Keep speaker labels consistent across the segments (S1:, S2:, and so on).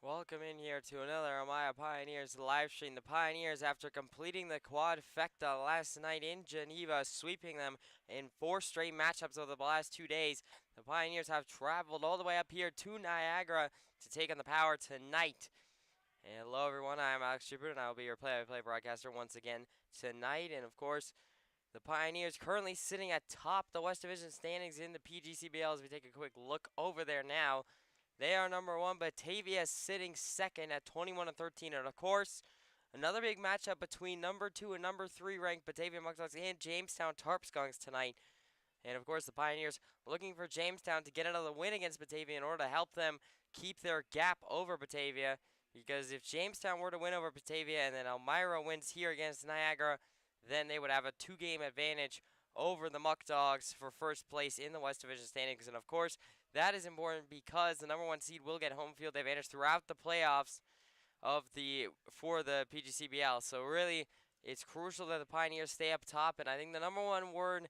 S1: Welcome in here to another Elmira Pioneers live stream. The Pioneers, after completing the quadfecta last night in Geneva, sweeping them in 4 straight matchups over the last 2 days, the Pioneers have traveled all the way up here to Niagara to take on the Power tonight. And hello everyone, I am Alex Schubert, and I will be your play-by-play broadcaster once again tonight. And of course, the Pioneers currently sitting atop the West Division standings in the PGCBL as we take a quick look over there now. They are number 1, Batavia sitting second at 21-13. And of course, another big matchup between number 2 and number 3 ranked Batavia Muckdogs and Jamestown Tarpskunks tonight. And of course, the Pioneers looking for Jamestown to get another win against Batavia in order to help them keep their gap over Batavia. Because if Jamestown were to win over Batavia and then Elmira wins here against Niagara, then they would have a 2-game advantage over the Muck Dogs for first place in the West Division standings. And of course, that is important because the number 1 seed will get home field advantage throughout the playoffs for the PGCBL. So really, it's crucial that the Pioneers stay up top. And I think the number 1 word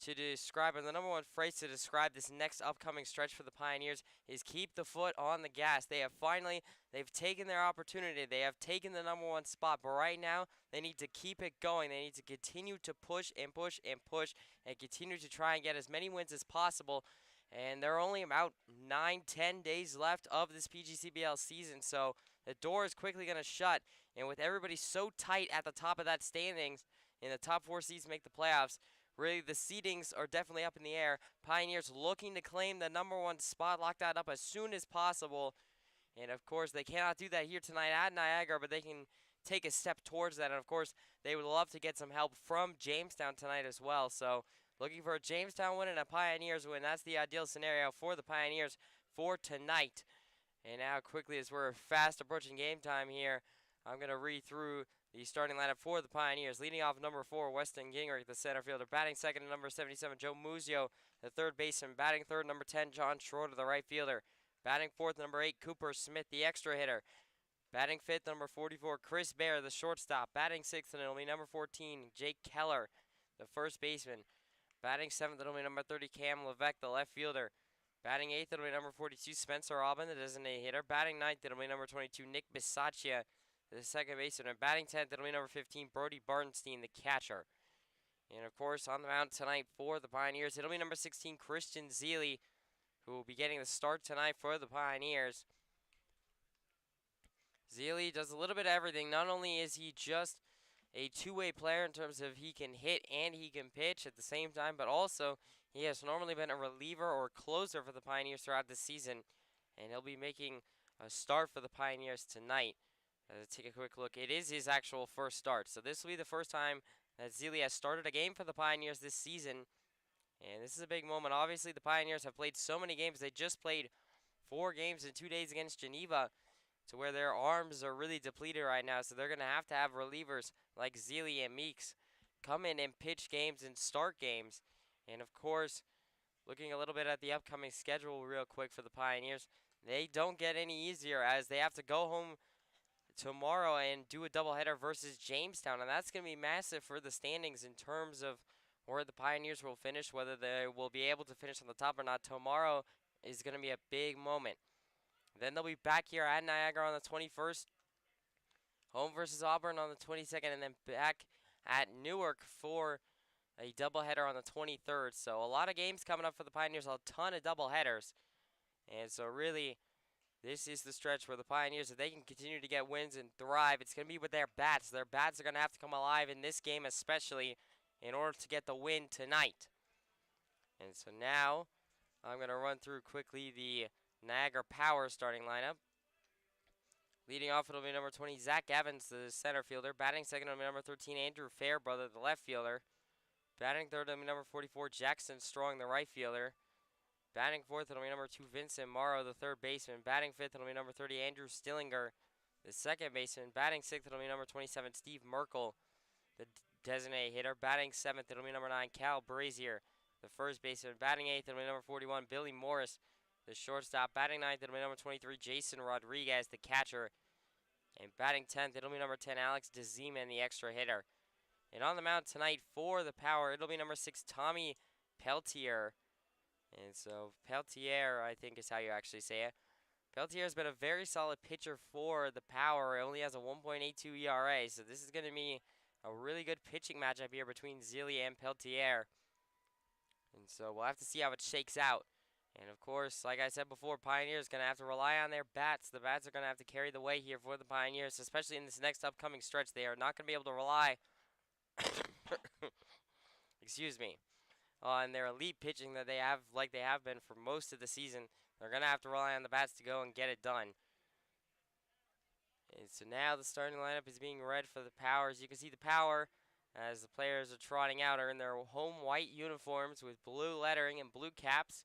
S1: to describe, and the number 1 phrase to describe this next upcoming stretch for the Pioneers is keep the foot on the gas. They've taken their opportunity. They have taken the number 1 spot, but right now they need to keep it going. They need to continue to push and push and push and continue to try and get as many wins as possible. And there are only about 9-10 days left of this PGCBL season, so the door is quickly going to shut. And with everybody so tight at the top of that standings, in the top 4 seeds make the playoffs, really, the seedings are definitely up in the air. Pioneers looking to claim the number 1 spot, lock that up as soon as possible. And, of course, they cannot do that here tonight at Niagara, but they can take a step towards that. And, of course, they would love to get some help from Jamestown tonight as well. So, looking for a Jamestown win and a Pioneers win. That's the ideal scenario for the Pioneers for tonight. And now, quickly, as we're fast approaching game time here, I'm going to read through the starting lineup for the Pioneers. Leading off number 4, Weston Gingrich, the center fielder. Batting second, number 77, Joe Muzio, the third baseman. Batting third, number 10, John Schroeder, the right fielder. Batting fourth, number 8, Cooper Smith, the extra hitter. Batting fifth, number 44, Chris Bear, the shortstop. Batting sixth, and it'll be number 14, Jake Keller, the first baseman. Batting seventh, it'll be number 30, Cam Levesque, the left fielder. Batting eighth, it'll be number 42, Spencer Aubin, the designated hitter. Batting ninth, it'll be number 22, Nick Bisaccia, the second baseman. And batting 10th, it'll be number 15, Brody Bartenstein, the catcher. And, of course, on the mound tonight for the Pioneers, it'll be number 16, Christian Zeely, who will be getting the start tonight for the Pioneers. Zeely does a little bit of everything. Not only is he just a two-way player in terms of he can hit and he can pitch at the same time, but also he has normally been a reliever or closer for the Pioneers throughout the season, and he'll be making a start for the Pioneers tonight. Let's take a quick look. It is his actual first start, so this will be the first time that Zeely has started a game for the Pioneers this season, and this is a big moment. Obviously, the Pioneers have played so many games. They just played 4 games in 2 days against Geneva, to where their arms are really depleted right now, so they're going to have relievers like Zeely and Meeks come in and pitch games and start games. And, of course, looking a little bit at the upcoming schedule real quick for the Pioneers, they don't get any easier as they have to go home tomorrow and do a doubleheader versus Jamestown, and that's going to be massive for the standings in terms of where the Pioneers will finish, whether they will be able to finish on the top or not. Tomorrow is going to be a big moment. Then they'll be back here at Niagara on the 21st, home versus Auburn on the 22nd, and then back at Newark for a doubleheader on the 23rd. So a lot of games coming up for the Pioneers, a ton of doubleheaders. And so really, this is the stretch where the Pioneers, if they can continue to get wins and thrive, it's going to be with their bats. Their bats are going to have to come alive in this game especially in order to get the win tonight. And so now I'm going to run through quickly the Niagara Power starting lineup. Leading off, it'll be number 20, Zach Evans, the center fielder. Batting second, it'll be number 13, Andrew Fairbrother, the left fielder. Batting third, it'll be number 44, Jackson Strong, the right fielder. Batting fourth, it'll be number 2, Vincent Morrow, the third baseman. Batting fifth, it'll be number 30, Andrew Stillinger, the second baseman. Batting sixth, it'll be number 27, Steve Merkel, the designated hitter. Batting seventh, it'll be number 9, Cal Brazier, the first baseman. Batting eighth, it'll be number 41, Billy Morris, the shortstop. Batting ninth, it'll be number 23, Jason Rodriguez, the catcher. And batting 10th, it'll be number 10, Alex DeZeman, the extra hitter. And on the mound tonight for the Power, it'll be number 6, Tommy Peltier. And so Peltier, I think is how you actually say it. Peltier has been a very solid pitcher for the Power. He only has a 1.82 ERA, so this is going to be a really good pitching matchup here between Zealy and Peltier. And so we'll have to see how it shakes out. And of course, like I said before, Pioneers going to have to rely on their bats. The bats are going to have to carry the way here for the Pioneers, especially in this next upcoming stretch. They are not going to be able to rely, excuse me, on their elite pitching that they have, like they have been for most of the season. They're going to have to rely on the bats to go and get it done. And so now the starting lineup is being read for the Power. As you can see, the Power, as the players are trotting out, are in their home white uniforms with blue lettering and blue caps.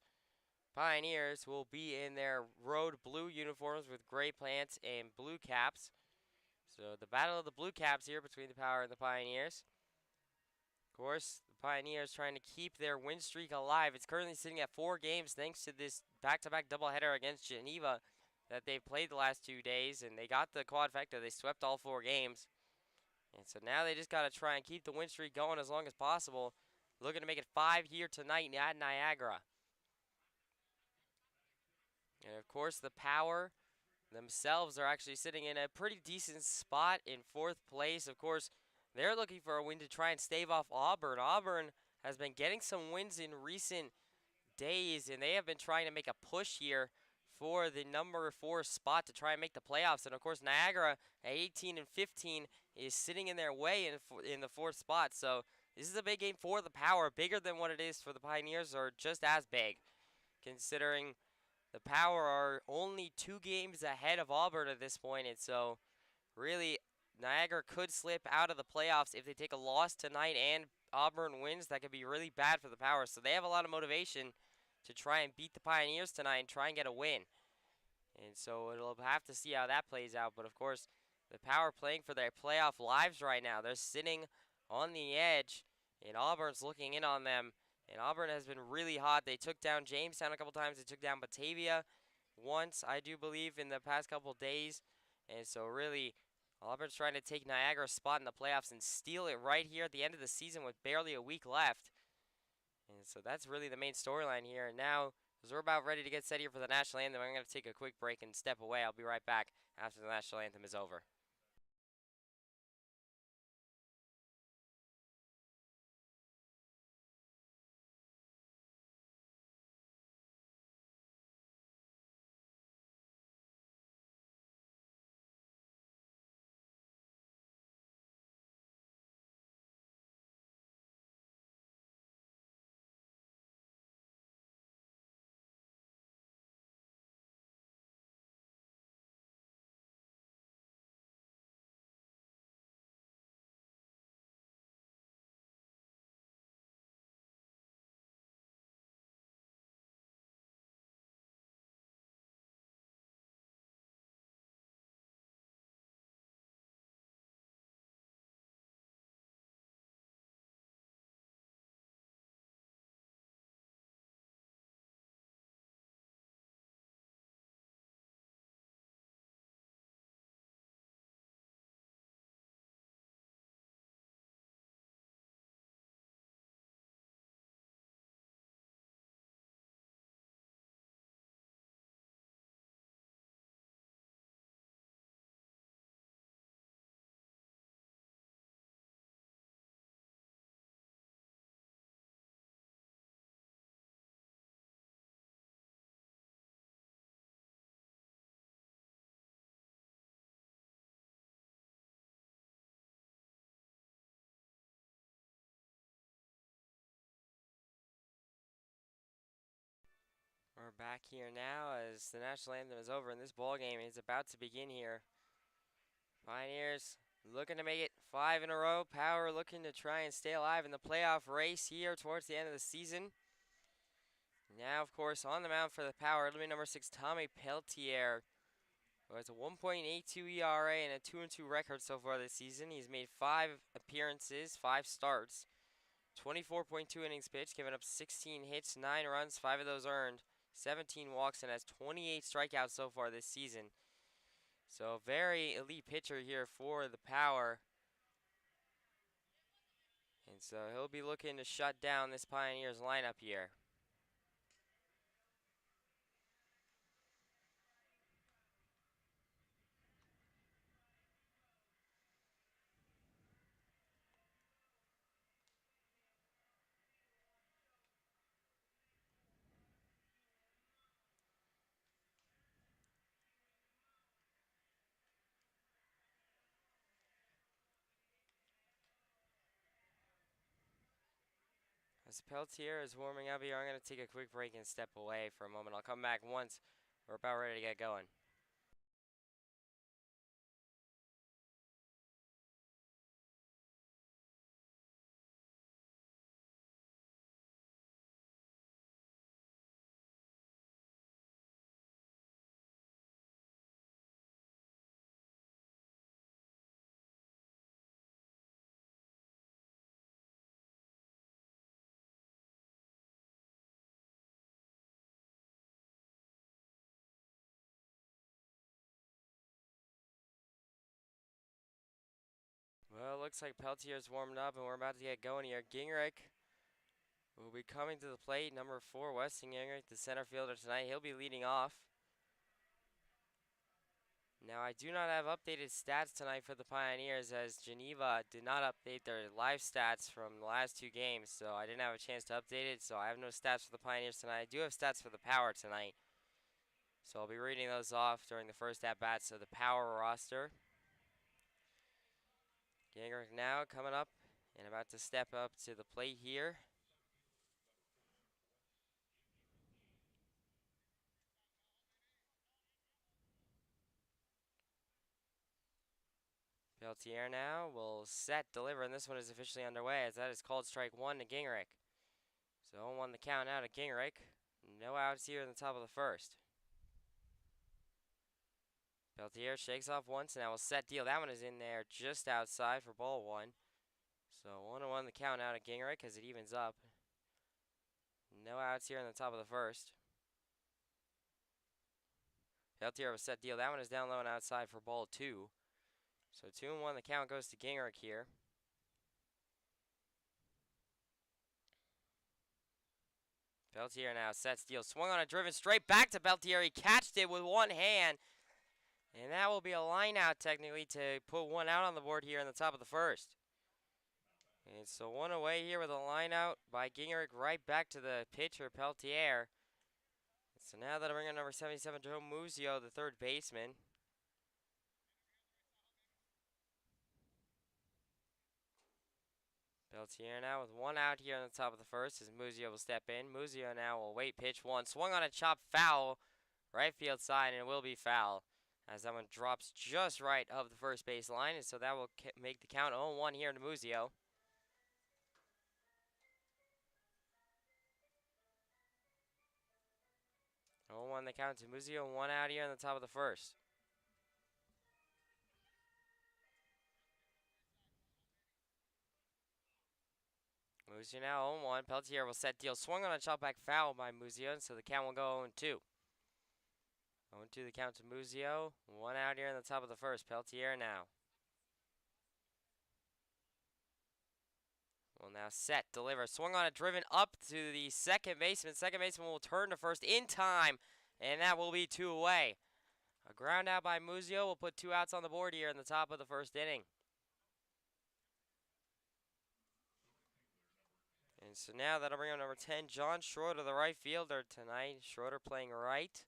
S1: Pioneers will be in their road blue uniforms with gray pants and blue caps. So the battle of the blue caps here between the Power and the Pioneers. Of course, the Pioneers trying to keep their win streak alive. It's currently sitting at 4 games thanks to this back-to-back doubleheader against Geneva that they've played the last 2 days, and they got the quadfecta. They swept all 4 games. And so now they just got to try and keep the win streak going as long as possible. Looking to make it 5 here tonight at Niagara. And of course, the Power themselves are actually sitting in a pretty decent spot in 4th place. Of course, they're looking for a win to try and stave off Auburn. Auburn has been getting some wins in recent days, and they have been trying to make a push here for the number 4 spot to try and make the playoffs. And of course, Niagara at 18 and 15 is sitting in their way in the 4th spot. So this is a big game for the Power, bigger than what it is for the Pioneers, or just as big, considering the Power are only 2 games ahead of Auburn at this point. And so really, Niagara could slip out of the playoffs if they take a loss tonight and Auburn wins. That could be really bad for the Power. So they have a lot of motivation to try and beat the Pioneers tonight and try and get a win. And so it'll have to see how that plays out. But of course, the Power playing for their playoff lives right now. They're sitting on the edge, and Auburn's looking in on them. And Auburn has been really hot. They took down Jamestown a couple times. They took down Batavia once, I do believe, in the past couple days. And so really, Auburn's trying to take Niagara's spot in the playoffs and steal it right here at the end of the season with barely a week left. And so that's really the main storyline here. And now, as we're about ready to get set here for the national anthem, I'm going to take a quick break and step away. I'll be right back after the national anthem is over. We're back here now as the national anthem is over and this ball game is about to begin here. Pioneers looking to make it 5 in a row. Power looking to try and stay alive in the playoff race here towards the end of the season. Now, of course, on the mound for the Power, it'll be number 6, Tommy Peltier, who has a 1.82 ERA and a 2-2 record so far this season. He's made 5 appearances, 5 starts, 24.2 innings pitched, giving up 16 hits, 9 runs, 5 of those earned, 17 walks, and has 28 strikeouts so far this season. So very elite pitcher here for the Power. And so he'll be looking to shut down this Pioneers lineup here. As Peltier is warming up here, I'm going to take a quick break and step away for a moment. I'll come back once we're about ready to get going. Well, it looks like Peltier's warmed up and we're about to get going here. Gingrich will be coming to the plate. Number 4, Weston Gingrich, the center fielder tonight. He'll be leading off. Now, I do not have updated stats tonight for the Pioneers, as Geneva did not update their live stats from the last 2 games, so I didn't have a chance to update it, so I have no stats for the Pioneers tonight. I do have stats for the Power tonight, so I'll be reading those off during the first at-bats of the Power roster. Gingrich now coming up and about to step up to the plate here. Peltier now will set, deliver, and this one is officially underway as that is called strike 1 to Gingrich. So 0-1 the count out to Gingrich. No outs here in the top of the first. Peltier shakes off once and now will set deal. That one is in there just outside for ball 1. So 1-1 the count out to Gingrich as it evens up. No outs here in the top of the first. Peltier will set deal. That one is down low and outside for ball 2. So 2-1 the count goes to Gingrich here. Peltier now sets deal. Swung on a driven straight back to Peltier. He catched it with one hand. And that will be a line out technically to put 1 out on the board here in the top of the first. And so 1 away here with a line out by Gingrich right back to the pitcher Peltier. So now that'll bring in number 77, Joe Muzio, the third baseman. Peltier now with 1 out here on the top of the first as Muzio will step in. Muzio now will wait pitch 1. Swung on a chop foul, right field side, and it will be foul as that one drops just right of the first base line. And so that will make the count 0-1 here to Muzio. 0-1 the count to Muzio, 1 out here on the top of the first. Muzio now 0-1. Peltier will set deal. Swung on a chop back foul by Muzio, so the count will go 0-2. 0-2 the count to Muzio. 1 out here on the top of the first. Peltier now. Will now set, deliver. Swung on a driven up to the second baseman. Second baseman will turn to first in time, and that will be 2 away. A ground out by Muzio will put 2 outs on the board here in the top of the first inning. And so now that'll bring up number 10, John Schroeder, the right fielder tonight. Schroeder playing right.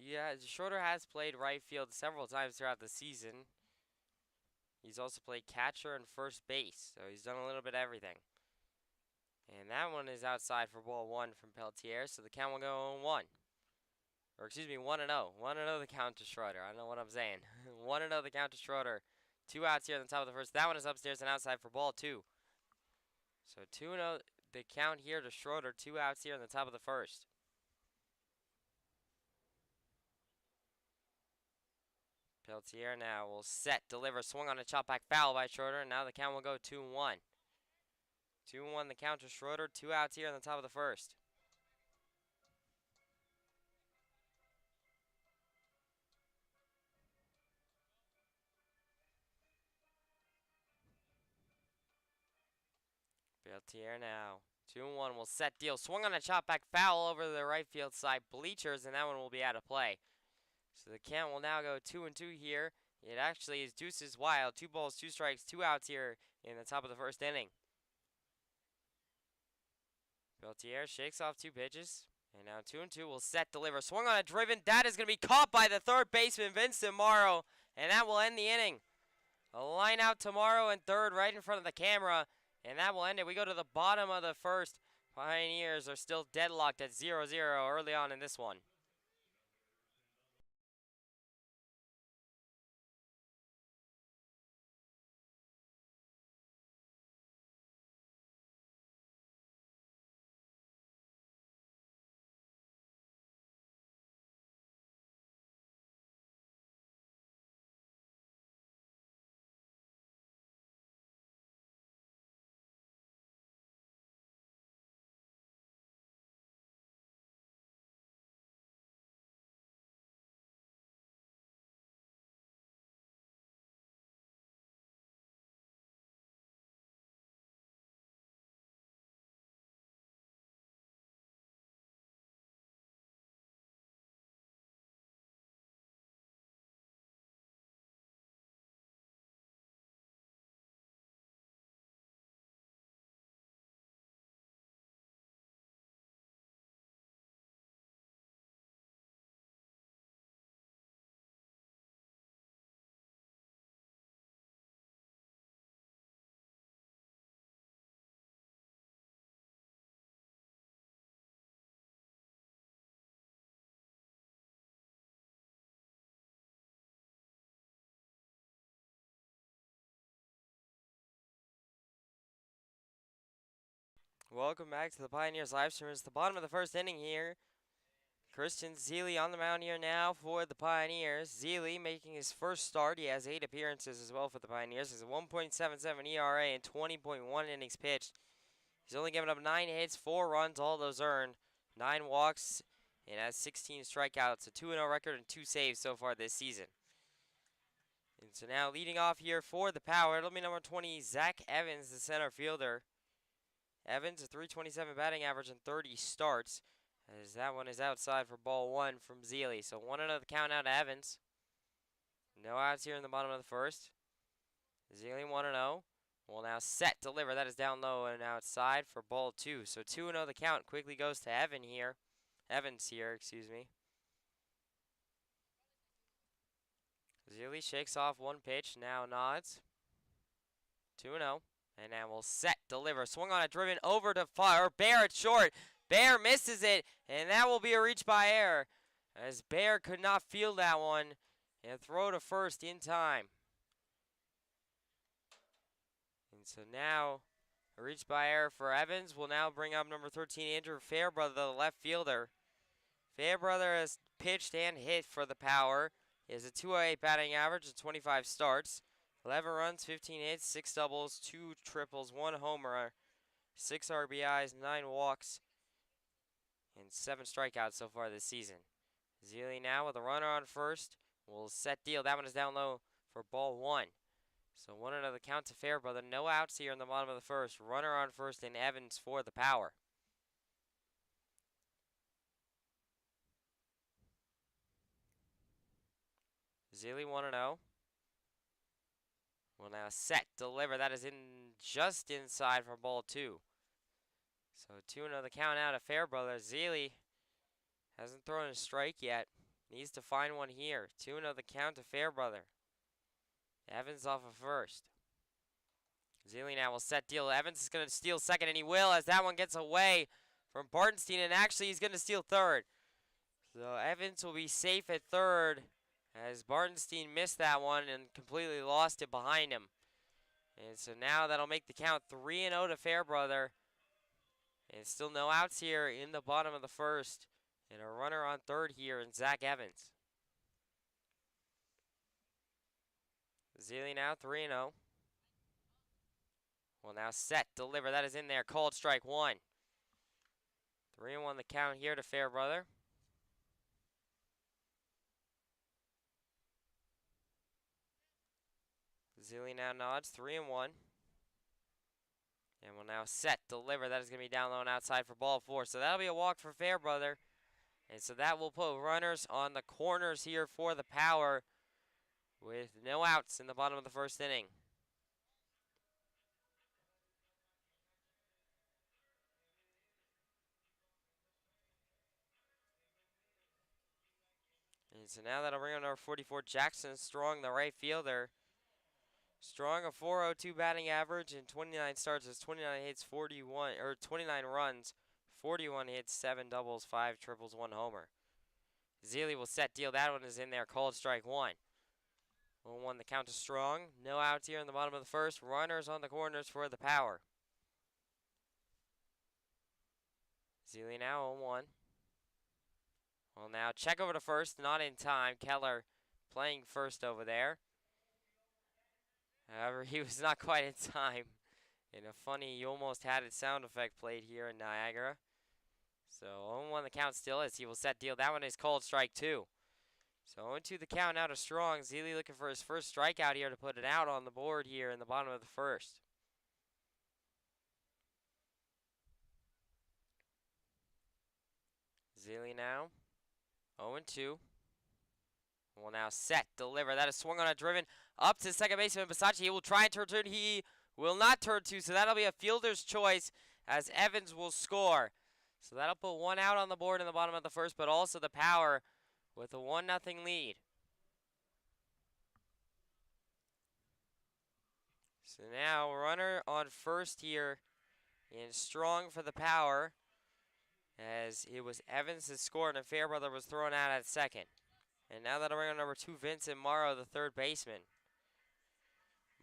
S1: Yeah, Schroeder has played right field several times throughout the season. He's also played catcher and first base, so he's done a little bit of everything. And that one is outside for ball 1 from Peltier, so the count will go 1. Or excuse me, 1-0. 1-0 the count to Schroeder. I don't know what I'm saying. 1-0 the count to Schroeder. 2 outs here on the top of the first. That one is upstairs and outside for ball 2. So 2-0 the count here to Schroeder. 2 outs here on the top of the first. Peltier now will set, deliver, swung on a chop back foul by Schroeder, and now the count will go 2-1. 2-1 the count to Schroeder, 2 outs here on the top of the first. Peltier now, 2-1 will set deal, swung on a chop back foul over the right field side bleachers, and that one will be out of play. So the count will now go 2-2 here. It actually is deuces wild, 2 balls, 2 strikes, 2 outs here in the top of the first inning. Peltier shakes off 2 pitches. And now 2-2 will set, deliver. Swung on a driven. That is going to be caught by the third baseman, Vincent Morrow. And that will end the inning. A line out tomorrow in third right in front of the camera, and that will end it. We go to the bottom of the first. Pioneers are still deadlocked at 0-0 early on in this one. Welcome back to the Pioneers live stream. It's the bottom of the first inning here. Christian Zeile on the mound here now for the Pioneers. Zeile making his first start. He has 8 appearances as well for the Pioneers. He's a 1.77 ERA and 20.1 innings pitched. He's only given up 9 hits, 4 runs, all those earned, 9 walks, and has 16 strikeouts. A 2-0 record and 2 saves so far this season. And so now leading off here for the Power, it'll be number 20, Zach Evans, the center fielder. Evans, a 327 batting average and 30 starts, as that one is outside for ball 1 from Zeile. So 1-0 the count out to Evans. No outs here in the bottom of the first. Zeile 1-0. Will now set, deliver. That is down low and outside for ball 2. So 2-0 the count. Quickly goes to Evans here, excuse me. Zeile shakes off one pitch, now nods. 2-0. And now we'll set, deliver. Swung on a driven over to fire. Bear at short. Bear misses it, and that will be a reach by error, as Bear could not field that one and throw to first in time. And so now a reach by error for Evans will now bring up number 13, Andrew Fairbrother, the left fielder. Fairbrother has pitched and hit for the Power. He has a 208 batting average and 25 starts. 11 runs, 15 hits, 6 doubles, 2 triples, 1 homer, 6 RBIs, 9 walks, and 7 strikeouts so far this season. Zeile now with a runner on first. Will set deal. That one is down low for ball 1. So 1-0 the count to Fairbrother. No outs here in the bottom of the first. Runner on first and Evans for the Power. Zeile 1-0. Will now set, deliver. That is in just inside for ball 2. So 2-0 the count out of Fairbrother. Zeile hasn't thrown a strike yet. Needs to find one here. 2-0 the count to Fairbrother. Evans off of first. Zeile now will set deal. Evans is going to steal second, and he will, as that one gets away from Bartenstein, and actually he's going to steal third. So Evans will be safe at third, as Bartenstein missed that one and completely lost it behind him. And so now that'll make the count 3-0 to Fairbrother. And still no outs here in the bottom of the first. And a runner on third here in Zach Evans. Zeile now 3-0. Will now set, deliver. That is in there. Called strike 1. 3-1 the count here to Fairbrother. Zeile now nods, 3-1. And will now set, deliver. That is going to be down low and outside for ball 4. So that'll be a walk for Fairbrother. And so that will put runners on the corners here for the Power, with no outs in the bottom of the first inning. And so now that'll bring on number 44, Jackson Strong, the right fielder. Strong, a 402 batting average and 29 starts. Has 29 hits, 29 runs, 41 hits, 7 doubles, 5 triples, 1 homer. Zeile will set deal. That one is in there. Called strike one. 1-1 the count is Strong. No outs here in the bottom of the first. Runners on the corners for the Power. Zeile now 0-1. Well, now check over to first. Not in time. Keller playing first over there. However, he was not quite in time. In a funny, you almost had it sound effect played here in Niagara. So 0-1 the count still is. He will set deal. That one is called strike two. So 0-2 the count now to Strong. Zeile looking for his first strikeout here to put it out on the board here in the bottom of the first. Zeile now 0-2. Will now set, deliver. That is swung on a driven up to second baseman Bisaccia. He will try and turn. He will not turn two, so that'll be a fielder's choice as Evans will score. So that'll put one out on the board in the bottom of the first, but also the Power with a 1-0 lead. So now runner on first here in Strong for the Power, as it was Evans that scored and Fairbrother was thrown out at second. And now that'll bring on number 2, Vincent Morrow, the third baseman.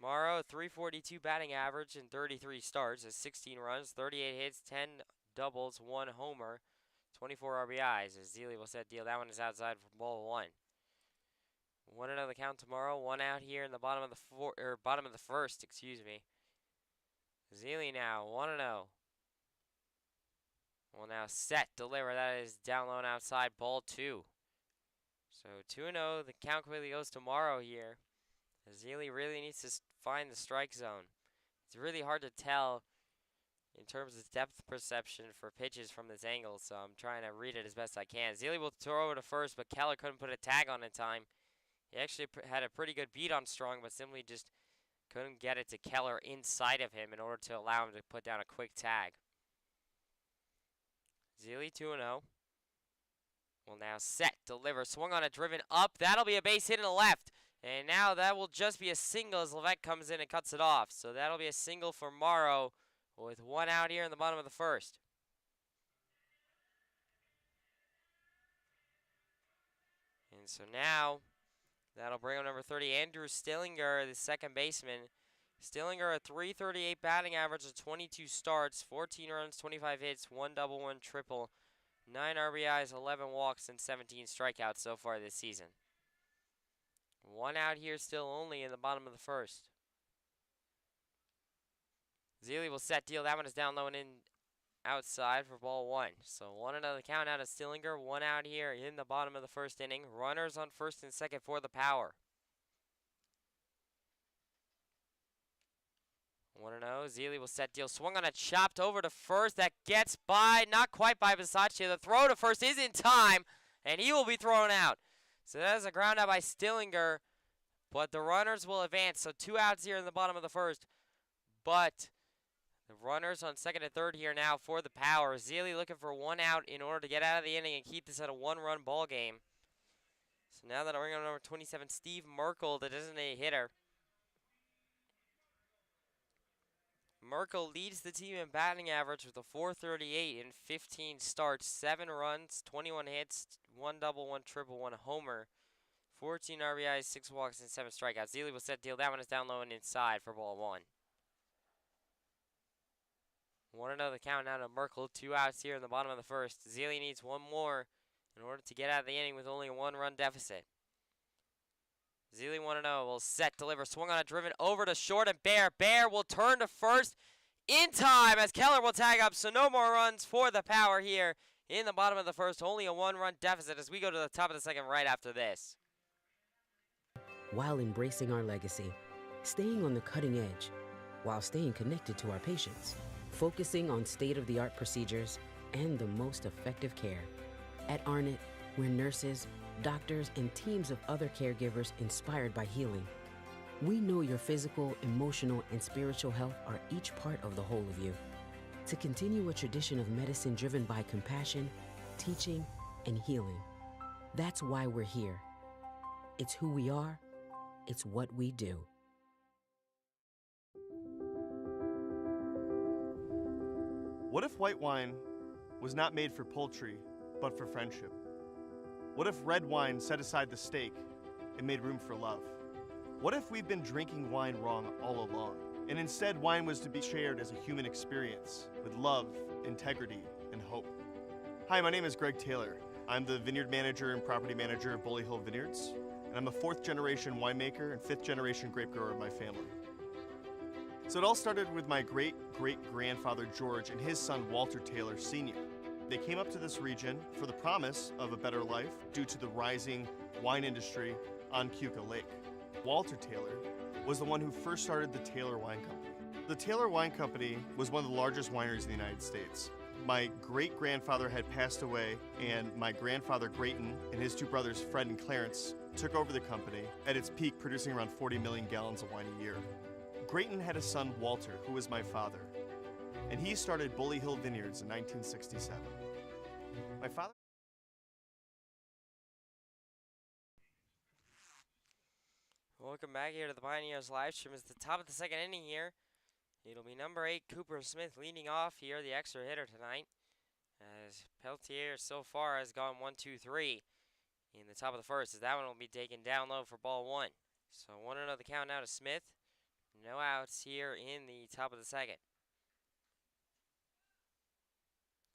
S1: Morrow, 342 batting average in 33 starts, has 16 runs, 38 hits, 10 doubles, 1 homer, 24 RBIs. As Zeile will set deal. That one is outside for ball 1. 1-0 the count tomorrow. 1 out here in the bottom of the first, excuse me. Zeile now 1-0. Will now set, deliver. That is down low and outside, ball 2. So 2-0, the count quickly goes to Morrow here. Zeile really needs to find the strike zone. It's really hard to tell in terms of depth perception for pitches from this angle, so I'm trying to read it as best I can. Zeile will throw over to first, but Keller couldn't put a tag on in time. He actually had a pretty good beat on Strong, but simply just couldn't get it to Keller inside of him in order to allow him to put down a quick tag. Zeile 2-0. Will now set, deliver, swung on a driven up. That'll be a base hit in the left. And now that will just be a single as Levesque comes in and cuts it off. So that'll be a single for Morrow with 1 out here in the bottom of the first. And so now that'll bring up number 30, Andrew Stillinger, the second baseman. Stillinger, a 338 batting average of 22 starts, 14 runs, 25 hits, 1 double, 1 triple, 9 RBIs, 11 walks, and 17 strikeouts so far this season. 1 out here still only in the bottom of the first. Zeile will set deal. That one is down low and in outside for ball 1. So 1-0 count out of Stillinger. 1 out here in the bottom of the first inning. Runners on first and second for the Power. 1-0. Zeile will set deal. Swung on a chopped over to first. That gets by. Not quite by Bisaccia. The throw to first is in time, and he will be thrown out. So that is a ground out by Stillinger, but the runners will advance. So 2 outs here in the bottom of the first, but the runners on second and third here now for the Power. Zeile looking for 1 out in order to get out of the inning and keep this at a 1-run ball game. So now that I bring on number 27, Steve Merkel, the designated hitter. Merkel leads the team in batting average with a 438 in 15 starts, 7 runs, 21 hits, 1 double, 1 triple, 1 homer, 14 RBIs, 6 walks, and 7 strikeouts. Zeile will set deal. That one is down low and inside for ball 1. 1-0 the count now to Merkel. 2 outs here in the bottom of the first. Zeile needs 1 more in order to get out of the inning with only a 1-run deficit. Zeile 1-0 will set, deliver, swung on a driven over to short, and Bear will turn to first in time as Keller will tag up, so no more runs for the Power here in the bottom of the first. Only a 1-run deficit as we go to the top of the second right after this.
S2: While embracing our legacy, staying on the cutting edge, while staying connected to our patients, focusing on state-of-the-art procedures and the most effective care. At Arnett, we're nurses, doctors, and teams of other caregivers inspired by healing. We know your physical, emotional, and spiritual health are each part of the whole of you. To continue a tradition of medicine driven by compassion, teaching, and healing. That's why we're here. It's who we are. It's what we do.
S3: What if white wine was not made for poultry, but for friendship? What if red wine set aside the steak and made room for love? What if we've been drinking wine wrong all along, and instead wine was to be shared as a human experience with love, integrity, and hope? Hi, my name is Greg Taylor. I'm the vineyard manager and property manager of Bully Hill Vineyards, and I'm a 4th generation winemaker and 5th generation grape grower of my family. So it all started with my great-great-grandfather George and his son Walter Taylor Sr. They came up to this region for the promise of a better life due to the rising wine industry on Keuka Lake. Walter Taylor was the one who first started the Taylor Wine Company. The Taylor Wine Company was one of the largest wineries in the United States. My great-grandfather had passed away, and my grandfather Grayton and his 2 brothers Fred and Clarence took over the company at its peak, producing around 40 million gallons of wine a year. Grayton had a son, Walter, who was my father, and he started Bully Hill Vineyards in 1967. My father...
S1: Welcome back here to the Pioneers live stream. It's the top of the 2nd inning here. It'll be number 8, Cooper Smith, leading off here, the extra hitter tonight. As Peltier so far has gone 1-2-3 in the top of the 1st, as that one will be taken down low for ball 1. So 1-0 the count now to Smith. No outs here in the top of the 2nd.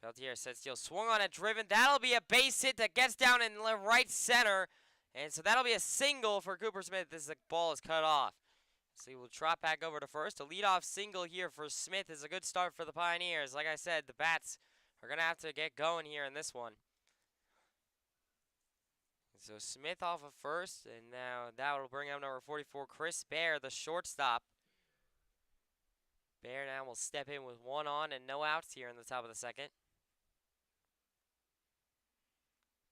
S1: Peltier sets steal, swung on it, driven. That'll be a base hit that gets down in right center. And so that'll be a single for Cooper Smith as the ball is cut off. So he will trot back over to first. A leadoff single here for Smith is a good start for the Pioneers. Like I said, the bats are going to have to get going here in this one. So Smith off of first, and now that will bring up number 44, Chris Bear, the shortstop. Bear now will step in with 1 on and no outs here in the top of the 2nd.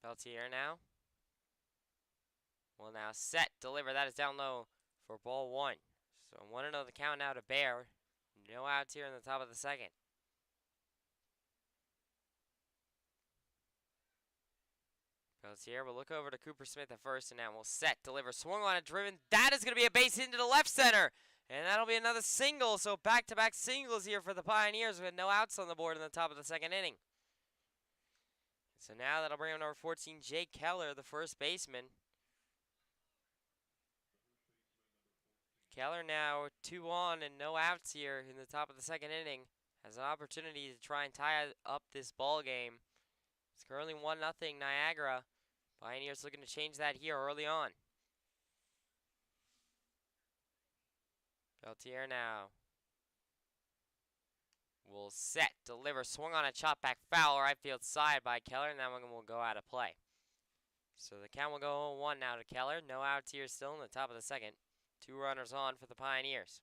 S1: Peltier now will now set, deliver. That is down low for ball 1. So 1-0 the count now to Bear. No outs here in the top of the 2nd. Peltier will look over to Cooper Smith at first, and now will set, deliver, swung on it, driven. That is going to be a base hit into the left center. And that'll be another single. So back-to-back singles here for the Pioneers with no outs on the board in the top of the 2nd inning. So now that'll bring up number 14, Jake Keller, the first baseman. Keller now 2 on and no outs here in the top of the 2nd inning. Has an opportunity to try and tie up this ball game. It's currently 1-0 Niagara. Pioneers looking to change that here early on. Peltier now will set, deliver, swung on a chop back foul, right field side by Keller, and that one will go out of play. So the count will go 0-1 now to Keller. No outs here still in the top of the 2nd. 2 runners on for the Pioneers.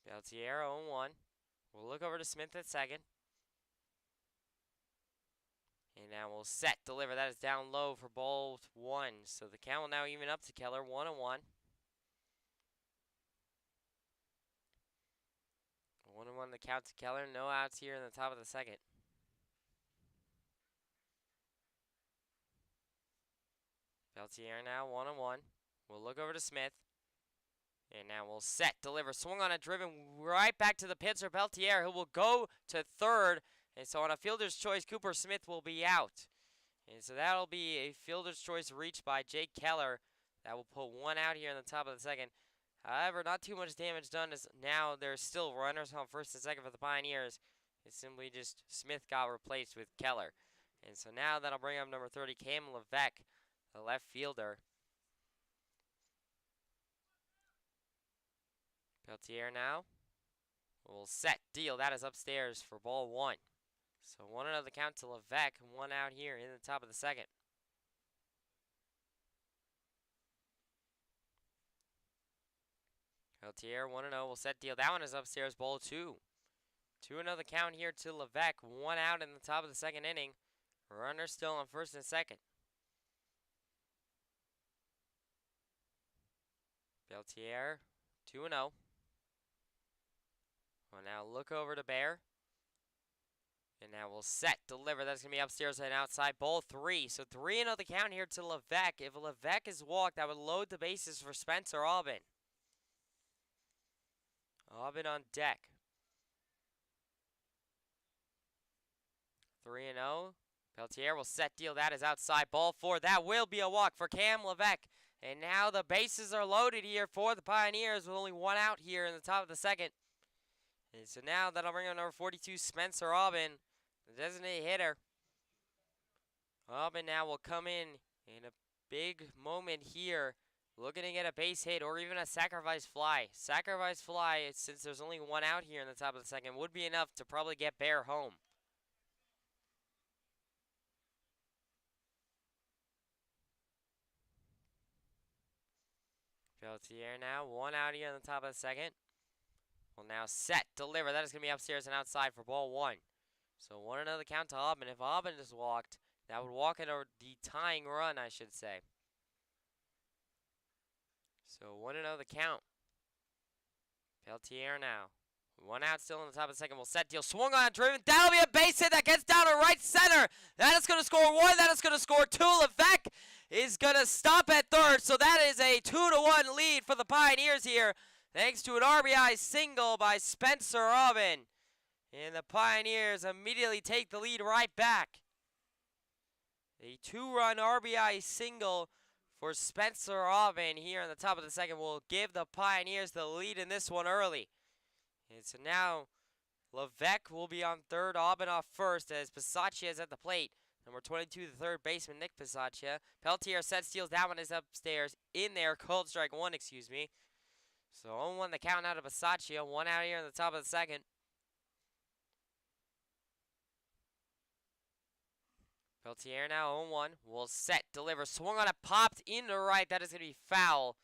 S1: Peltier 0-1. We'll look over to Smith at second. And now we'll set, deliver. That is down low for ball 1. So the count will now even up to Keller, 1-1. 1-1 the count to Keller. No outs here in the top of the 2nd. Peltier now 1-1. We'll look over to Smith. And now we'll set, deliver, swung on a driven right back to the pitcher, Peltier, who will go to third. And so on a fielder's choice, Cooper Smith will be out. And so that'll be a fielder's choice reached by Jake Keller. That will put 1 out here in the top of the 2nd. However, not too much damage done as now there's still runners on first and second for the Pioneers. It's simply just Smith got replaced with Keller. And so now that'll bring up number 30, Cam Levesque, the left fielder. Peltier now will set, deal. That is upstairs for ball 1. So 1-0 the count to Levesque, 1 out here in the top of the 2nd. Peltier 1-0 will set, deal. That one is upstairs, ball 2. 2-0 the count here to Levesque, 1 out in the top of the 2nd inning. Runner still on first and second. Peltier 2-0. We'll now look over to Bear. And And now we'll set, deliver. That's going to be upstairs and outside. Ball 3. So 3-0 the count here to Levesque. If Levesque is walked, that would load the bases for Spencer Aubin. Aubin on deck. 3-0. Peltier will set, deal. That is outside. Ball 4. That will be a walk for Cam Levesque. And now the bases are loaded here for the Pioneers with only one out here in the top of the second. And so now that'll bring on number 42, Spencer Aubin, the designated hitter. Aubin now will come in a big moment here, looking to get a base hit or even a sacrifice fly. Sacrifice fly, since there's only one out here in the top of the second, would be enough to probably get Bear home. Peltier now, one out here in the top of the second. Will now set, deliver. That is going to be upstairs and outside for ball 1. So 1-0 the count to Aubin. If Aubin is walked, that would walk in the tying run, I should say. So 1-0 the count. Peltier now. One out still in the top of the second. Will set, deal. Swung on, driven. That'll be a base hit that gets down to right center. That is going to score 1. That is going to score 2. Levesque is going to stop at third. So that is a 2-1 lead for the Pioneers here, thanks to an RBI single by Spencer Aubin. And the Pioneers immediately take the lead right back. A 2-run RBI single for Spencer Aubin here in the top of the second will give the Pioneers the lead in this one early. And so now Levesque will be on third, Aubin off first as Pisaccia is at the plate. Number 22, the third baseman, Nick Pisaccia. Peltier set, steals. That one is upstairs in there. Cold strike 1, excuse me. So 0-1 the count out of Pisaccia. 1 out here in the top of the second. Peltier now 0-1. Will set, deliver. Swung on it, popped into right. That is going to be foul.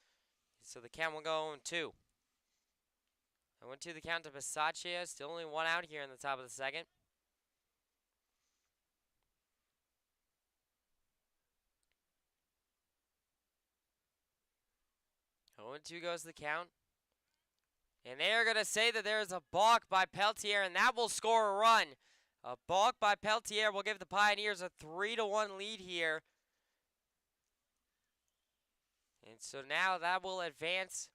S1: So the count will go 0-2. 0-2 the count to Pisaccia. Still only 1 out here in the top of the second. Oh, 2 goes the count. And they are going to say that there is a balk by Peltier, and that will score a run. A balk by Peltier will give the Pioneers a 3-1 lead here. And so now that will advance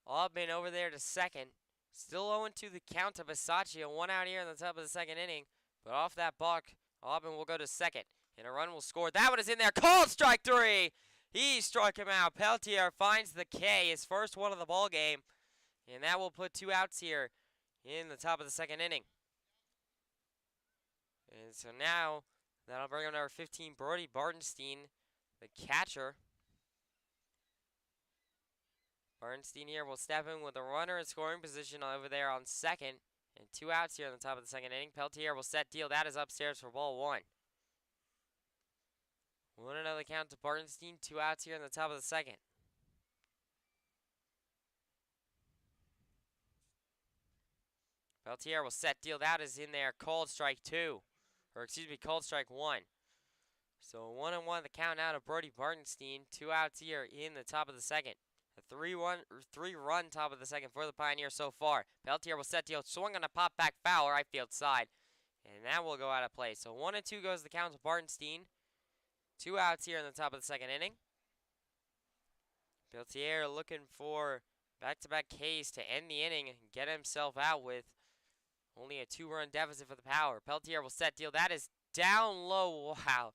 S1: Aubin over there to second. Still 0-2 the count to Pisaccia. 1 out here in the top of the second inning. But off that balk, Aubin will go to second. And a run will score. That one is in there. Called strike 3. He struck him out. Peltier finds the K, his first one of the ball game. And that will put 2 outs here in the top of the second inning. And so now, that'll bring up number 15, Brody Bartenstein, the catcher. Bartenstein here will step in with a runner in scoring position over there on second. And 2 outs here in the top of the second inning. Peltier will set, deal. That is upstairs for ball 1. 1-0 count to Bartenstein. 2 outs here in the top of the second. Peltier will set, deal. That is in there. Called strike 2. Or excuse me, called strike 1. So 1-1 the count out of Brody Bartenstein. 2 outs here in the top of the second. A 3-run top of the second for the Pioneers so far. Peltier will set, deal. Swung on a pop back foul right field side. And that will go out of play. So 1-2 goes the count to Bartenstein. 2 outs here in the top of the second inning. Peltier looking for back-to-back Ks to end the inning and get himself out with only a 2-run deficit for the Power. Peltier will set, deal. That is down low. Wow.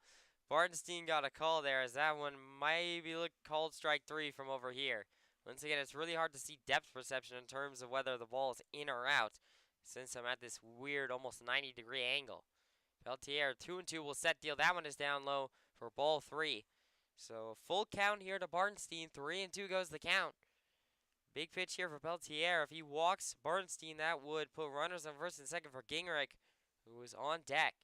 S1: Bartenstein got a call there as that one maybe looked called strike 3 from over here. Once again, it's really hard to see depth perception in terms of whether the ball is in or out since I'm at this weird almost 90-degree angle. Peltier 2-2 will set, deal. That one is down low for ball 3. So a full count here to Bartenstein. 3-2 goes the count. Big pitch here for Peltier. If he walks Bartenstein, that would put runners on first and second for Gingrich, who is on deck.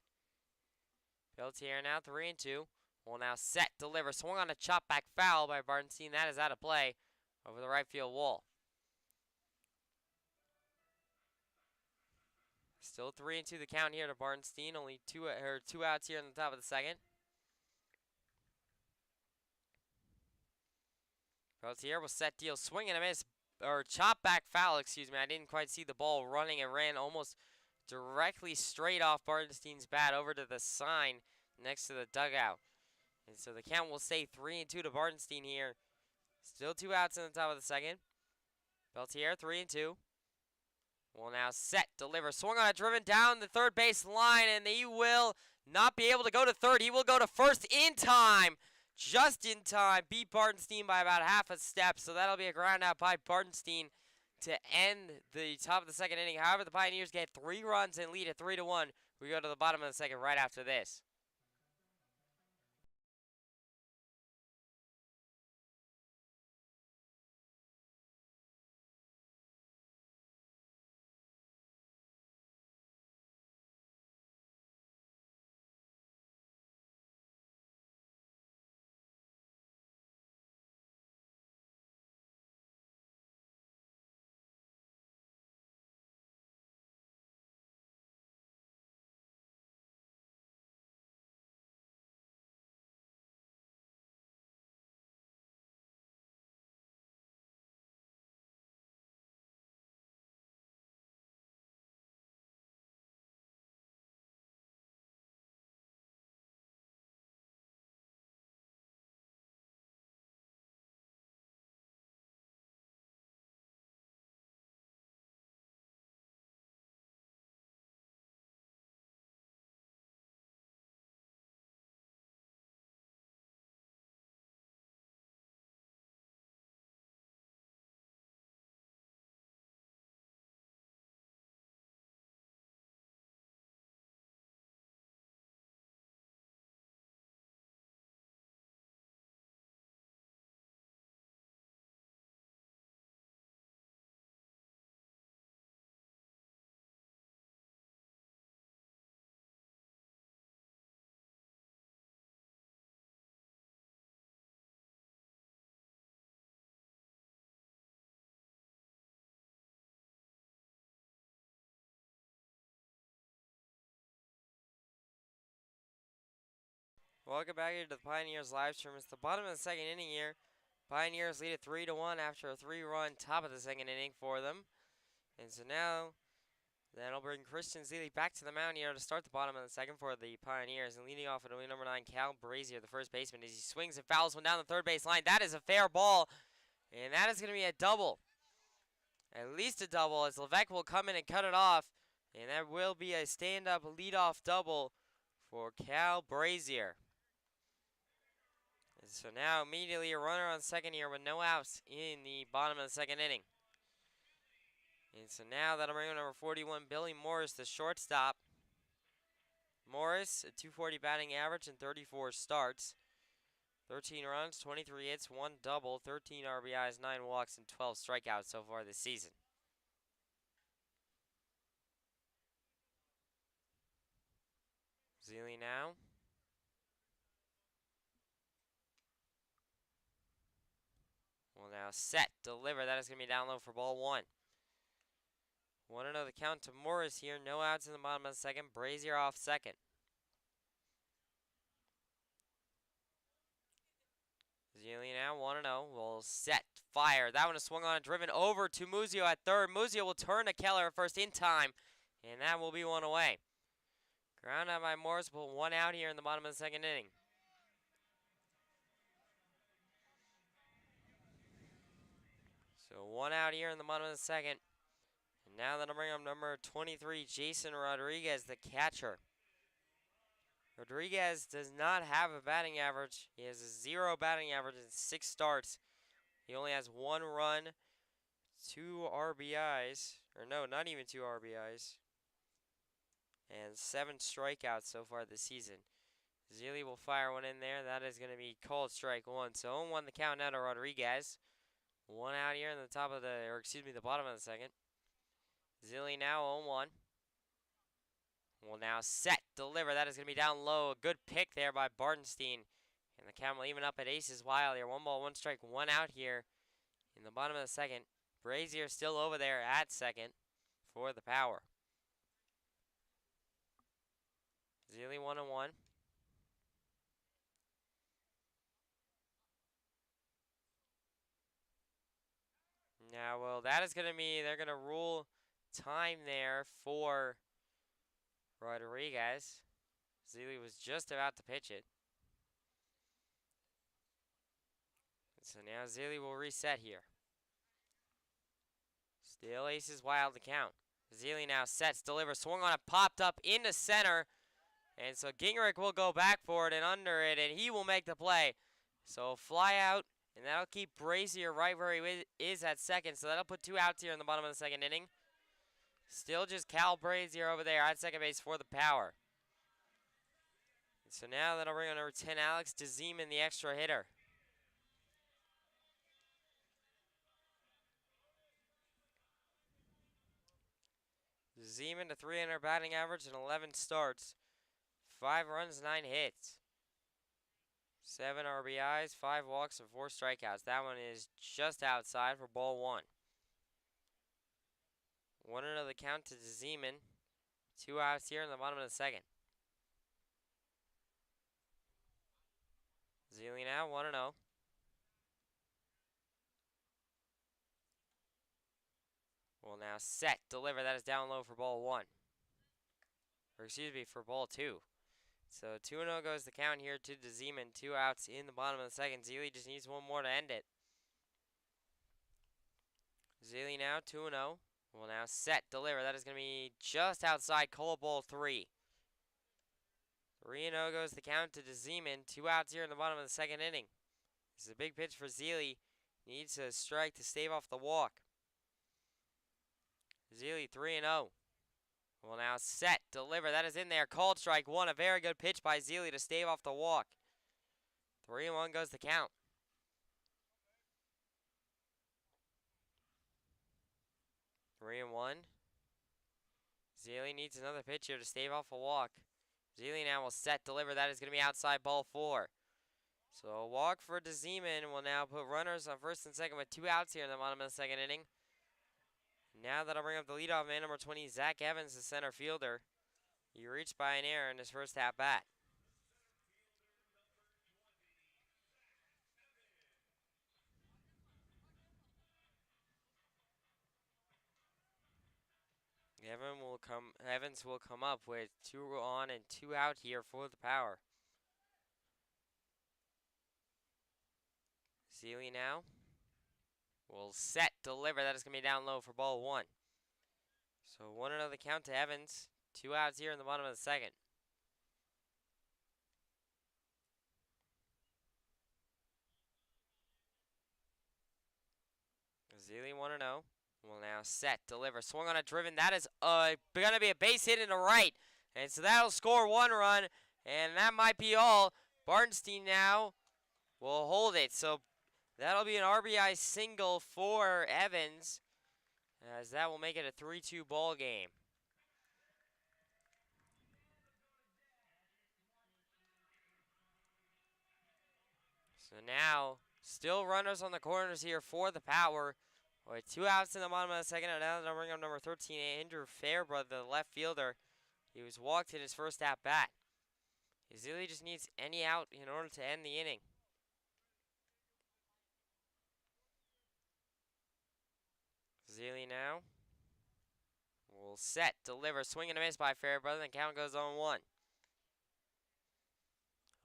S1: Peltier now 3-2. Will now set, deliver. Swung on a chop back foul by Bartenstein. That is out of play over the right field wall. Still 3-2 the count here to Bartenstein. Only two outs here in the top of the second. Peltier will set, deal. Swing and a miss. Or chop back foul, excuse me. I didn't quite see the ball running. It ran almost directly straight off Bartenstein's bat over to the sign next to the dugout. And so the count will stay 3-2 to Bartenstein here. Still 2 outs in the top of the second. Beltier 3-2. Will now set, deliver, swung on a driven down the third base line, and he will not be able to go to third. He will go to first in time, just in time. Beat Bartenstein by about half a step, so that'll be a ground out by Bartenstein to end the top of the second inning. However, the Pioneers get 3 runs and lead at 3-1. We go to the bottom of the second right after this. Welcome back here to the Pioneers live stream. It's the bottom of the second inning here. Pioneers lead at 3-1 after a 3-run top of the second inning for them. And so now that'll bring Christian Zealy back to the mound here to start the bottom of the second for the Pioneers. And leading off at number 9, Cal Brazier, the first baseman, as he swings and fouls one down the third base line. That is a fair ball, and that is going to be a double. At least a double, as Levesque will come in and cut it off. And that will be a stand-up leadoff double for Cal Brazier. And so now immediately a runner on second here with no outs in the bottom of the second inning. And so now that'll bring in number 41, Billy Morris, the shortstop. Morris, a .240 batting average and 34 starts. 13 runs, 23 hits, 1 double, 13 RBIs, 9 walks, and 12 strikeouts so far this season. Zealy now. Will now set, deliver. That is going to be down low for ball 1. 1-0 the count to Morris here. No outs in the bottom of the second. Brazier off second. Zealy now 1-0. Will set, fire. That one is swung on and driven over to Muzio at third. Muzio will turn to Keller at first in time, and that will be 1 away. Ground out by Morris, but 1 out here in the bottom of the second inning. So 1 out here in the bottom of the second. And now that'll bring up number 23, Jason Rodriguez, the catcher. Rodriguez does not have a batting average. He has a 0 batting average in 6 starts. He only has 1 run, 2 RBIs, or no, not even 2 RBIs, and 7 strikeouts so far this season. Zealy will fire one in there. That is going to be called strike 1. So 0-1 the count now to Rodriguez. 1 out here in the top of the, or excuse me, the bottom of the second. Zealy now 0-1. Will now set, deliver. That is going to be down low. A good pick there by Bartenstein. And the count will even up at aces wild here. 1 ball, 1 strike, 1 out here in the bottom of the second. Brazier still over there at second for the power. Zealy 1-1. Now, well, that is going to be, they're going to rule time there for Rodriguez. Zealy was just about to pitch it. So now Zealy will reset here. Still aces wild to count. Zealy now sets, delivers, swung on it, popped up into center. And so Gingrich will go back for it and under it, and he will make the play. So fly out, and that'll keep Brazier right where he is at second. So that'll put 2 outs here in the bottom of the second inning. Still just Cal Brazier over there at second base for the Power. And so now that'll bring on number 10, Alex DeZeman, the extra hitter. Zeman to 300 batting average and 11 starts. 5 runs, 9 hits. 7 RBIs, 5 walks, and 4 strikeouts. That one is just outside for ball 1. 1-0 the count to Zeman. 2 outs here in the bottom of the second. Zealy now 1-0. Will now set, deliver. That is down low for ball 1. Or excuse me, for ball 2. So 2-0 goes the count here to DeZeman. 2 outs in the bottom of the second. Zealy just needs one more to end it. Zealy now 2-0. Will now set, deliver. That is going to be just outside Cole ball 3. 3-0 goes the count to DeZeman. 2 outs here in the bottom of the second inning. This is a big pitch for Zealy. Needs a strike to stave off the walk. Zealy 3-0. Will now set, deliver. That is in there. Called strike 1. A very good pitch by Zealy to stave off the walk. 3-1 goes the count. 3-1. Zealy needs another pitch here to stave off a walk. Zealy now will set, deliver. That is going to be outside ball 4. So a walk for DeZeman will now put runners on first and second with 2 outs here in the bottom of the second inning. Now that'll bring up the leadoff man, number 20, Zach Evans, the center fielder. He reached by an error in his first at-bat. Evans will come up with 2 on and 2 out here for the Power. Zealy now will set, deliver. That is going to be down low for ball 1. So 1-0 the count to Evans. 2 outs here in the bottom of the second. Zealy 1-0. Will now set, deliver, swung on a driven. That is going to be a base hit into right. And so that'll score 1 run. And that might be all. Barnstein now will hold it. So that'll be an RBI single for Evans, as that will make it a 3-2 ball game. So now, still runners on the corners here for the Power. With 2 outs in the bottom of the second, and now they'll bring up number 13, Andrew Fairbrother, the left fielder. He was walked in his first at-bat. Zealy just needs any out in order to end the inning. Zealy now will set, deliver, swing and a miss by Fairbrother, and the count goes 0-1.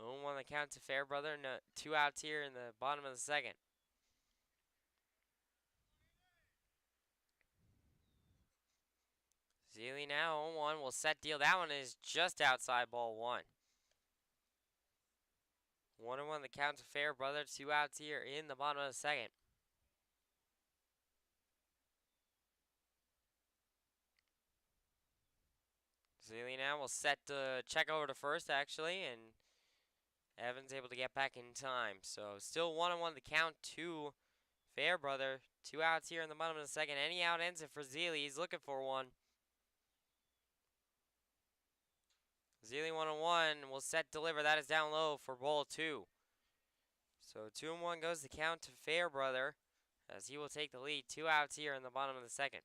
S1: 0-1 the count to Fairbrother, 2 outs here in the bottom of the second. Zealy now 0-1 will set, deal. That one is just outside ball 1. 1-1 the count to Fairbrother, 2 outs here in the bottom of the second. Zealy now will set to check over to first, actually, and Evans able to get back in time. So still 1-1 the count to Fairbrother. 2 outs here in the bottom of the second. Any out ends it for Zealy. He's looking for one. Zealy 1-1 will set, deliver. That is down low for ball 2. So 2-1 goes the count to Fairbrother, as he will take the lead. 2 outs here in the bottom of the second.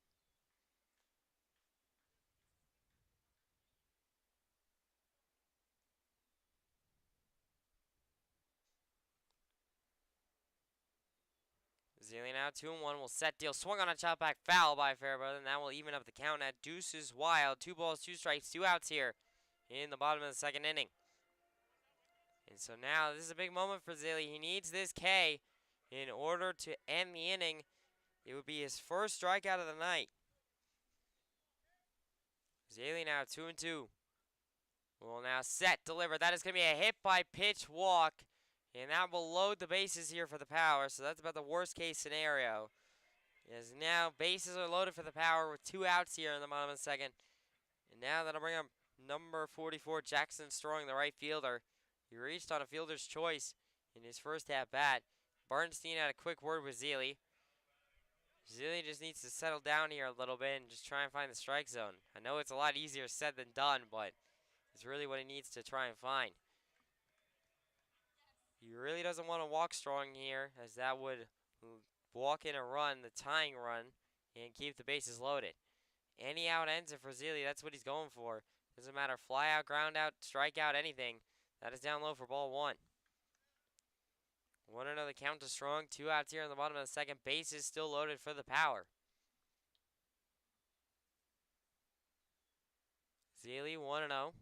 S1: Zealy now 2-1. Will set deal. Swung on a chop back foul by Fairbrother, and that will even up the count at deuces wild. 2 balls, 2 strikes, 2 outs here in the bottom of the second inning. And so now this is a big moment for Zealy. He needs this K in order to end the inning. It would be his first strikeout of the night. Zealy now 2-2. Will now set, deliver. That is going to be a hit by pitch walk. And that will load the bases here for the Power. So that's about the worst case scenario. As now bases are loaded for the Power with 2 outs here in the bottom of the second. And now that'll bring up number 44, Jackson Strong, the right fielder. He reached on a fielder's choice in his first at-bat. Bernstein had a quick word with Zealy. Zealy just needs to settle down here a little bit and just try and find the strike zone. I know it's a lot easier said than done, but it's really what he needs to try and find. He really doesn't want to walk Strong here, as that would walk in a run, the tying run, and keep the bases loaded. Any out ends it for Zealy. That's what he's going for. Doesn't matter, fly out, ground out, strike out, anything. That is down low for ball 1. 1-0 the count to Strong. 2 outs here in the bottom of the second. Bases still loaded for the Power. Zealy 1-0.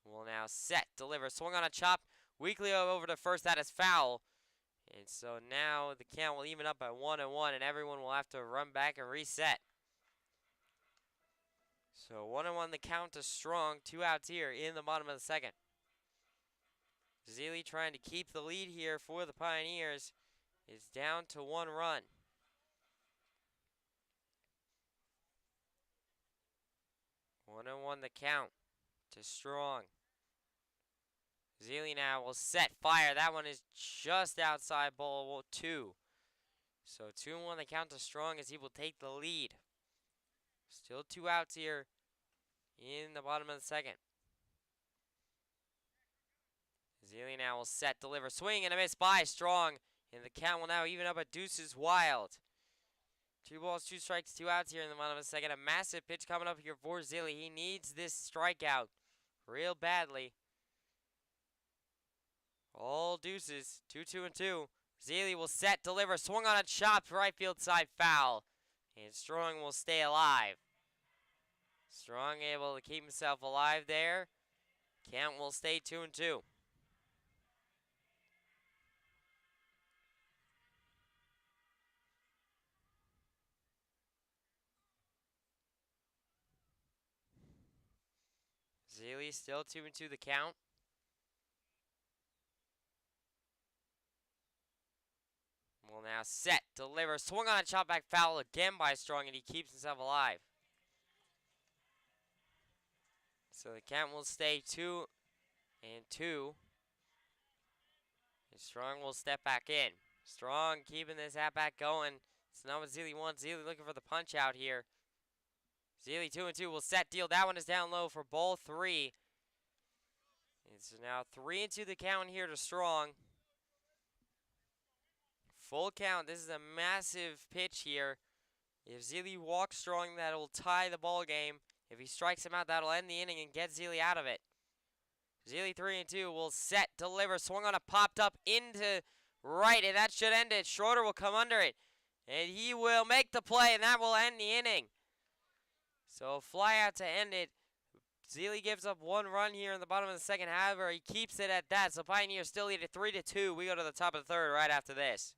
S1: Will now set, deliver, swung on a chop. Weekly over to first. That is foul. And so now the count will even up at 1-1, and everyone will have to run back and reset. So 1-1 the count to Strong. 2 outs here in the bottom of the second. Zealy trying to keep the lead here for the Pioneers. Is down to 1 run. 1-1 the count to Strong. Zealy now will set, fire. That one is just outside ball 2. So 2-1 the count to Strong as he will take the lead. Still 2 outs here in the bottom of the second. Zealy now will set, deliver, swing and a miss by Strong. And the count will now even up at deuces wild. 2 balls, 2 strikes, 2 outs here in the bottom of the second. A massive pitch coming up here for Zealy. He needs this strikeout real badly. All deuces, 2-2-2. Zealy will set, deliver, swung on a chop, right field side foul. And Strong will stay alive. Strong able to keep himself alive there. Count will stay 2-2. Zealy still 2-2 the count. Will now set, deliver, swung on a chop back foul again by Strong, and he keeps himself alive. So the count will stay 2-2. And Strong will step back in. Strong keeping this at-bat going. It's not what Zealy wants. Zealy looking for the punch out here. Zealy 2-2 will set, deal. That one is down low for ball 3. It's now 3-2 the count here to Strong. Full count. This is a massive pitch here. If Zealy walks Strong, that'll tie the ball game. If he strikes him out, that'll end the inning and get Zealy out of it. Zealy 3-2 will set, deliver, swung on a popped up into right, and that should end it. Schroeder will come under it, and he will make the play, and that will end the inning. So fly out to end it. Zealy gives up 1 run here in the bottom of the second. However, he keeps it at that. So Pioneers still lead at 3-2. We go to the top of the third right after this.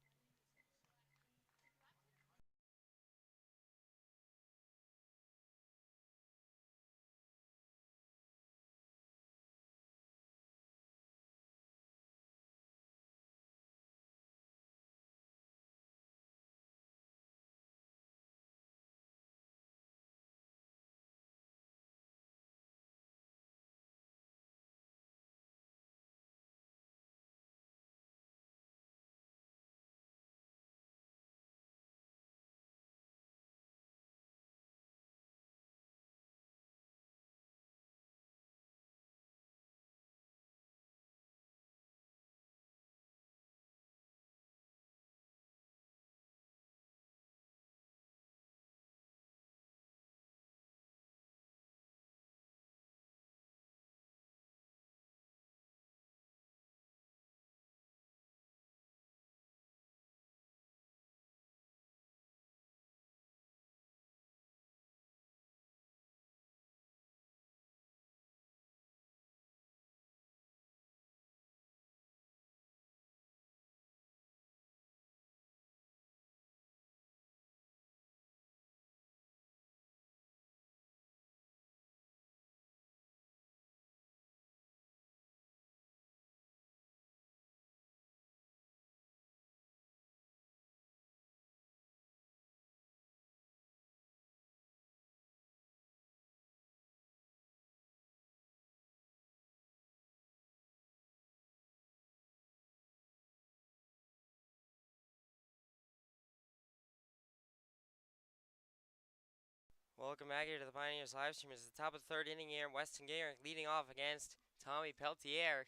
S1: Welcome back here to the Pioneers live stream. It's the top of the third inning here. Weston Gingrich leading off against Tommy Peltier.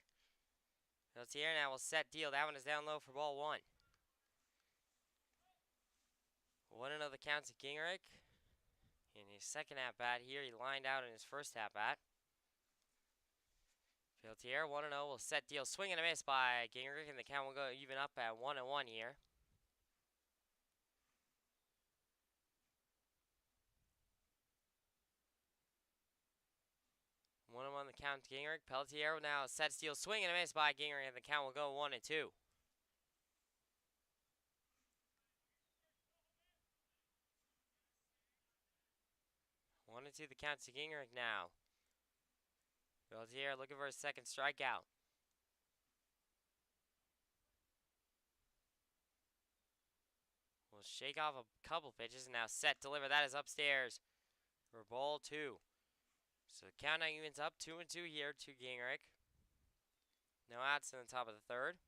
S1: Peltier now will set deal. That one is down low for ball one. 1-0 the count to Gingrich. In his second at-bat here, he lined out in his first at-bat. Peltier 1-0 will set deal. Swing and a miss by Gingrich, and the count will go even up at 1-1 here. 1-1 the count to Gingrich. Peltier now sets deal. Swing and a miss by Gingrich, and the count will go 1-2. 1-2 the count to Gingrich now. Peltier looking for his second strikeout. Will shake off a couple pitches and now set, deliver. That is upstairs for ball two. So the count now evens up 2-2 here to Gingrich. No outs in the top of the third.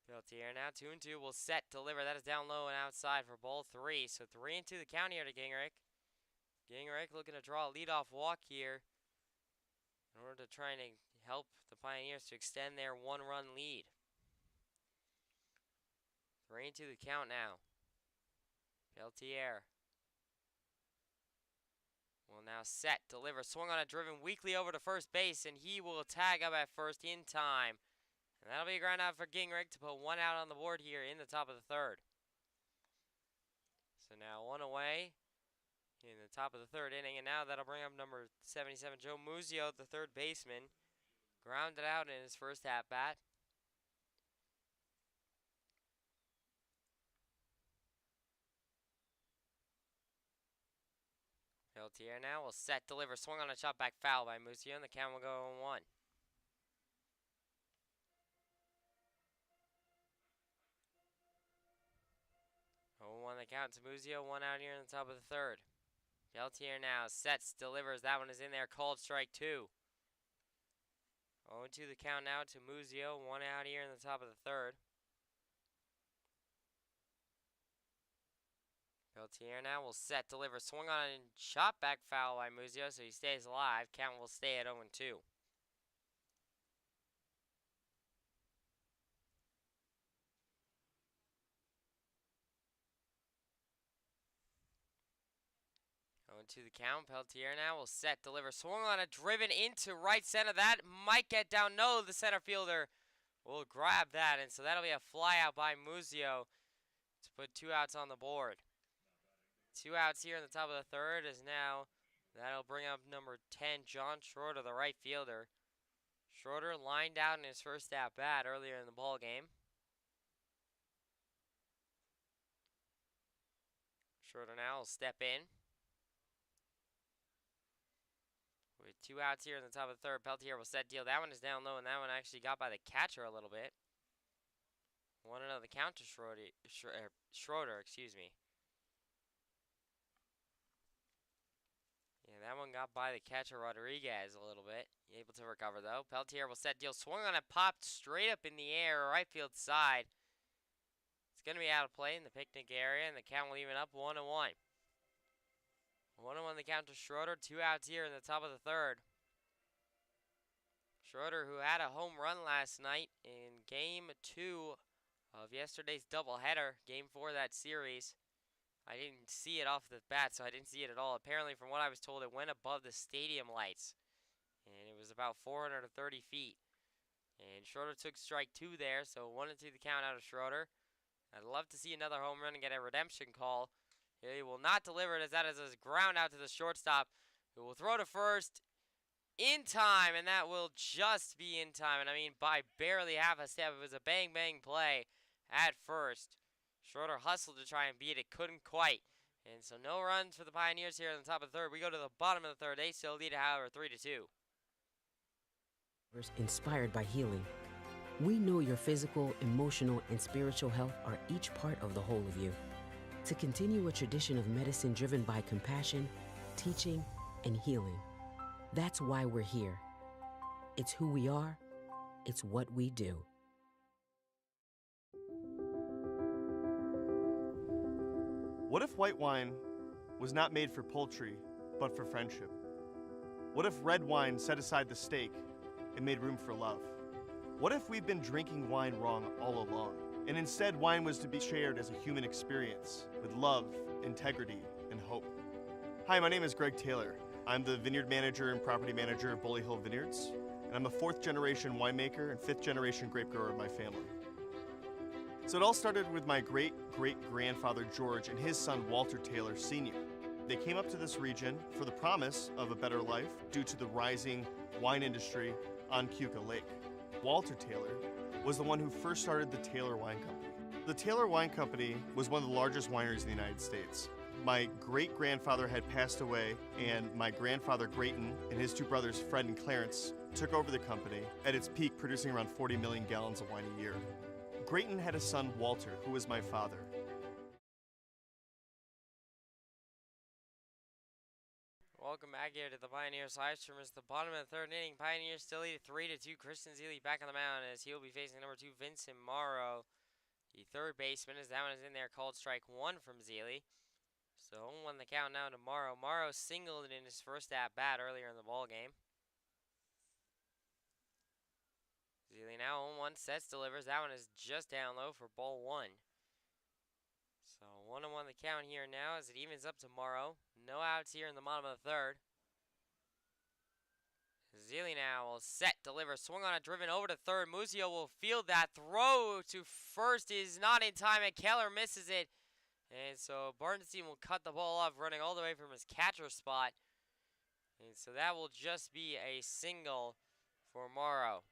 S1: Peltier now 2-2 will set, deliver. That is down low and outside for ball three. So 3-2 the count here to Gingrich. Gingrich looking to draw a leadoff walk here in order to try and help the Pioneers to extend their one-run lead. 3-2 the count now. Peltier will now set, deliver, swung on a driven weakly over to first base, and he will tag up at first in time. And that'll be a ground out for Gingrich to put one out on the board here in the top of the third. So now one away in the top of the third inning, and now that'll bring up number 77, Joe Muzio, the third baseman. Grounded out in his first at-bat. Peltier now will set, deliver, swung on a chop back foul by Muzio, and the count will go 0-1. 0-1 the count to Muzio, one out here in the top of the third. Peltier now sets, delivers, that one is in there, called strike two. 0-2 the count now to Muzio, one out here in the top of the third. Peltier now will set, deliver, swung on a chop back foul by Muzio, so he stays alive. Count will stay at 0-2. To the count, Peltier now will set, deliver, swung on a driven into right center. That might get down. No, the center fielder will grab that, and so that'll be a fly out by Muzio to put two outs on the board. Two outs here in the top of the third is now, that'll bring up number 10, John Schroeder, the right fielder. Schroeder lined out in his first at-bat earlier in the ball game. Schroeder now will step in. With two outs here in the top of the third, Peltier will set deal. That one is down low, and that one actually got by the catcher a little bit. 1-0 the count to Schroeder, excuse me. Yeah, that one got by the catcher Rodriguez a little bit. Able to recover though. Peltier will set deal. Swung on it, popped straight up in the air, right field side. It's going to be out of play in the picnic area, and the count will even up 1-1. 1-1 the count to Schroeder. Two outs here in the top of the third. Schroeder, who had a home run last night in Game 2 of yesterday's doubleheader, Game 4 of that series. I didn't see it off the bat, so I didn't see it at all. Apparently, from what I was told, it went above the stadium lights, and it was about 430 feet. And Schroeder took strike two there, so 1-2 the count out of Schroeder. I'd love to see another home run and get a redemption call. He will not deliver it, as that is a ground out to the shortstop, who will throw to first in time, and that will just be in time. And I mean by barely half a step. It was a bang-bang play at first. Schroeder hustled to try and beat it, couldn't quite. And so no runs for the Pioneers here in the top of the third. We go to the bottom of the third. They still lead, however, 3-2.
S2: Inspired by healing. We know your physical, emotional, and spiritual health are each part of the whole of you. To continue a tradition of medicine driven by compassion, teaching, and healing. That's why we're here. It's who we are. It's what we do.
S3: What if white wine was not made for poultry, but for friendship? What if red wine set aside the steak and made room for love? What if we've been drinking wine wrong all along, and instead wine was to be shared as a human experience with love, integrity, and hope? Hi, my name is Greg Taylor. I'm the vineyard manager and property manager of Bully Hill Vineyards, and I'm a 4th generation winemaker and 5th generation grape grower of my family. So it all started with my great-great-grandfather George and his son Walter Taylor Sr. They came up to this region for the promise of a better life due to the rising wine industry on Keuka Lake. Walter Taylor was the one who first started the Taylor Wine Company. The Taylor Wine Company was one of the largest wineries in the United States. My great-grandfather had passed away, and my grandfather Grayton and his 2 brothers Fred and Clarence took over the company at its peak, producing around 40 million gallons of wine a year. Grayton had a son, Walter, who was my father.
S1: Welcome back here to the Pioneers live stream. It's the bottom of the 3rd inning. Pioneers still lead 3-2. Christian Zealy back on the mound as he'll be facing number 2, Vincent Morrow. The third baseman, as that one is in there, called strike 1 from Zealy. So 0-1 the count now to Morrow. Morrow singled in his first at-bat earlier in the ball game. Zealy now 0-1, sets, delivers. That one is just down low for ball 1. So 1-1 the count here now as it evens up to Morrow. No outs here in the bottom of the 3rd. Zealy now will set, deliver, swung on a driven over to 3rd. Muzio will field that. Throw to 1st is not in time, and Keller misses it. And so Bartenstein will cut the ball off, running all the way from his catcher spot. And so that will just be a single for Morrow.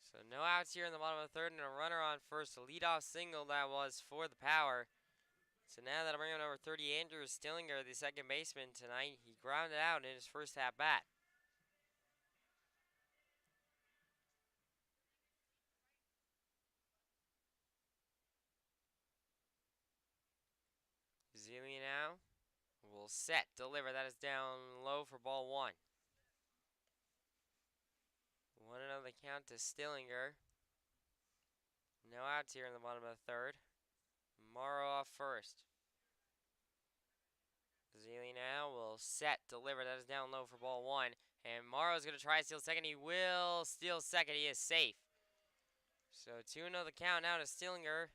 S1: So no outs here in the bottom of the 3rd, and a runner on first. A leadoff single that was for the Power. So now that I'm bringing over 30, Andrew Stillinger, the second baseman tonight, he grounded out in his first at-bat. Zealy now will set, deliver. That is down low for ball 1. 1-0 the count to Stillinger. No outs here in the bottom of the 3rd. Morrow off first. Zealy now will set, deliver. That is down low for ball 1. And Morrow's going to try to steal second. He will steal second. He is safe. So 2-0 the count now to Stillinger.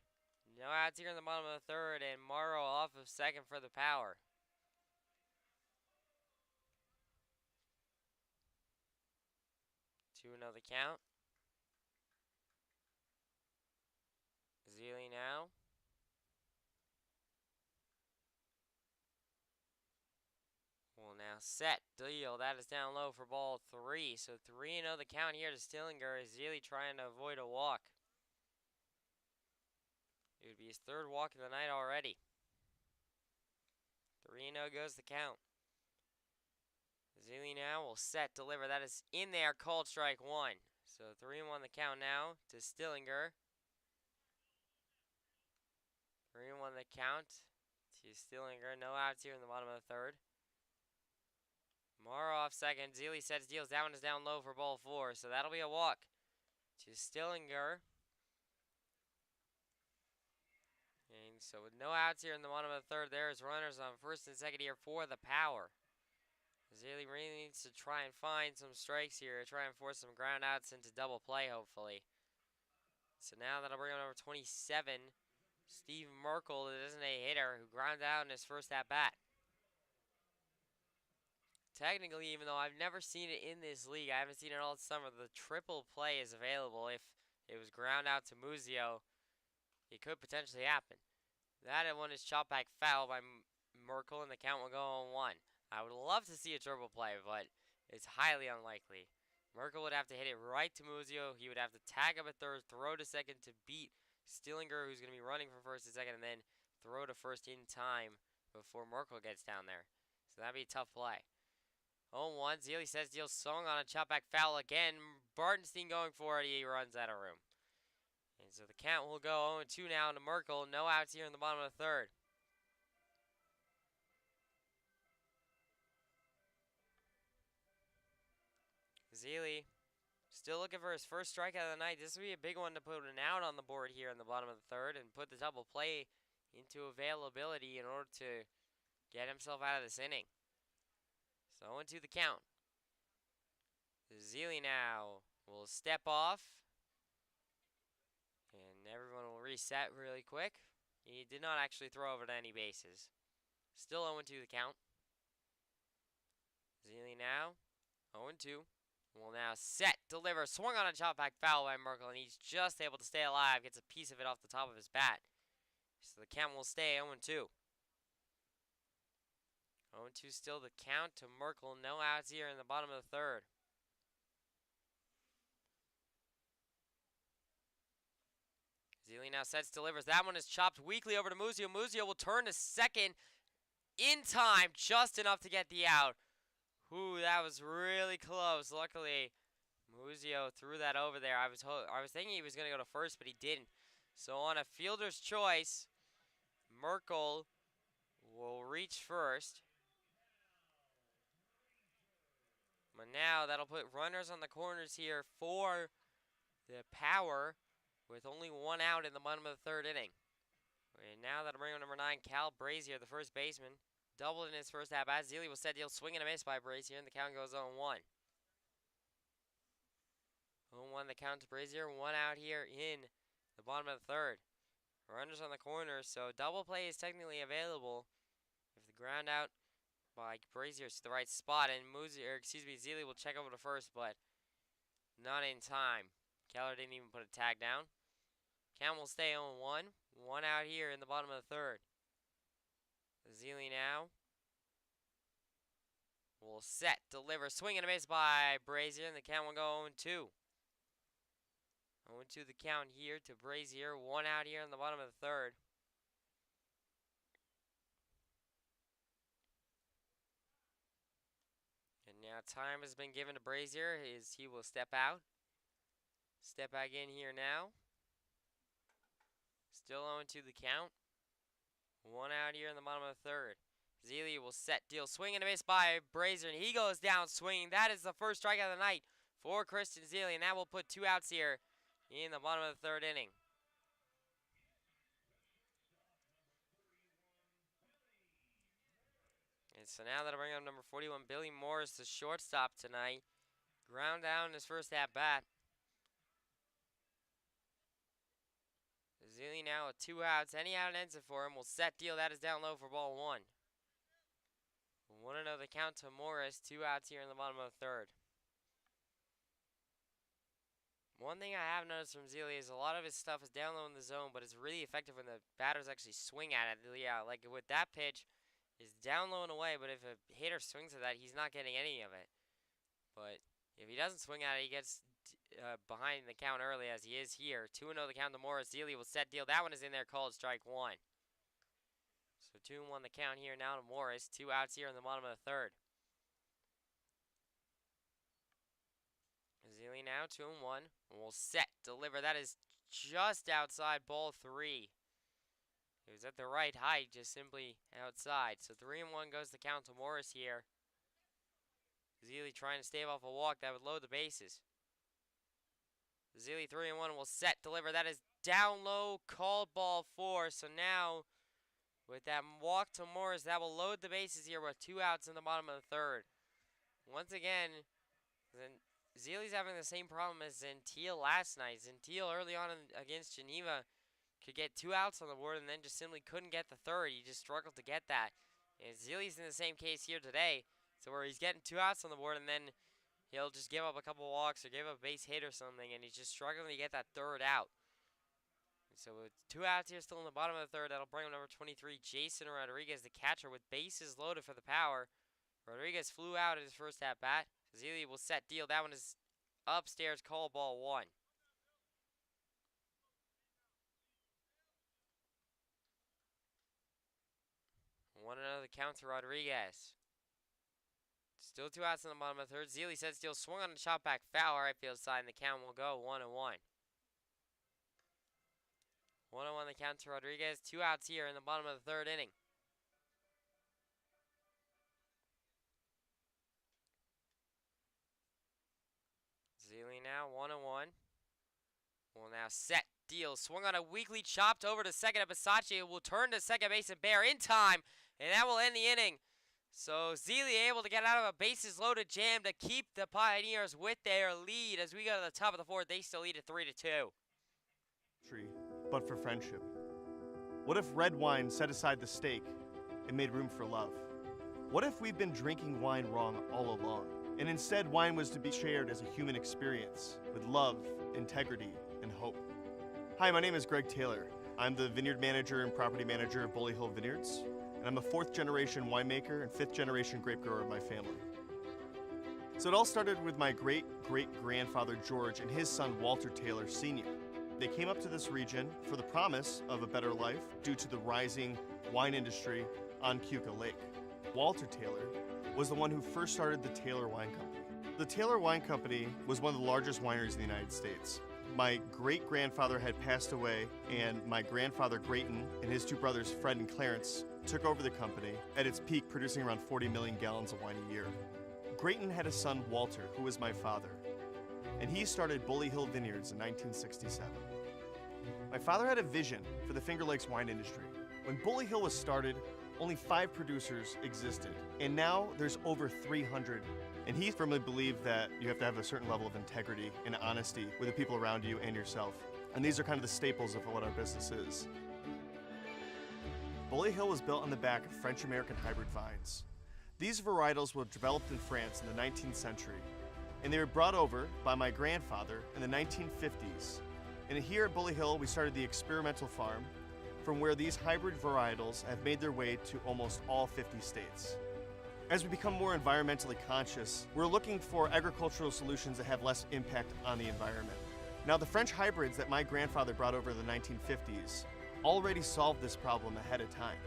S1: No outs here in the bottom of the 3rd. And Morrow off of second for the Power. 2-0 the count. Zealy now. Will now set, deal. That is down low for ball 3. So 3-0 the count here to Stillinger as Zealy trying to avoid a walk. It would be his 3rd walk of the night already. 3-0 goes the count. Zealy now will set, deliver. That is in there, called strike 1. So 3-1 the count now to Stillinger. 3-1 the count to Stillinger. No outs here in the bottom of the 3rd. Morrow off second. Zealy sets, deals. That one is down low for ball 4. So that'll be a walk to Stillinger. And so with no outs here in the bottom of the 3rd, there's runners on first and second here for the Power. Zealy really needs to try and find some strikes here, try and force some ground outs into double play, hopefully. So now that'll bring on over 27, Steve Merkel, the designated hitter, who grounded out in his first at-bat. Technically, even though I've never seen it in this league, I haven't seen it all summer, the triple play is available. If it was ground out to Muzio, it could potentially happen. That one is chopped back foul by Merkel, and the count will go on 1. I would love to see a triple play, but it's highly unlikely. Merkel would have to hit it right to Muzio. He would have to tag up at 3rd, throw to second to beat Stillinger, who's going to be running from first and second, and then throw to first in time before Merkel gets down there. So that'd be a tough play. 0-1, Zealy says deal, swung on a chop back foul again. Bartenstein going for it. He runs out of room. And so the count will go 0-2 now to Merkel. No outs here in the bottom of the 3rd. Zealy Still looking for his first strikeout of the night. This would be a big one to put an out on the board here in the bottom of the third and put the double play into availability in order to get himself out of this inning. So 0-2 the count. Zealy now will step off. And everyone will reset really quick. He did not actually throw over to any bases. Still 0-2 the count. Zealy now, 0-2. Will now set, deliver, swung on a chop back foul by Merkel, and he's just able to stay alive. Gets a piece of it off the top of his bat. So the count will stay 0-2. 0-2 still the count to Merkel. No outs here in the bottom of the third. Zealy now sets, delivers. That one is chopped weakly over to Muzio. Muzio will turn to second in time, just enough to get the out. Ooh, that was really close. Luckily, Muzio threw that over there. I was thinking he was going to go to first, but he didn't. So on a fielder's choice, Merkel will reach first. But now that'll put runners on the corners here for the Power with only one out in the bottom of the third inning. And now that'll bring up number 9, Cal Brazier, the first baseman. Doubled in his first at-bat. Zealy will set deal, swing and a miss by Brazier, and the count goes 0-1. 0-1 the count to Brazier. One out here in the bottom of the third. Runners on the corner, so double play is technically available if the ground out by Brazier is to the right spot, and Zealy will check over to first, but not in time. Keller didn't even put a tag down. Count will stay 0-1. One out here in the bottom of the third. Zealy now will set, deliver, swing and a miss by Brazier, and the count will go 0-2. 0-2 the count here to Brazier. One out here in the bottom of the third. And now time has been given to Brazier as he will step out. Step back in here now. Still 0-2 the count. One out here in the bottom of the third. Zealy will set, deal, swing and a miss by Brazier, and he goes down swinging. That is the first strikeout of the night for Christian Zealy, and that will put 2 outs here in the bottom of the third inning. And so now that'll bring up number 41, Billy Morris, the shortstop tonight. Ground down in his first at-bat. Zealy now with 2 outs. Any out ends it for him. Will set, deal. That is down low for ball 1. 1-0 the count to Morris. 2 outs here in the bottom of the third. One thing I have noticed from Zealy is a lot of his stuff is down low in the zone, but it's really effective when the batters actually swing at it. Yeah, like with that pitch, it's down low and away, but if a hitter swings at that, he's not getting any of it. But if he doesn't swing at it, he gets behind the count early, as he is here. 2-0 the count to Morris. Zealy will set, deal. That one is in there, called strike 1. So 2-1 the count here now to Morris. 2 outs here in the bottom of the third. Zealy now 2-1. Will set, deliver. That is just outside ball 3. It was at the right height, just simply outside. So 3-1 goes the count to Morris here. Zealy trying to stave off a walk that would load the bases. Zealy 3-1 will set, deliver. That is down low, called ball 4. So now, with that walk to Morris, that will load the bases here with 2 outs in the bottom of the third. Once again, Zealy's having the same problem as Gentile last night. Gentile early on against Geneva could get 2 outs on the board and then just simply couldn't get the third. He just struggled to get that. And Zealy's in the same case here today. So where he's getting 2 outs on the board and then he'll just give up a couple walks or give up a base hit or something, and he's just struggling to get that third out. So with 2 outs here still in the bottom of the third, that'll bring him number 23, Jason Rodriguez, the catcher, with bases loaded for the Power. Rodriguez flew out at his first at-bat. Zealy will set, deal. That one is upstairs, call ball 1. One another count to Rodriguez. Still 2 outs in the bottom of the third. Zealy sets, deal, swung on the chop back foul right field side, and the count will go 1-1. 1-1 the count to Rodriguez. 2 outs here in the bottom of the third inning. Zealy now 1-1. Will now set, deal, swung on a weakly, chopped over to second, and Basachi will turn to second base and Bear in time, and that will end the inning. So Zealy able to get out of a bases loaded jam to keep the Pioneers with their lead. As we go to the top of the fourth, they still lead at 3-2.
S3: But for friendship. What if red wine set aside the steak and made room for love? What if we've been drinking wine wrong all along, and instead wine was to be shared as a human experience with love, integrity, and hope? Hi, my name is Greg Taylor. I'm the vineyard manager and property manager of Bully Hill Vineyards, and I'm a 4th generation winemaker and 5th generation grape grower of my family. So it all started with my great-great-grandfather George and his son Walter Taylor Sr. They came up to this region for the promise of a better life due to the rising wine industry on Keuka Lake. Walter Taylor was the one who first started the Taylor Wine Company. The Taylor Wine Company was one of the largest wineries in the United States. My great-grandfather had passed away, and my grandfather Grayton and his 2 brothers Fred and Clarence took over the company at its peak, producing around 40 million gallons of wine a year. Grayton had a son, Walter, who was my father, and he started Bully Hill Vineyards in 1967. My father had a vision for the Finger Lakes wine industry. When Bully Hill was started, only 5 producers existed, and now there's over 300. And he firmly believed that you have to have a certain level of integrity and honesty with the people around you and yourself. And these are kind of the staples of what our business is. Bully Hill was built on the back of French-American hybrid vines. These varietals were developed in France in the 19th century, and they were brought over by my grandfather in the 1950s. And here at Bully Hill, we started the experimental farm, from where these hybrid varietals have made their way to almost all 50 states. As we become more environmentally conscious, we're looking for agricultural solutions that have less impact on the environment. Now, the French hybrids that my grandfather brought over in the 1950s already solved this problem ahead of time.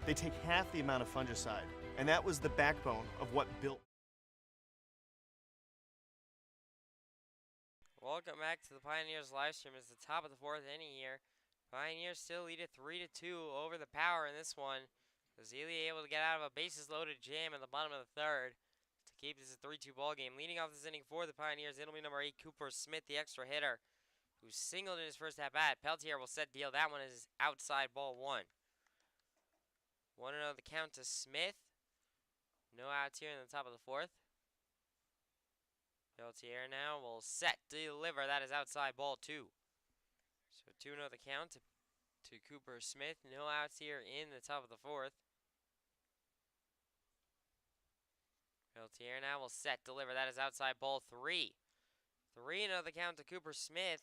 S3: They take half the amount of fungicide, and that was the backbone of what built.
S1: Welcome back to the Pioneers live stream. It's the top of the 4th inning here. Pioneers still lead at 3-2 over the Power in this one. Zealy able to get out of a bases loaded jam in the bottom of the 3rd to keep this a 3-2 ball game. Leading off this inning for the Pioneers, it'll be number 8, Cooper Smith, the extra hitter, who singled in his first at bat. Peltier will set deal. That one is outside, ball 1. 1-0 the count to Smith. No outs here in the top of the 4th. Peltier now will set, deliver. That is outside, ball 2. So 2-0 the count to Cooper Smith. No outs here in the top of the 4th. Peltier now will set, deliver. That is outside, ball 3. 3-0 the count to Cooper Smith.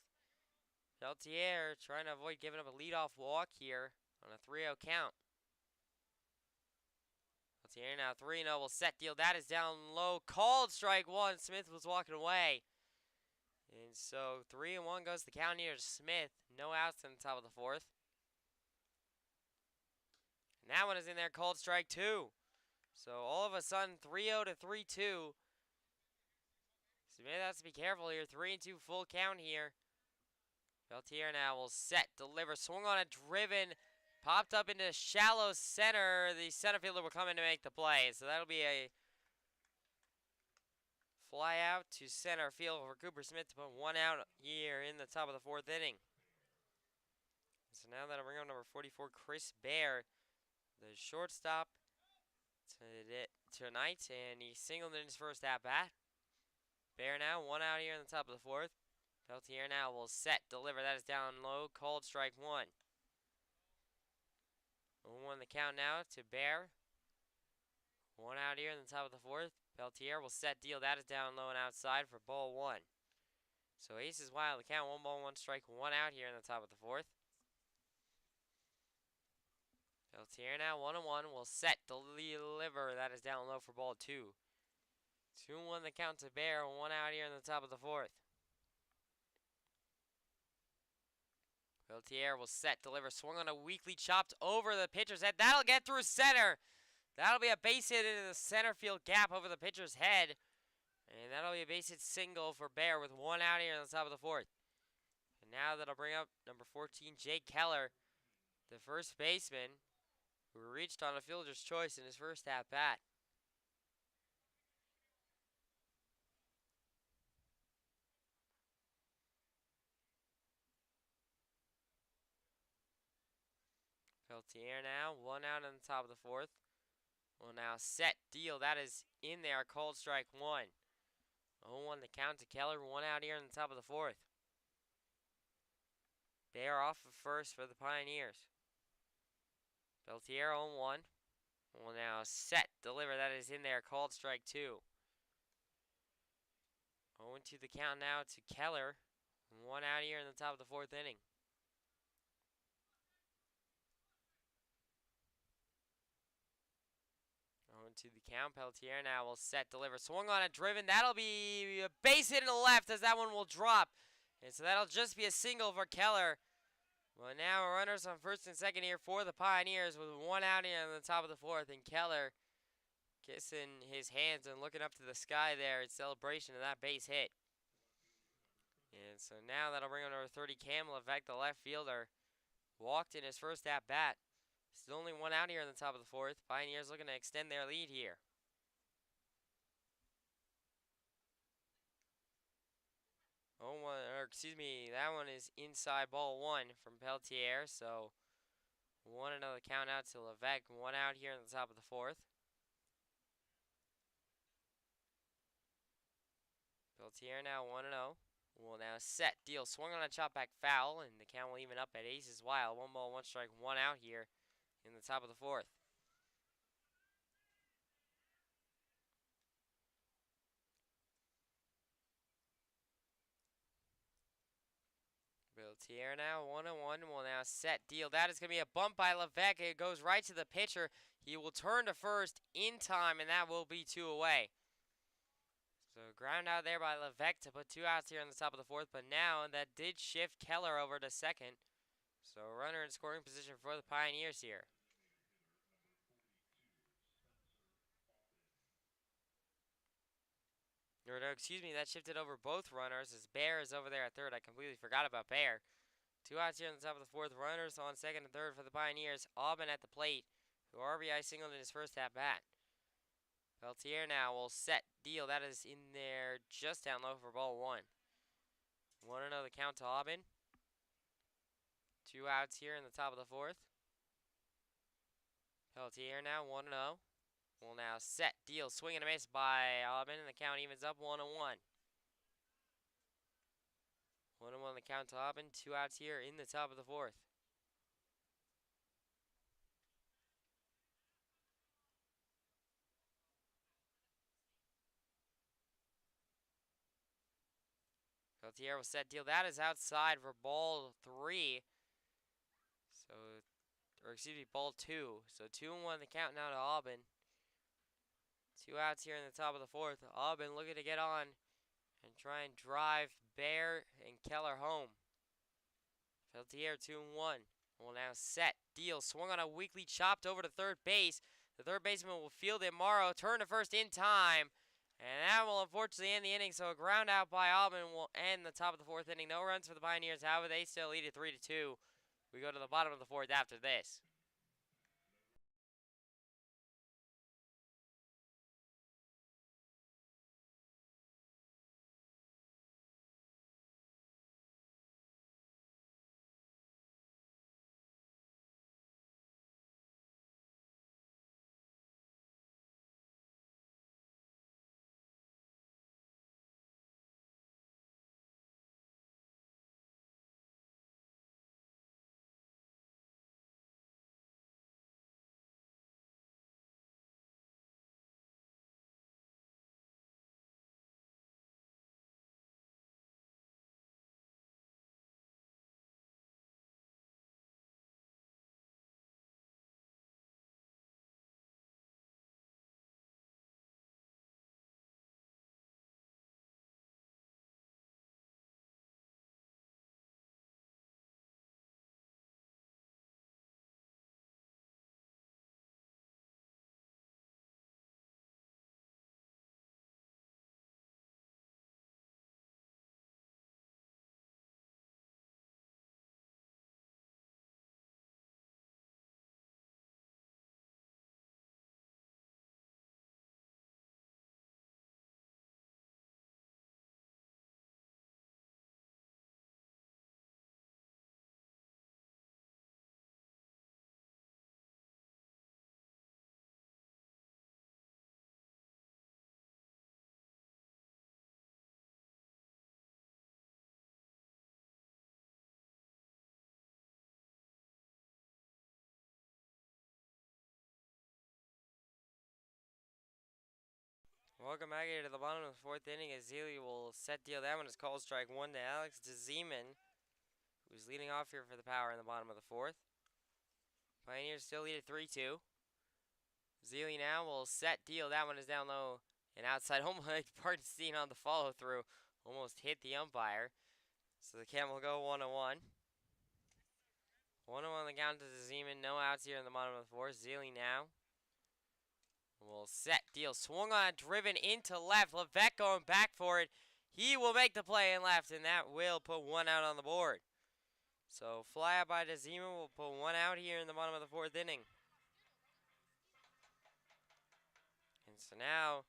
S1: Peltier trying to avoid giving up a leadoff walk here on a 3-0 count. Peltier now 3-0 will set, deal. That is down low. Called strike 1. Smith was walking away. And so 3-1 goes the count here to Smith. No outs in the top of the 4th. And that one is in there, called strike 2. So all of a sudden, 3-0 to 3-2. Smith has to be careful here. 3-2 full count here. Peltier now will set, deliver, swung on a driven, popped up into shallow center. The center fielder will come in to make the play. So that'll be a fly out to center field for Cooper Smith to put 1 out here in the top of the 4th inning. So now that'll bring up number 44, Chris Bear, the shortstop tonight, and he singled in his first at-bat. Bear now 1 out here in the top of the 4th. Peltier now will set, deliver. That is down low, called strike 1. 1 the count now to Bear. 1 out here in the top of the 4th. Peltier will set, deal. That is down low and outside for ball 1. So aces wild. The count 1 ball, 1 strike, 1 out here in the top of the 4th. Peltier now 1-1 will set, deliver. That is down low for ball 2. 2-1 the count to Bear. 1 out here in the top of the 4th. Peltier will set, deliver, swung on a weakly, chopped over the pitcher's head. That'll get through center. That'll be a base hit into the center field gap over the pitcher's head. And that'll be a base hit single for Bear with 1 out here on the top of the 4th. And now that'll bring up number 14, Jake Keller, the first baseman, who reached on a fielder's choice in his first at-bat. Peltier now, 1 out on the top of the 4th. Will now set, deal, that is in there, called strike 1. 0-1 the count to Keller, 1 out here on the top of the 4th. Bear off of first for the Pioneers. Peltier 0-1. Will now set, deliver, that is in there, called strike 2. 0-2 the count now to Keller. 1 out here in the top of the 4th inning. 0-2 the count. Peltier now will set, deliver. Swung on a driven. That'll be a base hit in the left as that one will drop. And so that'll just be a single for Keller. Well, now runners on first and second here for the Pioneers with 1 out here on the top of the 4th. And Keller kissing his hands and looking up to the sky there in celebration of that base hit. And so now that'll bring on number 30, Cam Levesque, the left fielder. Walked in his first at bat. Still only 1 out here in the top of the 4th. Pioneers looking to extend their lead here. That one is inside ball 1 from Peltier. So 1 another count out to Levesque. 1 out here in the top of the 4th. Peltier now 1-0. Will now set, deal, swung on a chop back foul, and the count will even up at aces wild. 1 ball, 1 strike, 1 out here in the top of the 4th. Peltier now 1-1. Will now set, deal. That is going to be a bump by Levesque. It goes right to the pitcher. He will turn to first in time, and that will be 2 away. So ground out there by Levesque to put 2 outs here on the top of the 4th, but now that did shift Keller over to second. So runner in scoring position for the Pioneers here. Or no, excuse me, that shifted over both runners as Bear is over there at third. I completely forgot about Bear. 2 outs here on the top of the 4th. Runners on second and third for the Pioneers. Aubin at the plate, who RBI singled in his first at bat. Peltier now will set, deal. That is in there just down low for ball 1. 1-0 the count to Aubin. 2 outs here in the top of the 4th. Peltier now 1-0. Will now set, deal, swing and a miss by Aubin, and the count evens up 1-1. 1-1 the count to Aubin. 2 outs here in the top of the 4th. Peltier will set, deal. That is outside for ball 3. So, or excuse me, ball 2. So 2-1 the count now to Aubin. 2 outs here in the top of the 4th. Aubin looking to get on and try and drive Bear and Keller home. Peltier 2-1. Will now set, deal, swung on a weakly, chopped over to third base. The third baseman will field it. Morrow turn to first in time. And that will unfortunately end the inning. So a ground out by Aubin will end the top of the 4th inning. No runs for the Pioneers. However, they still lead it 3-2. We go to the bottom of the 4th after this. Welcome back here to the bottom of the fourth inning as Zealy will set deal that one as called strike one to Alex DeZeman, who's leading off here for the Power in the bottom of the fourth. Pioneers still lead at 3-2. Zealy now will set deal. That one is down low and outside. Almost Bartenstein on the follow through. Almost hit the umpire. So the count will go 1-1. 1-1 on the count to DeZeman. No outs here in the bottom of the fourth. Zealy now will set deal. Swung on, driven into left. Levesque going back for it. He will make the play in left, and that will put one out on the board. So fly out by DeZeman will put one out here in the bottom of the fourth inning. And so now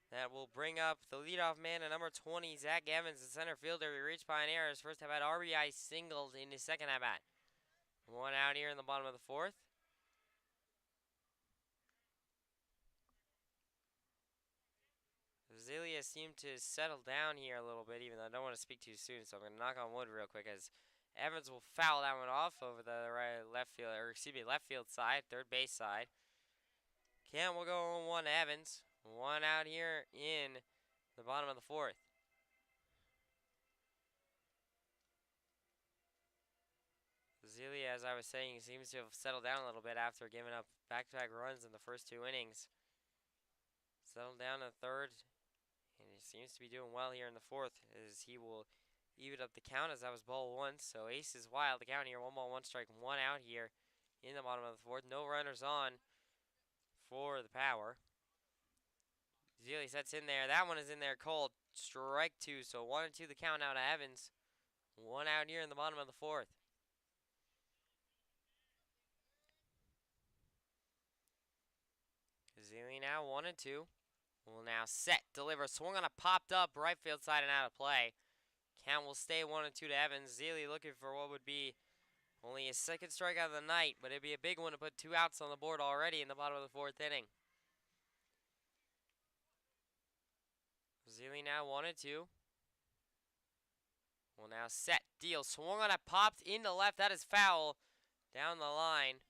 S1: that will bring up the leadoff man at number 20, Zach Evans, the center fielder. He reached Pioneers. First at bat, RBI singles in his second at bat. One out here in the bottom of the fourth. Zelia seemed to settle down here a little bit, even though I don't want to speak too soon, so I'm going to knock on wood real quick as Evans will foul that one off over the left field side, third base side. Count will go 1 Evans. One out here in the bottom of the fourth. Zelia, as I was saying, seems to have settled down a little bit after giving up back-to-back runs in the first two innings. Settled down in the third. And he seems to be doing well here in the fourth as he will even up the count as that was ball one. So ace is wild. The count here, 1-1 strike, one out here in the bottom of the fourth. No runners on for the Power. Zealy sets in there. That one is in there cold. Strike two. So 1-2 the count now to Evans. One out here in the bottom of the fourth. Zealy now 1-2. Will now set, deliver, swung on a popped up right field side and out of play. Count will stay 1-2 to Evans. Zealy looking for what would be only his second strikeout of the night, but it'd be a big one to put two outs on the board already in the bottom of the fourth inning. Zealy now 1-2. Will now set, deal, swung on it, popped into left. That is foul down the line.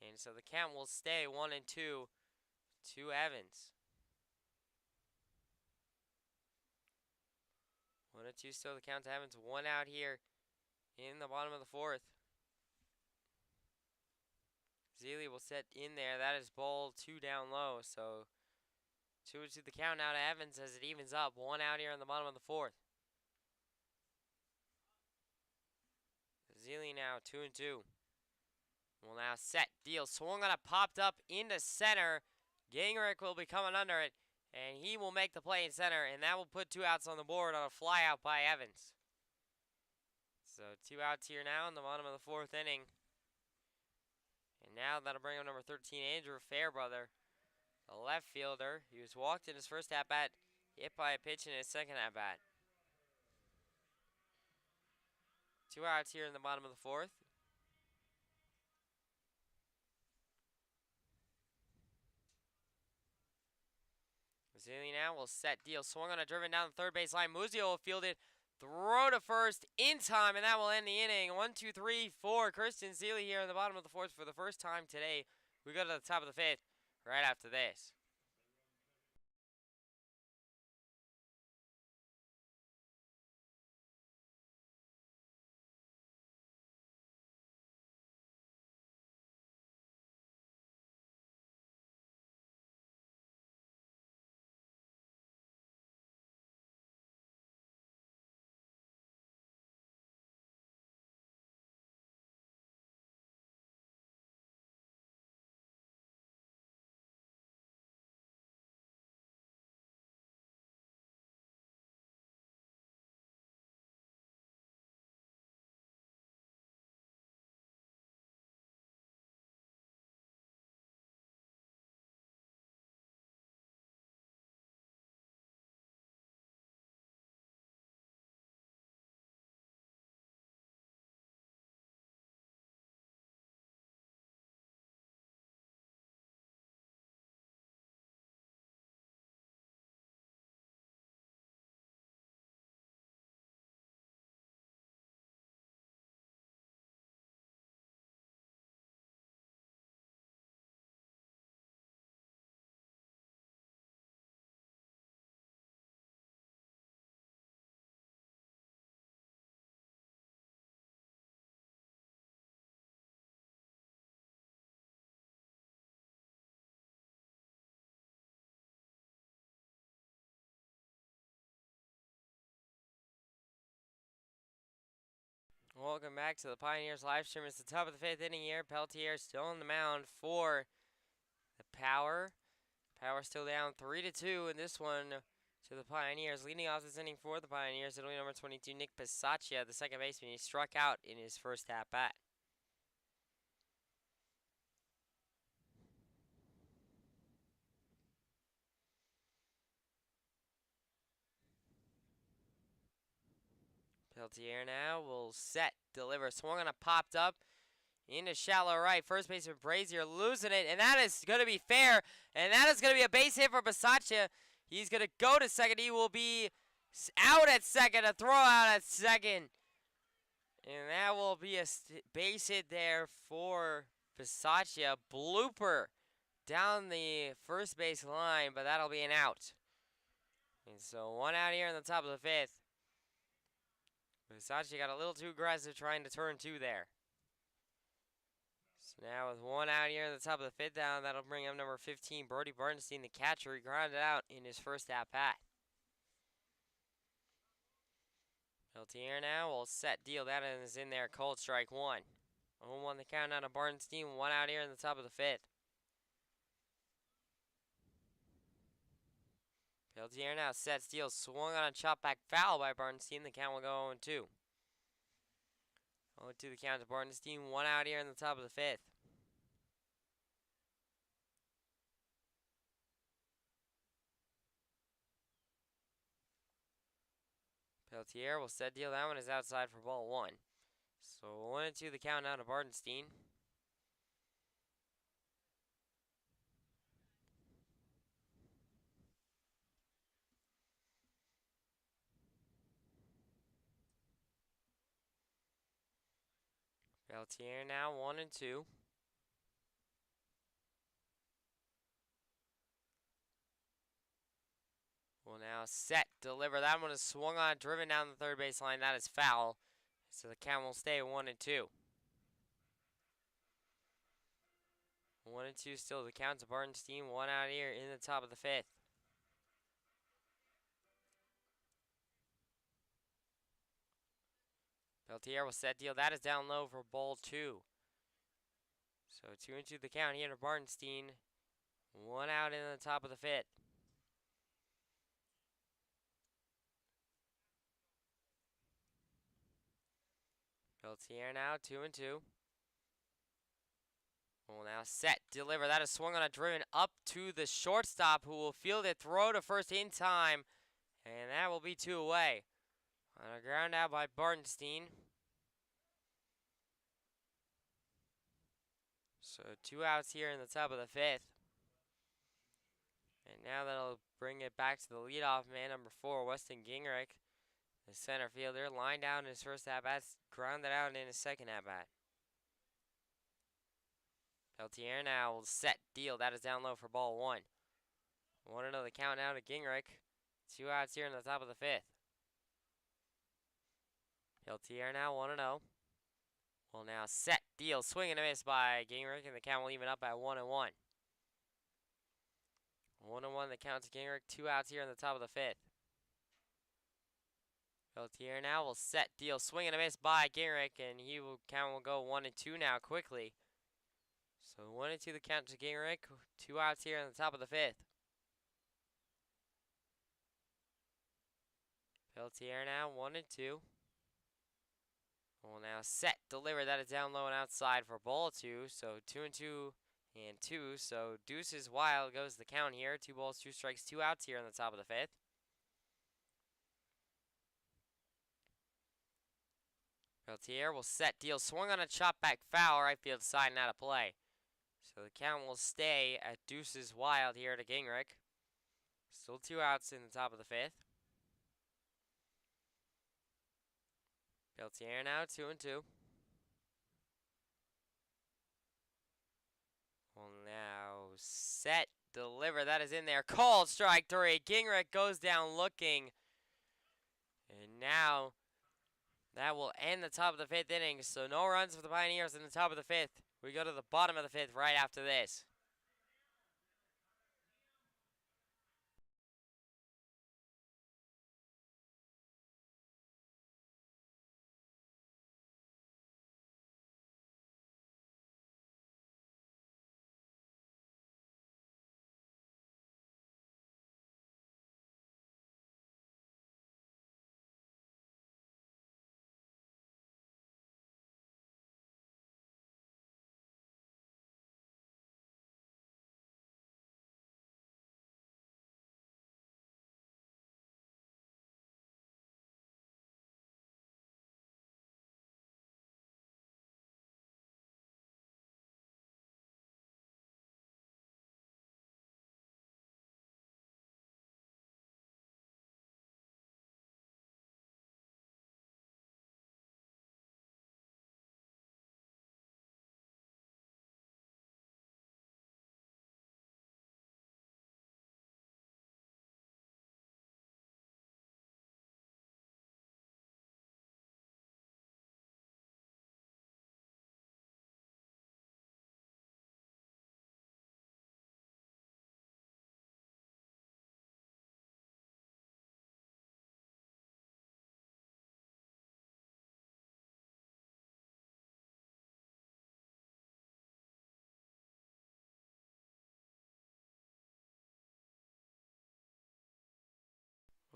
S1: And so the count will stay 1-2 to Evans. 1-2 still the count to Evans. One out here in the bottom of the fourth. Zealy will set in there. That is ball two down low. So 2-2 the count now to Evans as it evens up. One out here in the bottom of the fourth. Zealy now 2-2. Will now set, deal, swung on it, popped up into center. Gingrich will be coming under it, and he will make the play in center, and that will put two outs on the board on a fly out by Evans. So two outs here now in the bottom of the fourth inning. And now that'll bring up number 13, Andrew Fairbrother, the left fielder. He was walked in his first at-bat, hit by a pitch in his second at-bat. Two outs here in the bottom of the fourth. Zealy now will set, deal, swung on a driven down the third base line. Muzio will field it, throw to first in time, and that will end the inning. 1, 2, 3, 4. Christian Zealy here in the bottom of the fourth for the first time today. We go to the top of the fifth right after this. Welcome back to the Pioneers live stream. It's the top of the 5th inning here. Peltier still on the mound for the Power. Power still down 3-2 in this one to the Pioneers. Leading off this inning for the Pioneers, it'll be number 22, Nick Pisaccia, the second baseman. He struck out in his first at-bat. Peltier now will set, deliver. Swung on a popped up into shallow right. First baseman Brazier losing it, and that is going to be fair. And that is going to be a base hit for Pisaccia. He's going to go to second. He will be out at second, a throw out at second. And that will be a base hit there for Pisaccia. Blooper down the first base line, but that'll be an out. And so 1 out here in the top of the 5th. Pisaccia got a little too aggressive trying to turn 2 there. So now with 1 out here in the top of the 5th down, that'll bring up number 15, Brody Bernstein, the catcher. He grounded out in his first at-bat. Peltier now will set, deal. That is in there, cold strike 1. 0-1 the count out of Bernstein, 1 out here in the top of the 5th. Peltier now sets, deal, swung on a chop back foul by Bernstein. The count will go 0-2. 0-2 the count to Bernstein, 1 out here in the top of the 5th. Peltier will set, deal. That one is outside for ball 1. So 1-2 the count out of Bernstein. Peltier now 1-2. Will now set, deliver. That one is swung on, driven down the third base line. That is foul. So the count will stay 1-2. 1-2 still the count to Bernstein. 1 out here in the top of the 5th. Peltier will set, deal. That is down low for ball 2. So 2-2 the count here to Bernstein. 1 out in the top of the 5th. Peltier now 2-2. Will now set, deliver. That is swung on a driven up to the shortstop, who will field it, throw to first in time, and that will be 2 away. On a ground out by Bernstein. So 2 outs here in the top of the 5th. And now that'll bring it back to the leadoff man, number 4, Weston Gingrich, the center fielder. Lined down in his first at-bat, grounded out in his second at-bat. Peltier now will set, deal. That is down low for ball 1. 1-0 the count now to Gingrich. 2 outs here in the top of the 5th. Peltier now 1-0. Will now set, deal. Swing and a miss by Gingrich, and the count will even up at 1-1. 1-1 the count to Gingrich. 2 outs here in the top of the 5th. Peltier now will set, deal. Swing and a miss by Gingrich, and count will go 1-2 now quickly. So 1-2 the count to Gingrich. 2 outs here in the top of the 5th. Peltier now 1-2. Will now set, deliver. That is down low and outside for ball 2. So 2-2 and 2. So deuces wild goes the count here. 2 balls, 2 strikes, 2 outs here in the top of the 5th. Peltier will set, deal. Swung on a chop back foul. Right field side and out of play. So the count will stay at deuces wild here to Gingrich. Still 2 outs in the top of the 5th. Peltier now 2-2. Will now set, deliver. That is in there. Called strike 3. Gingrich goes down looking. And now that will end the top of the 5th inning. So no runs for the Pioneers in the top of the 5th. We go to the bottom of the 5th right after this.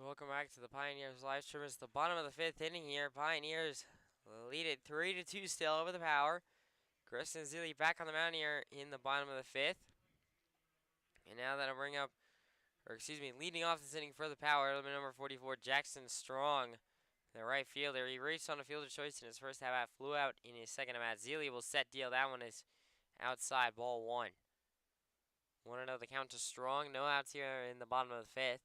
S1: Welcome back to the Pioneers live stream. It's the bottom of the 5th inning here. Pioneers lead it 3-2 still over the Power. Kristen Zealy back on the mound here in the bottom of the 5th. And now that'll bring up, leading off this inning for the Power, element number 44, Jackson Strong, the right fielder. He raced on a fielder choice in his first at-bat, flew out in his second at-bat. Zealy will set deal. That one is outside, ball 1. 1-0 the count to Strong. No outs here in the bottom of the 5th.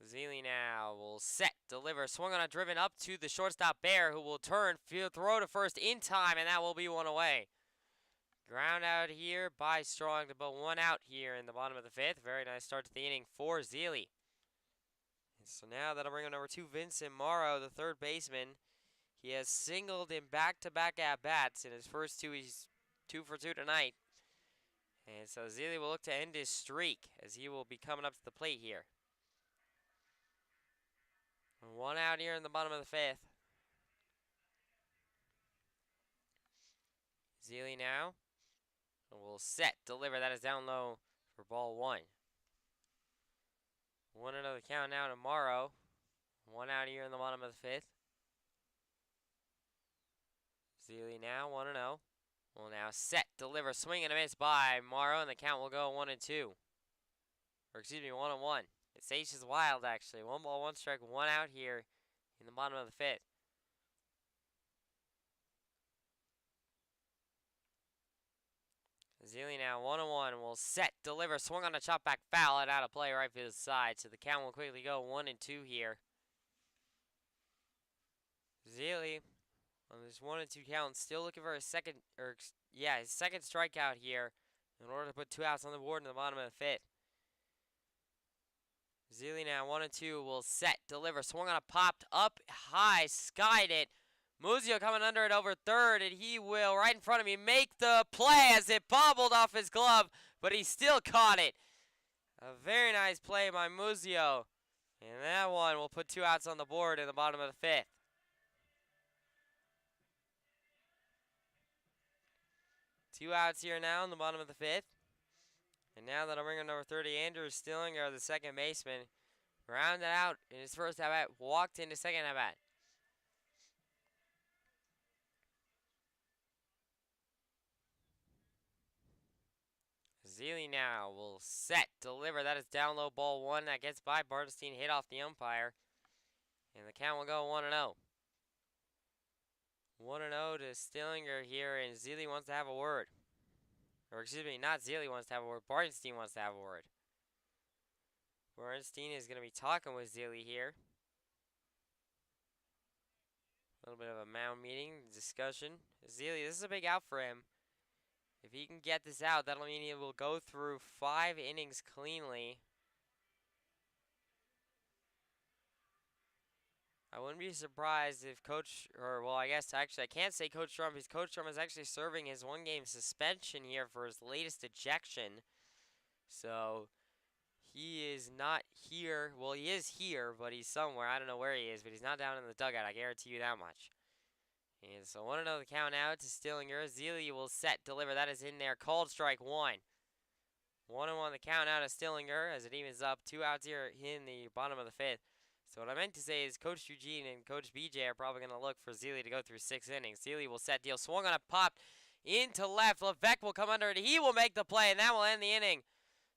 S1: Zealy now will set, deliver, swung on a driven up to the shortstop Bear, who will turn, throw to first in time, and that will be one away. Ground out here by Strong to put 1 out here in the bottom of the 5th. Very nice start to the inning for Zealy. And so now that'll bring up number 2, Vincent Morrow, the third baseman. He has singled in back-to-back at-bats. In his first 2, he's 2 for 2 tonight. And so Zealy will look to end his streak as he will be coming up to the plate here. 1 out here in the bottom of the 5th. Zealy now will set, deliver. That is down low for ball 1. 1-0 the count now to Morrow. 1 out here in the bottom of the 5th. Zealy now 1-0. Will now set, deliver, swing and a miss by Morrow, and the count will go 1-2. Or 1-1. It's Aces Wild, actually. 1 ball, 1 strike, 1 out here in the bottom of the 5th. Zealy now 1-1 will set, deliver, swung on a chop back foul and out of play right field side. So the count will quickly go 1-2 here. Zealy on this 1-2 count, still looking for his second strikeout here in order to put 2 outs on the board in the bottom of the 5th. Zealy now 1-2 will set, deliver, swung on a popped up high, skied it. Muzio coming under it over third, and he will, right in front of me, make the play as it bobbled off his glove, but he still caught it. A very nice play by Muzio, and that one will put 2 outs on the board in the bottom of the 5th. Two outs here now in the bottom of the 5th. And now that'll bring up number 30, Andrew Stillinger, the second baseman. Grounded out in his first at-bat, walked into second at-bat. Zealy now will set, deliver. That is down low, ball 1. That gets by Bartenstein, hit off the umpire. And the count will go 1-0. 1-0 to Stillinger here, and Zealy wants to have a word. Or not Zealy wants to have a word, Bartenstein wants to have a word. Bartenstein is going to be talking with Zealy here. A little bit of a mound meeting, discussion. Zealy, this is a big out for him. If he can get this out, that'll mean he will go through 5 innings cleanly. I wouldn't be surprised if I can't say Coach Trump, because Coach Trump is actually serving his 1-game suspension here for his latest ejection. So, he is not here. Well, he is here, but he's somewhere. I don't know where he is, but he's not down in the dugout. I guarantee you that much. And so, 1-0 the count out to Stillinger. Zealy will set, deliver. That is in there. Called strike 1. 1-1 the count out to Stillinger as it evens up. 2 outs here in the bottom of the 5th. So what I meant to say is Coach Eugene and Coach BJ are probably going to look for Zealy to go through 6 innings. Zealy will set deal. Swung on a pop into left. Levesque will come under it. He will make the play, and that will end the inning.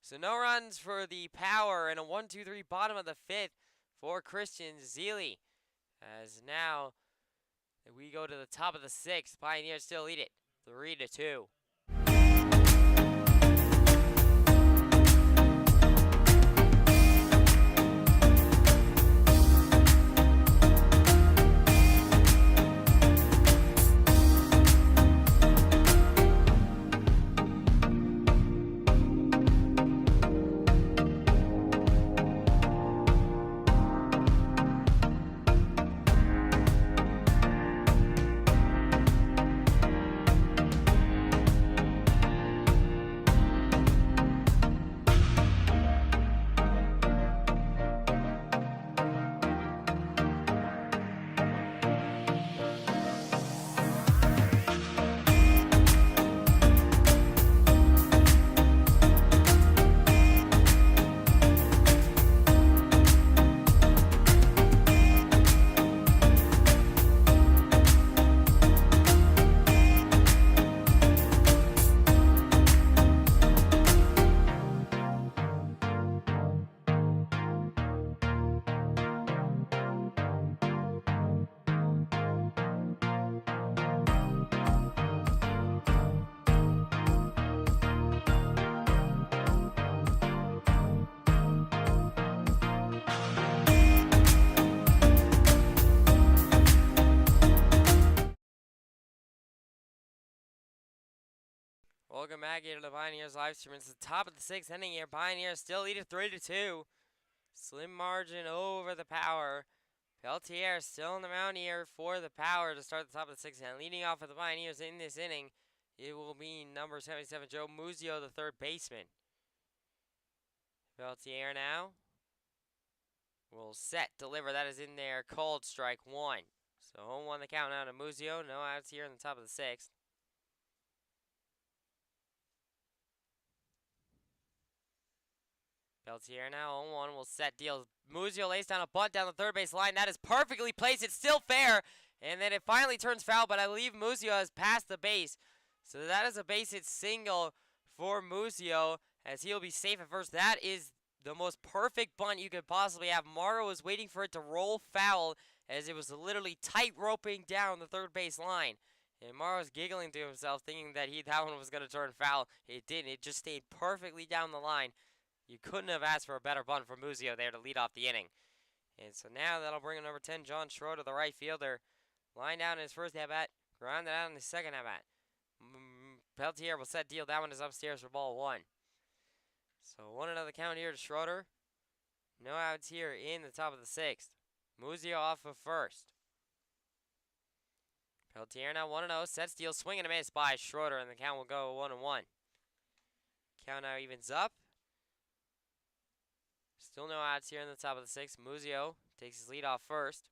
S1: So no runs for the Power and a 1-2-3 bottom of the 5th for Christian Zealy. As now we go to the top of the 6th. Pioneers still lead it 3-2. Welcome back here to the Pioneers live stream. It's the top of the 6th inning here. Pioneers still lead it 3-2. Slim margin over the Power. Peltier still on the mound here for the Power to start the top of the 6th inning. Leading off for the Pioneers in this inning, it will be number 77, Joe Muzio, the third baseman. Peltier now will set, deliver. That is in there, called strike one. So 0-1 the count now to Muzio. No outs here in the top of the 6th. Peltier now 0-1 will set, deals. Muzio lays down a bunt down the third base line. That is perfectly placed. It's still fair. And then it finally turns foul, but I believe Muzio has passed the base. So that is a base hit single for Muzio, as he'll be safe at first. That is the most perfect bunt you could possibly have. Morrow was waiting for it to roll foul, as it was literally tight roping down the third base line. And Morrow was giggling to himself, thinking that that one was going to turn foul. It didn't. It just stayed perfectly down the line. You couldn't have asked for a better bunt from Muzio there to lead off the inning. And so now that'll bring in number 10, John Schroeder, the right fielder. Line down in his first at-bat, grounded out in his second at-bat. Peltier will set, deal. That one is upstairs for ball one. So 1-0 the count here to Schroeder. No outs here in the top of the 6th. Muzio off of first. Peltier now 1-0, sets, deal, swing and a miss by Schroeder, and the count will go 1-1. Count now evens up. Still no outs here in the top of the 6th. Muzio takes his lead off first.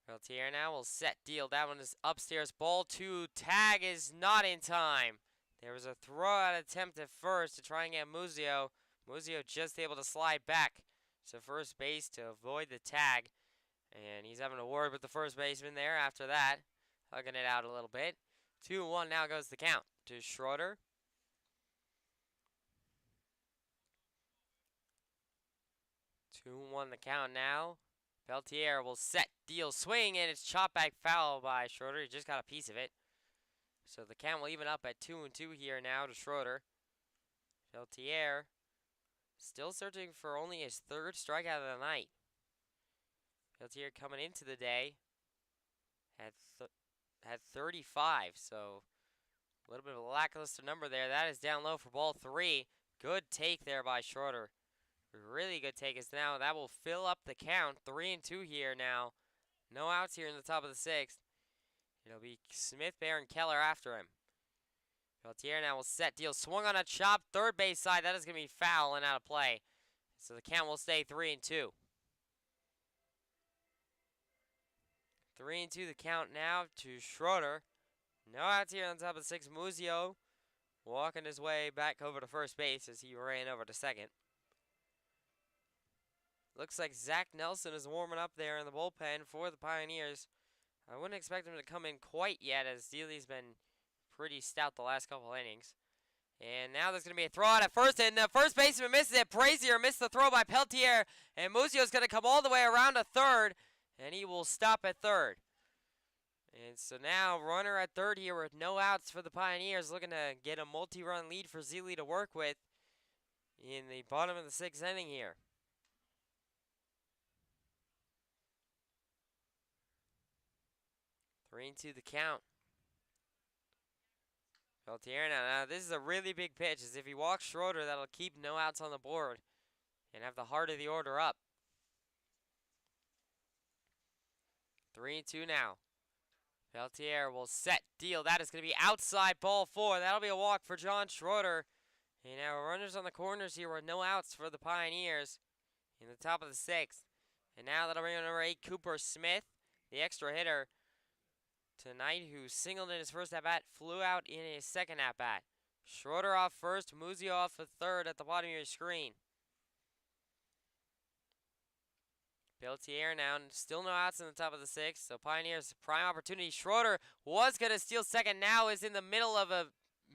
S1: Peltier now will set, deal. That one is upstairs. Ball two. Tag is not in time. There was a throw-out attempt at first to try and get Muzio. Muzio just able to slide back to first base to avoid the tag. And he's having a word with the first baseman there after that. Hugging it out a little bit. 2-1 now goes the count to Schroeder. 2-1 the count now. Peltier will set, deal, swing, and it's chopped back foul by Schroeder. He just got a piece of it. So the count will even up at 2-2 here now to Schroeder. Peltier still searching for only his third strikeout of the night. Peltier coming into the day had 35, so a little bit of a lackluster number there. That is down low for ball three. Good take there by Schroeder. Really good take is now. That will fill up the count. 3-2 here now. No outs here in the top of the 6th. It'll be Smith, Bear, and Keller after him. Peltier now will set, deal, swung on a chop, third base side. That is going to be foul and out of play. So the count will stay 3-2. 3-2 the count now to Schroeder. No outs here on top of the 6th. Muzio walking his way back over to first base as he ran over to second. Looks like Zach Nelson is warming up there in the bullpen for the Pioneers. I wouldn't expect him to come in quite yet, as Zeeley's been pretty stout the last couple innings. And now there's going to be a throw out at first, and the first baseman misses it. Brazier missed the throw by Peltier, and Muzio's going to come all the way around to third, and he will stop at third. And so now runner at third here with no outs for the Pioneers, looking to get a multi-run lead for Zeeley to work with in the bottom of the 6th inning here. 3-2 the count. Peltier now. This is a really big pitch, as if he walks Schroeder, that'll keep no outs on the board and have the heart of the order up. 3-2 now. Peltier will set, deal. That is going to be outside ball four. That'll be a walk for John Schroeder. And now runners on the corners here with no outs for the Pioneers in the top of the 6th. And now that'll bring in number 8, Cooper Smith, the extra hitter tonight, who singled in his first at-bat, flew out in his second at-bat. Schroeder off first, Muzio off for third at the bottom of your screen. Peltier now, still no outs in the top of the 6th, so Pioneers prime opportunity. Schroeder was going to steal second, now is in the middle of a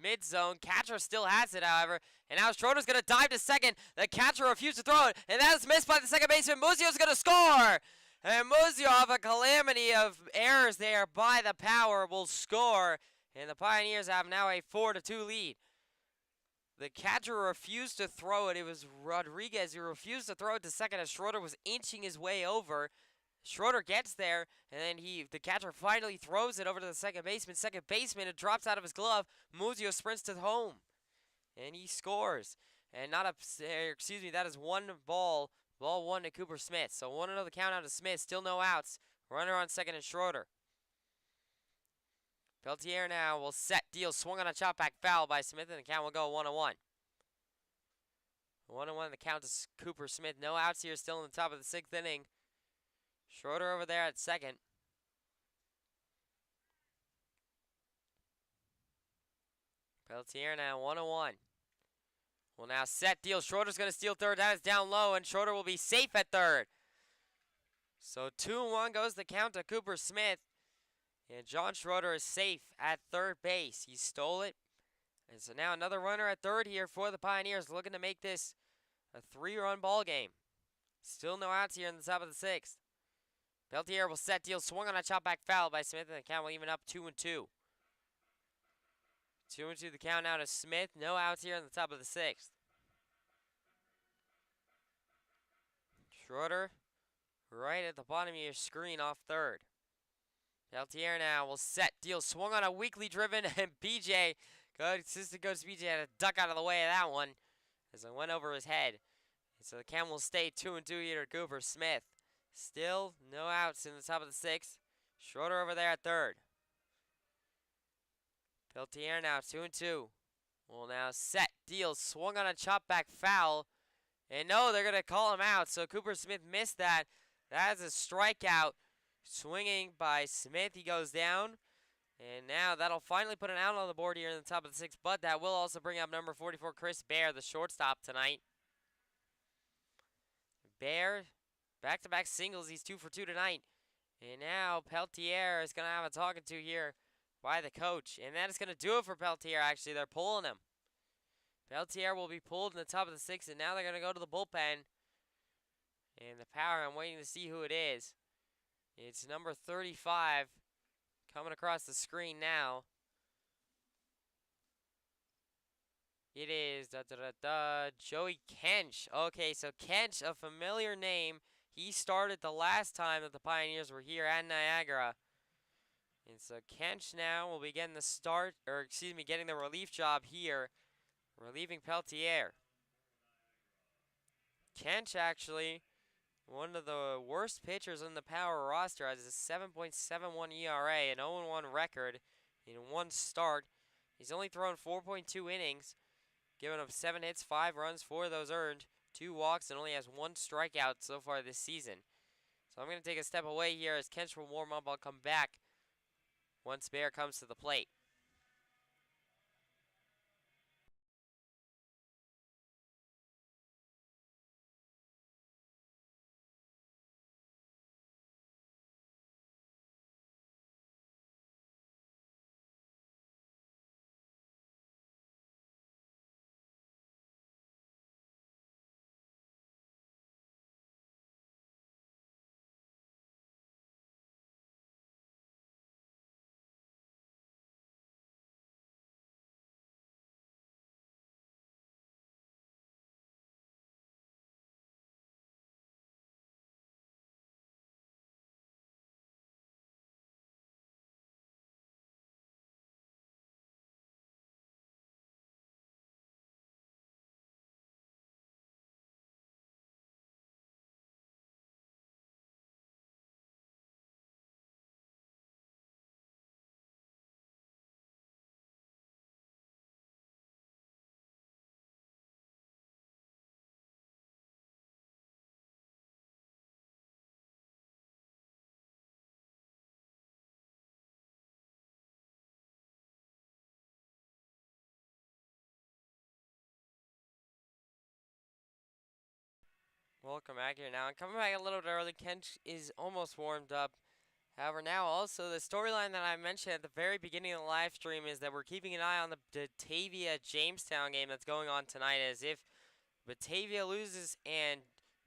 S1: mid-zone. Catcher still has it, however, and now Schroeder's going to dive to second. The catcher refused to throw it, and that is missed by the second baseman. Muzio's going to score! And Muzio, off a calamity of errors there by the Power, will score. And the Pioneers have now a 4-2 lead. The catcher refused to throw it. It was Rodriguez who refused to throw it to second, as Schroeder was inching his way over. Schroeder gets there, and then the catcher finally throws it over to the second baseman. Second baseman, it drops out of his glove. Muzio sprints to home, and he scores. And not a, excuse me, that is one ball. Ball one to Cooper Smith. So 1-0 the count out to Smith. Still no outs. Runner on second and Schroeder. Peltier now will set, deal, swung on a chop back foul by Smith, and the count will go 1-1. 1-1 the count to Cooper Smith. No outs here, still in the top of the sixth inning. Schroeder over there at second. Peltier now 1-1. Will now set, deal. Schroeder's going to steal third. That is down low, and Schroeder will be safe at third. So 2-1 goes the count to Cooper Smith. And John Schroeder is safe at third base. He stole it. And so now another runner at third here for the Pioneers, looking to make this a 3-run ball game. Still no outs here in the top of the sixth. Peltier will set, deal, swung on a chop back foul by Smith, and the count will even up 2-2. 2-2 the count now to Smith. No outs here in the top of the sixth. Schroeder right at the bottom of your screen off third. Peltier now will set, deal, swung on a weakly driven, and BJ, good assistant coach BJ had to duck out of the way of that one as it went over his head. And so the count will stay 2-2 here to Cooper Smith. Still no outs in the top of the sixth. Schroeder over there at third. Peltier now 2-2. Will now set, deal, swung on a chop back foul. And no, they're going to call him out. So Cooper Smith missed that. That is a strikeout. Swinging by Smith, he goes down. And now that'll finally put an out on the board here in the top of the sixth. But that will also bring up number 44, Chris Bear, the shortstop tonight. Bear, back-to-back singles. He's 2 for 2 tonight. And now Peltier is going to have a talking to here by the coach. And that is going to do it for Peltier, actually. They're pulling him. Peltier will be pulled in the top of the sixth, and now they're going to go to the bullpen. And the power, I'm waiting to see who it is. It's number 35 coming across the screen now. It is Joey Kench. Okay, so Kench, a familiar name. He started the last time that the Pioneers were here at Niagara. And so Kench now will be getting the start, or excuse me, getting the relief job here, relieving Peltier. Kench actually, one of the worst pitchers on the Power roster, has a 7.71 ERA, an 0-1 record in one start. He's only thrown 4.2 innings, giving up 7 hits, 5 runs, 4 of those earned, 2 walks, and only has 1 strikeout so far this season. So I'm going to take a step away here as Kench will warm up. I'll come back once Bear comes to the plate. Welcome back here now. And coming back a little bit early, Kench is almost warmed up. However, now also the storyline that I mentioned at the very beginning of the live stream is that we're keeping an eye on the Batavia-Jamestown game that's going on tonight. As if Batavia loses and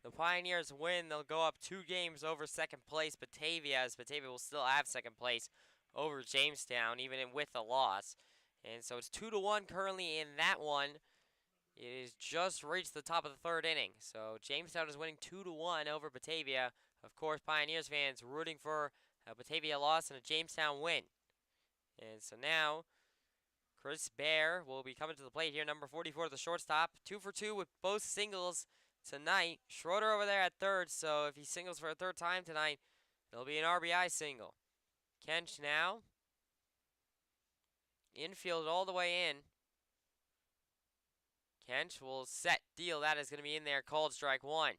S1: the Pioneers win, they'll go up 2 games over second place Batavia, as Batavia will still have second place over Jamestown, even with a loss. And so it's 2-1 currently in that one. It has just reached the top of the third inning. So Jamestown is winning 2-1 over Batavia. Of course, Pioneers fans rooting for a Batavia loss and a Jamestown win. And so now, Chris Bear will be coming to the plate here, number 44, the shortstop. 2 for 2 with both singles tonight. Schroeder over there at third, so if he singles for a third time tonight, it'll be an RBI single. Kench now. Infield all the way in. Kench will set, deal. That is going to be in there. Called strike one.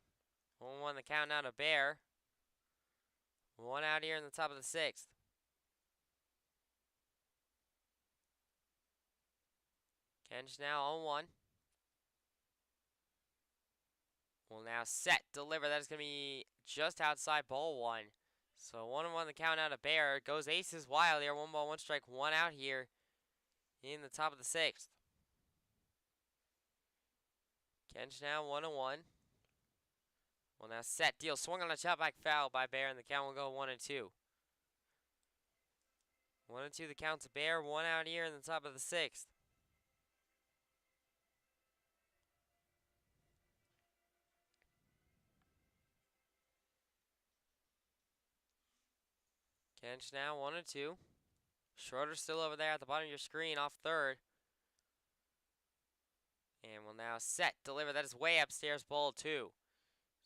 S1: 1-1 the count now to Bear. One out here in the top of the sixth. Kench now on 1. Will now set, deliver. That is going to be just outside ball 1. So 1-1 the count out to Bear. Goes aces wild here. 1 ball, 1 strike, 1 out here in the top of the sixth. Kench now 1-1. Will now set, deal. Swung on a chop back foul by Bear, and the count will go 1-2. 1-2 the count to Bear. 1 out here in the top of the sixth. Kench now 1-2. Schroeder still over there at the bottom of your screen off third. And will now set, deliver. That is way upstairs, ball 2.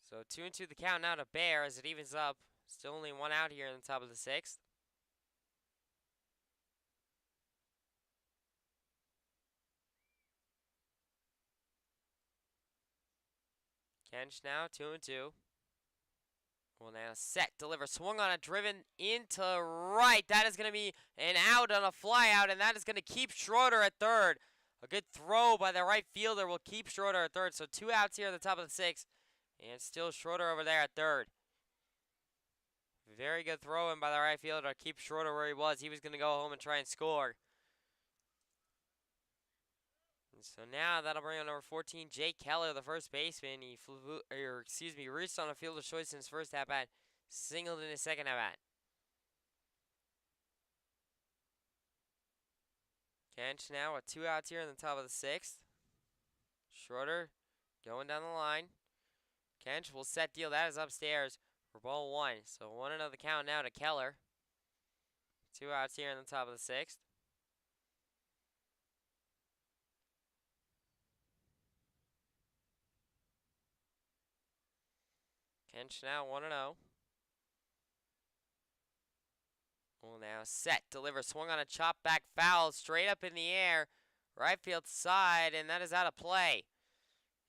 S1: So 2-2 the count now to Bear as it evens up. Still only 1 out here in the top of the sixth. Kench now 2-2. Will now set, deliver, swung on a driven into right. That is going to be an out on a fly out, and that is going to keep Schroeder at third. A good throw by the right fielder will keep Schroeder at third. So 2 outs here at the top of the sixth, and still Schroeder over there at third. Very good throw in by the right fielder to keep Schroeder where he was. He was going to go home and try and score. And so now that'll bring on number 14, Jake Keller, the first baseman. He reached on a fielder's choice in his first at-bat, singled in his second at-bat. Kench now with 2 outs here in the top of the sixth. Schroeder going down the line. Kench will set, deal. That is upstairs for ball 1. So 1-0 the count now to Keller. 2 outs here in the top of the sixth. Kench now 1-0. Will now set, deliver, swung on a chop back foul, straight up in the air, right field side, and that is out of play.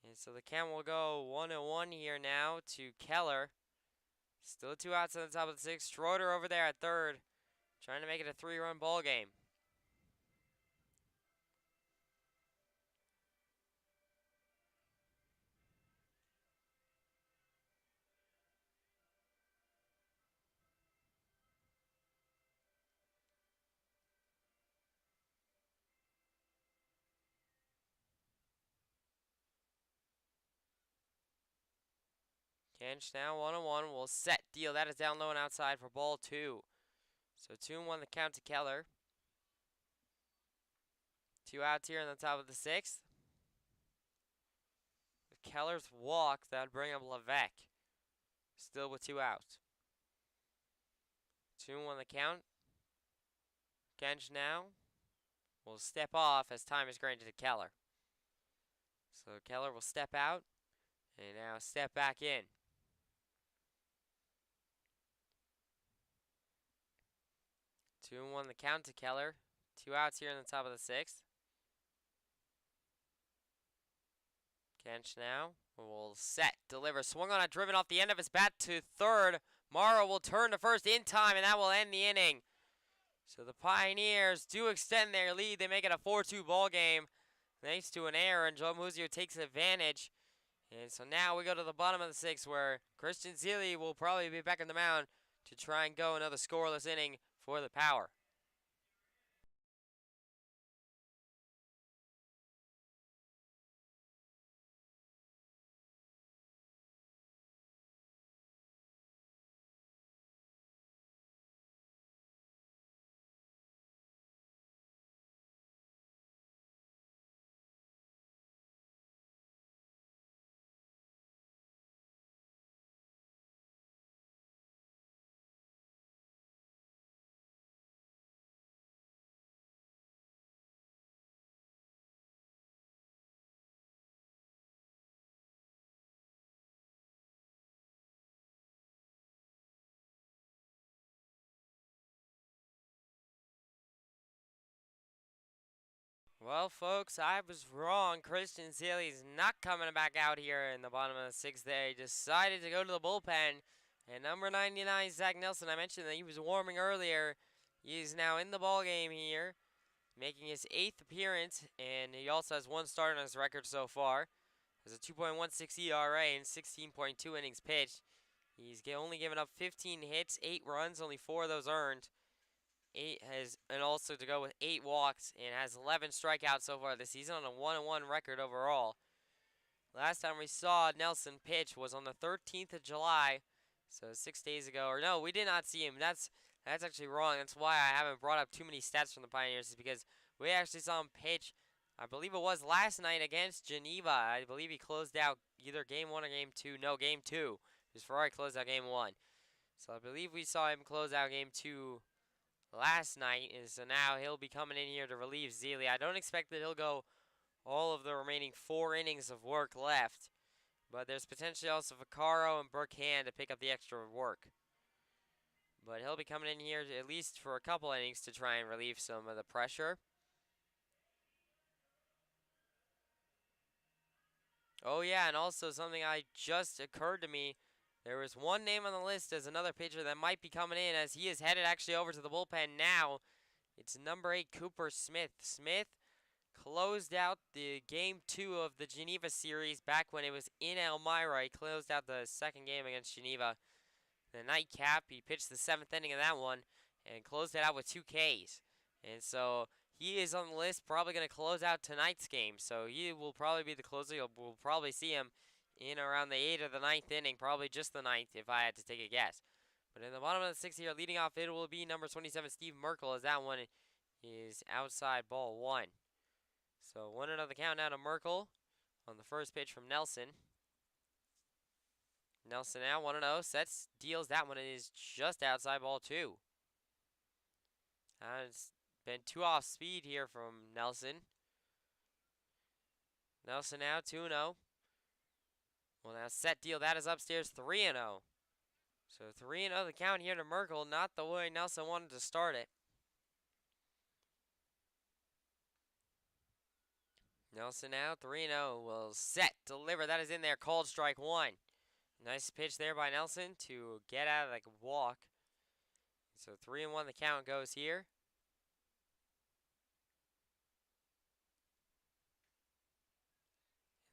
S1: And so the count will go 1-1 here now to Keller. Still 2 outs on the top of the sixth. Schroeder over there at third, trying to make it a 3-run ball game. Kench now 1-1 will set, deal. That is down low and outside for ball 2. So 2-1 the count to Keller. 2 outs here in the top of the sixth. With Keller's walk, that would bring up Levesque. Still with 2 outs. 2-1 the count. Kench now will step off as time is granted to Keller. So Keller will step out and now step back in. 2-1 the count to Keller. 2 outs here in the top of the sixth. Kench now will set, deliver, swung on a driven off the end of his bat to third. Morrow will turn to first in time, and that will end the inning. So the Pioneers do extend their lead. They make it a 4-2 ball game thanks to an error, and Joe Muzio takes advantage. And so now we go to the bottom of the sixth where Christian Zealy will probably be back on the mound to try and go another scoreless inning for the Power. Well, folks, I was wrong. Christian Seeley's not coming back out here in the bottom of the sixth. They decided to go to the bullpen. And number 99, Zach Nelson, I mentioned that he was warming earlier. He's now in the ball game here, making his 8th appearance, and he also has 1 start on his record so far. Has a 2.16 ERA and 16.2 innings pitched. He's only given up 15 hits, 8 runs, only 4 of those earned. And also to go with 8 walks, and has 11 strikeouts so far this season on a 1-1 record overall. Last time we saw Nelson pitch was on the 13th of July, so 6 days ago. Or no, we did not see him. That's actually wrong. That's why I haven't brought up too many stats from the Pioneers, is because we actually saw him pitch, I believe it was last night against Geneva. I believe he closed out either game 1 or game 2. No, game 2. Because Ferrari closed out game 1. So I believe we saw him close out game 2 last night, and so now he'll be coming in here to relieve Zealy. I don't expect that he'll go all of the remaining 4 innings of work left, but there's potentially also Vaccaro and Burkhan to pick up the extra work. But he'll be coming in here at least for a couple innings to try and relieve some of the pressure. Oh yeah, and also something just occurred to me. There was one name on the list as another pitcher that might be coming in, as he is headed actually over to the bullpen now. It's number 8, Cooper Smith. Smith closed out the game 2 of the Geneva series back when it was in Elmira. He closed out the second game against Geneva. The nightcap, he pitched the 7th inning of that one and closed it out with 2 Ks. And so he is on the list, probably going to close out tonight's game. So he will probably be the closer. We'll probably see him in around the 8th or the 9th inning, probably just the 9th if I had to take a guess. But in the bottom of the 6th here, leading off, it will be number 27, Steve Merkel, as that one is outside ball 1. So 1-0 the count now to Merkel on the first pitch from Nelson. Nelson now 1-0, sets, deals that one, and is just outside ball 2. It's been 2 off speed here from Nelson. Nelson now 2-0. Well, now set, deal, that is upstairs 3-0. So 3-0 the count here to Merkel, not the way Nelson wanted to start it. Nelson now 3-0 will set, deliver, that is in there, called strike 1. Nice pitch there by Nelson to get out of the walk. So 3-1 the count goes here.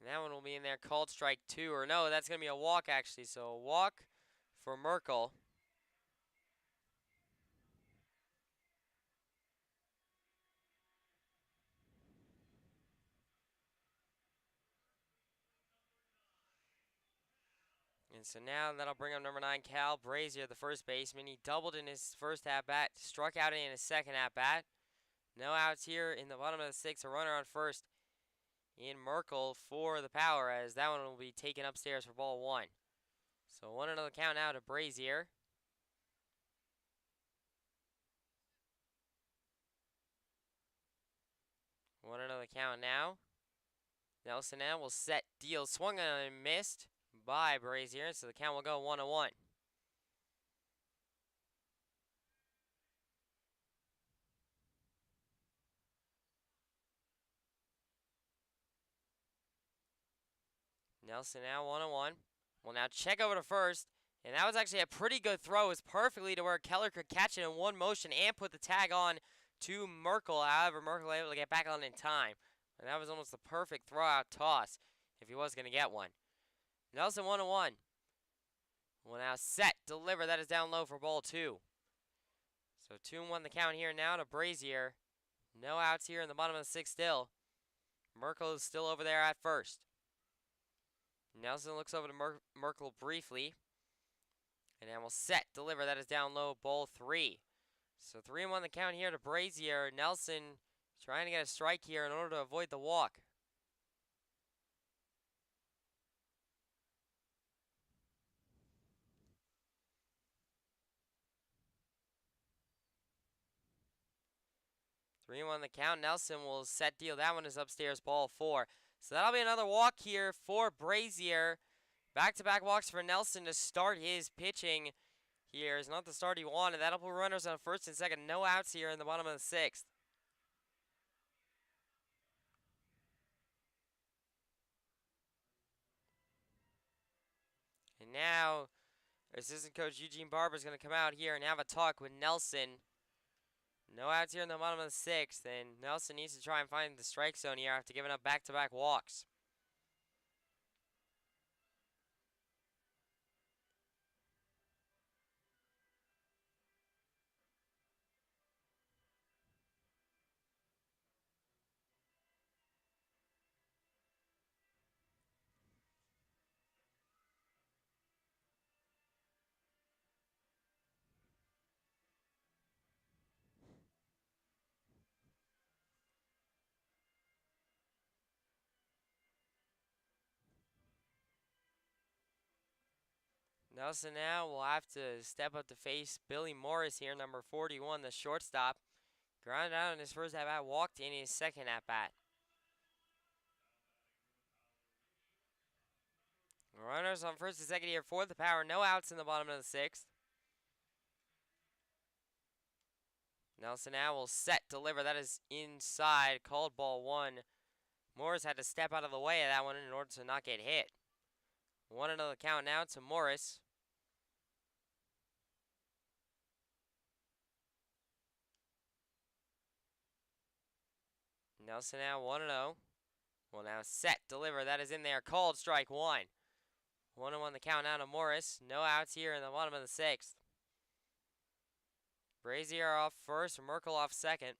S1: And that one will be in there, called strike 2. Or no, that's going to be a walk actually. So a walk for Merkel. And so now that'll bring up number 9, Cal Brazier, the first baseman. He doubled in his first at-bat, struck out in his second at-bat. No outs here in the bottom of the 6th. A runner on first in Merkel for the power, as that one will be taken upstairs for ball 1. So 1-0 the count now to Brazier. One another count now. Nelson now will set, deal, swung on and missed by Brazier, so the count will go 1-1. Nelson now 1-1. We'll now check over to first, and that was actually a pretty good throw. It was perfectly to where Keller could catch it in one motion and put the tag on to Merkel. However, Merkel able to get back on in time. And that was almost the perfect throw-out toss if he was going to get one. Nelson 1-1. Will now set, deliver. That is down low for ball 2. So 2-1 the count here now to Brazier. No outs here in the bottom of the 6th still. Merkel is still over there at first. Nelson looks over to Merkel briefly. And then will set, deliver. That is down low, ball 3. So 3-1 the count here to Brazier. Nelson trying to get a strike here in order to avoid the walk. Three one the count. Nelson will set, deal. That one is upstairs, ball 4. So that'll be another walk here for Brazier. Back-to-back walks for Nelson to start his pitching here. Is not the start he wanted. That'll put runners on first and second. No outs here in the bottom of the 6th. And now, assistant coach Eugene Barber is going to come out here and have a talk with Nelson. No outs here in the bottom of the 6th, and Nelson needs to try and find the strike zone here after giving up back-to-back walks. Nelson now will have to step up to face Billy Morris here, number 41, the shortstop. Grounded out in his first at-bat, walked in his second at-bat. Runners on first and second here for the Power. No outs in the bottom of the 6th. Nelson now will set, deliver. That is inside. Called ball 1. Morris had to step out of the way of that one in order to not get hit. 1-0 the count now to Morris. Nelson now 1-0. Will now set, deliver. That is in there. Called strike 1. 1-1 the count now to Morris. No outs here in the bottom of the 6th. Brazier off first, Merkel off second.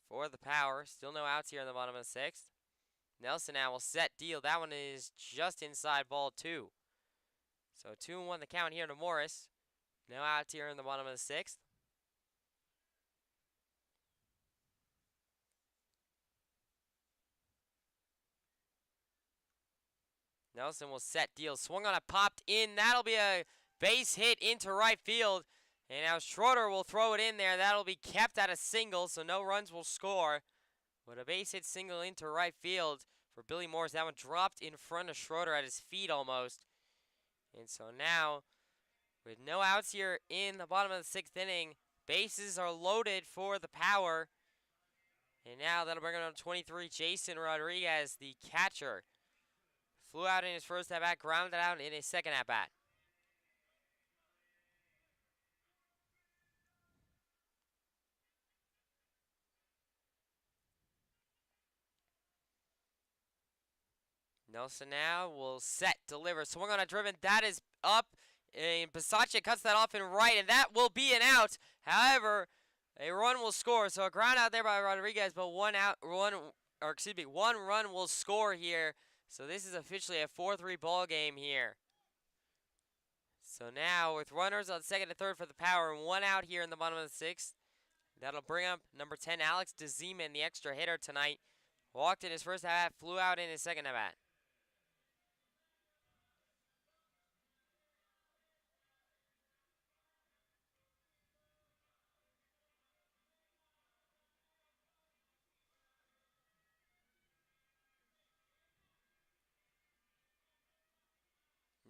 S1: For the Power. Still no outs here in the bottom of the 6th. Nelson now will set, deal. That one is just inside ball 2. So 2-1 the count here to Morris. No outs here in the bottom of the 6th. Nelson will set, deal. Swung on it, popped in. That'll be a base hit into right field. And now Schroeder will throw it in there. That'll be kept at a single, so no runs will score. But a base hit single into right field for Billy Morris. That one dropped in front of Schroeder at his feet almost. And so now, with no outs here in the bottom of the 6th inning, bases are loaded for the Power. And now that'll bring it on 23, Jason Rodriguez, the catcher. Flew out in his first at-bat, grounded out in his second at-bat. Nelson now will set, deliver, swung on a driven. That is up, and Bisaccia cuts that off in right, and that will be an out. However, a run will score, so a ground out there by Rodriguez, but one run will score here. So this is officially a 4-3 ball game here. So now with runners on second and third for the Power, and one out here in the bottom of the 6th, that'll bring up number 10, Alex DeZeman, the extra hitter tonight. Walked in his first at-bat, flew out in his second at-bat.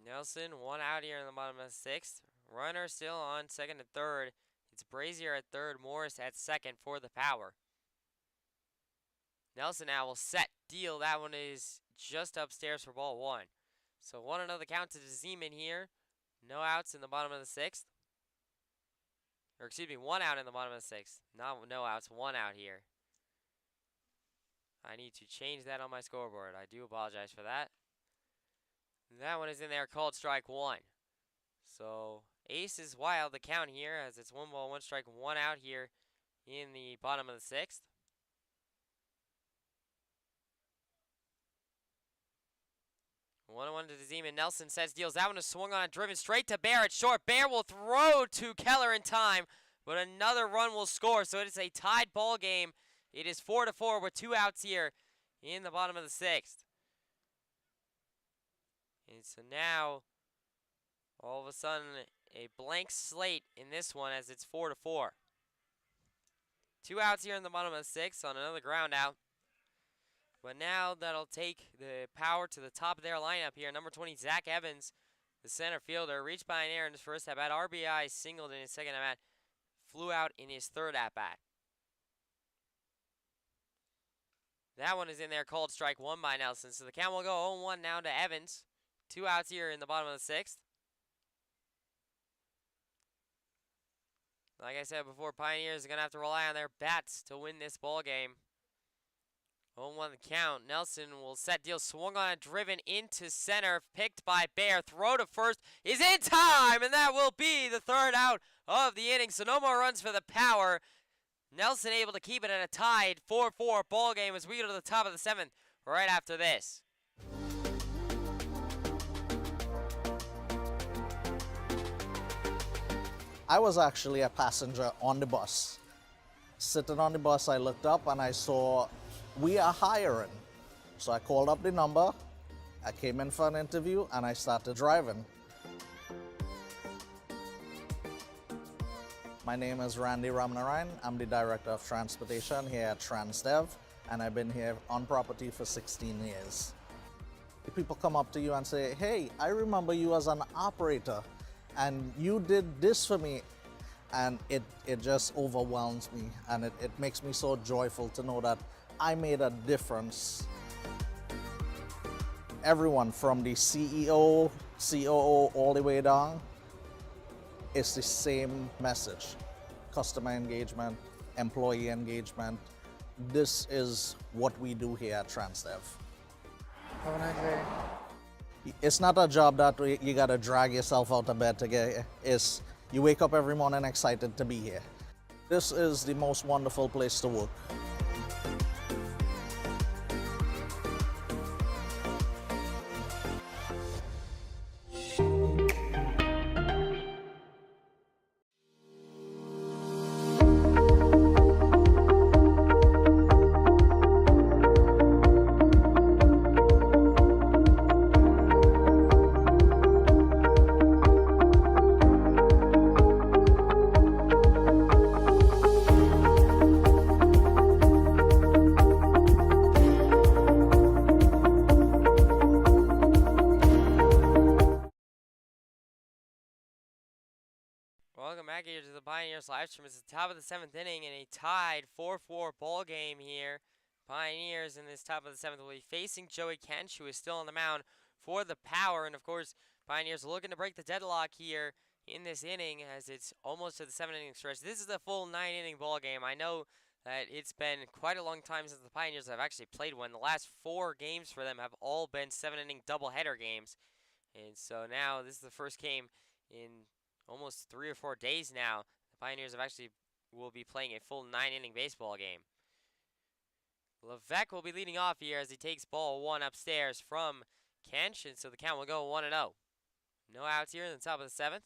S1: Nelson, one out here in the bottom of the 6th. Runner still on second and third. It's Brazier at third, Morris at second for the Power. Nelson now will set, deal. That one is just upstairs for ball 1. So 1-0 the count to Zeman here. No outs in the bottom of the 6th. Or excuse me, 1 out in the bottom of the 6th. Not no outs, 1 out here. I need to change that on my scoreboard. I do apologize for that. That one is in there, called strike 1. So Ace is wild, the count here, as it's 1 ball, 1 strike, 1 out here in the bottom of the 6th. One to Zeman. Nelson says deals. That one is swung on, driven straight to Bear at short. Bear will throw to Keller in time, but another run will score. So it is a tied ball game. It is 4-4 with 2 outs here in the bottom of the 6th. And so now, all of a sudden, a blank slate in this one as it's 4-4. 2 outs here in the bottom of the 6th on another ground out. But now that'll take the Power to the top of their lineup here. Number 20, Zach Evans, the center fielder, reached by an error in his first at-bat. RBI singled in his second at-bat. Flew out in his third at-bat. That one is in there, called strike 1 by Nelson. So the count will go 0-1 now to Evans. 2 outs here in the bottom of the 6th. Like I said before, Pioneers are going to have to rely on their bats to win this ball game. 0-1 the count. Nelson will set deal. Swung on and driven into center. Picked by Bear. Throw to first is in time, and that will be the 3rd out of the inning. So no more runs for the Power. Nelson able to keep it at a tied 4-4 ball game as we go to the top of the 7th right after this.
S4: I was actually a passenger on the bus. Sitting on the bus, I looked up and I saw we are hiring. So I called up the number, I came in for an interview, and I started driving. My name is Randy Ramnarayan. I'm the Director of Transportation here at TransDev, and I've been here on property for 16 years. People come up to you and say, hey, I remember you as an operator, and you did this for me. And it just overwhelms me, and it makes me so joyful to know that I made a difference. Everyone from the CEO, COO, all the way down, it's the same message. Customer engagement, employee engagement. This is what we do here at TransDev.
S5: Have a nice day.
S4: It's not a job that you gotta drag yourself out of bed to get here. You wake up every morning excited to be here. This is the most wonderful place to work.
S1: Welcome back here to the Pioneers live stream. It's the top of the 7th inning in a tied 4-4 ball game here. Pioneers in this top of the 7th will be facing Joey Kench, who is still on the mound for the Power. And of course, Pioneers looking to break the deadlock here in this inning as it's almost to the 7th-inning stretch. This is a full 9-inning ball game. I know that it's been quite a long time since the Pioneers have actually played one. The last 4 games for them have all been 7-inning doubleheader games. And so now this is the first game in almost 3 or 4 days now. The Pioneers will be playing a full 9-inning baseball game. Levesque will be leading off here as he takes ball 1 upstairs from Kench, and so the count will go 1-0. No outs here in the top of the 7th.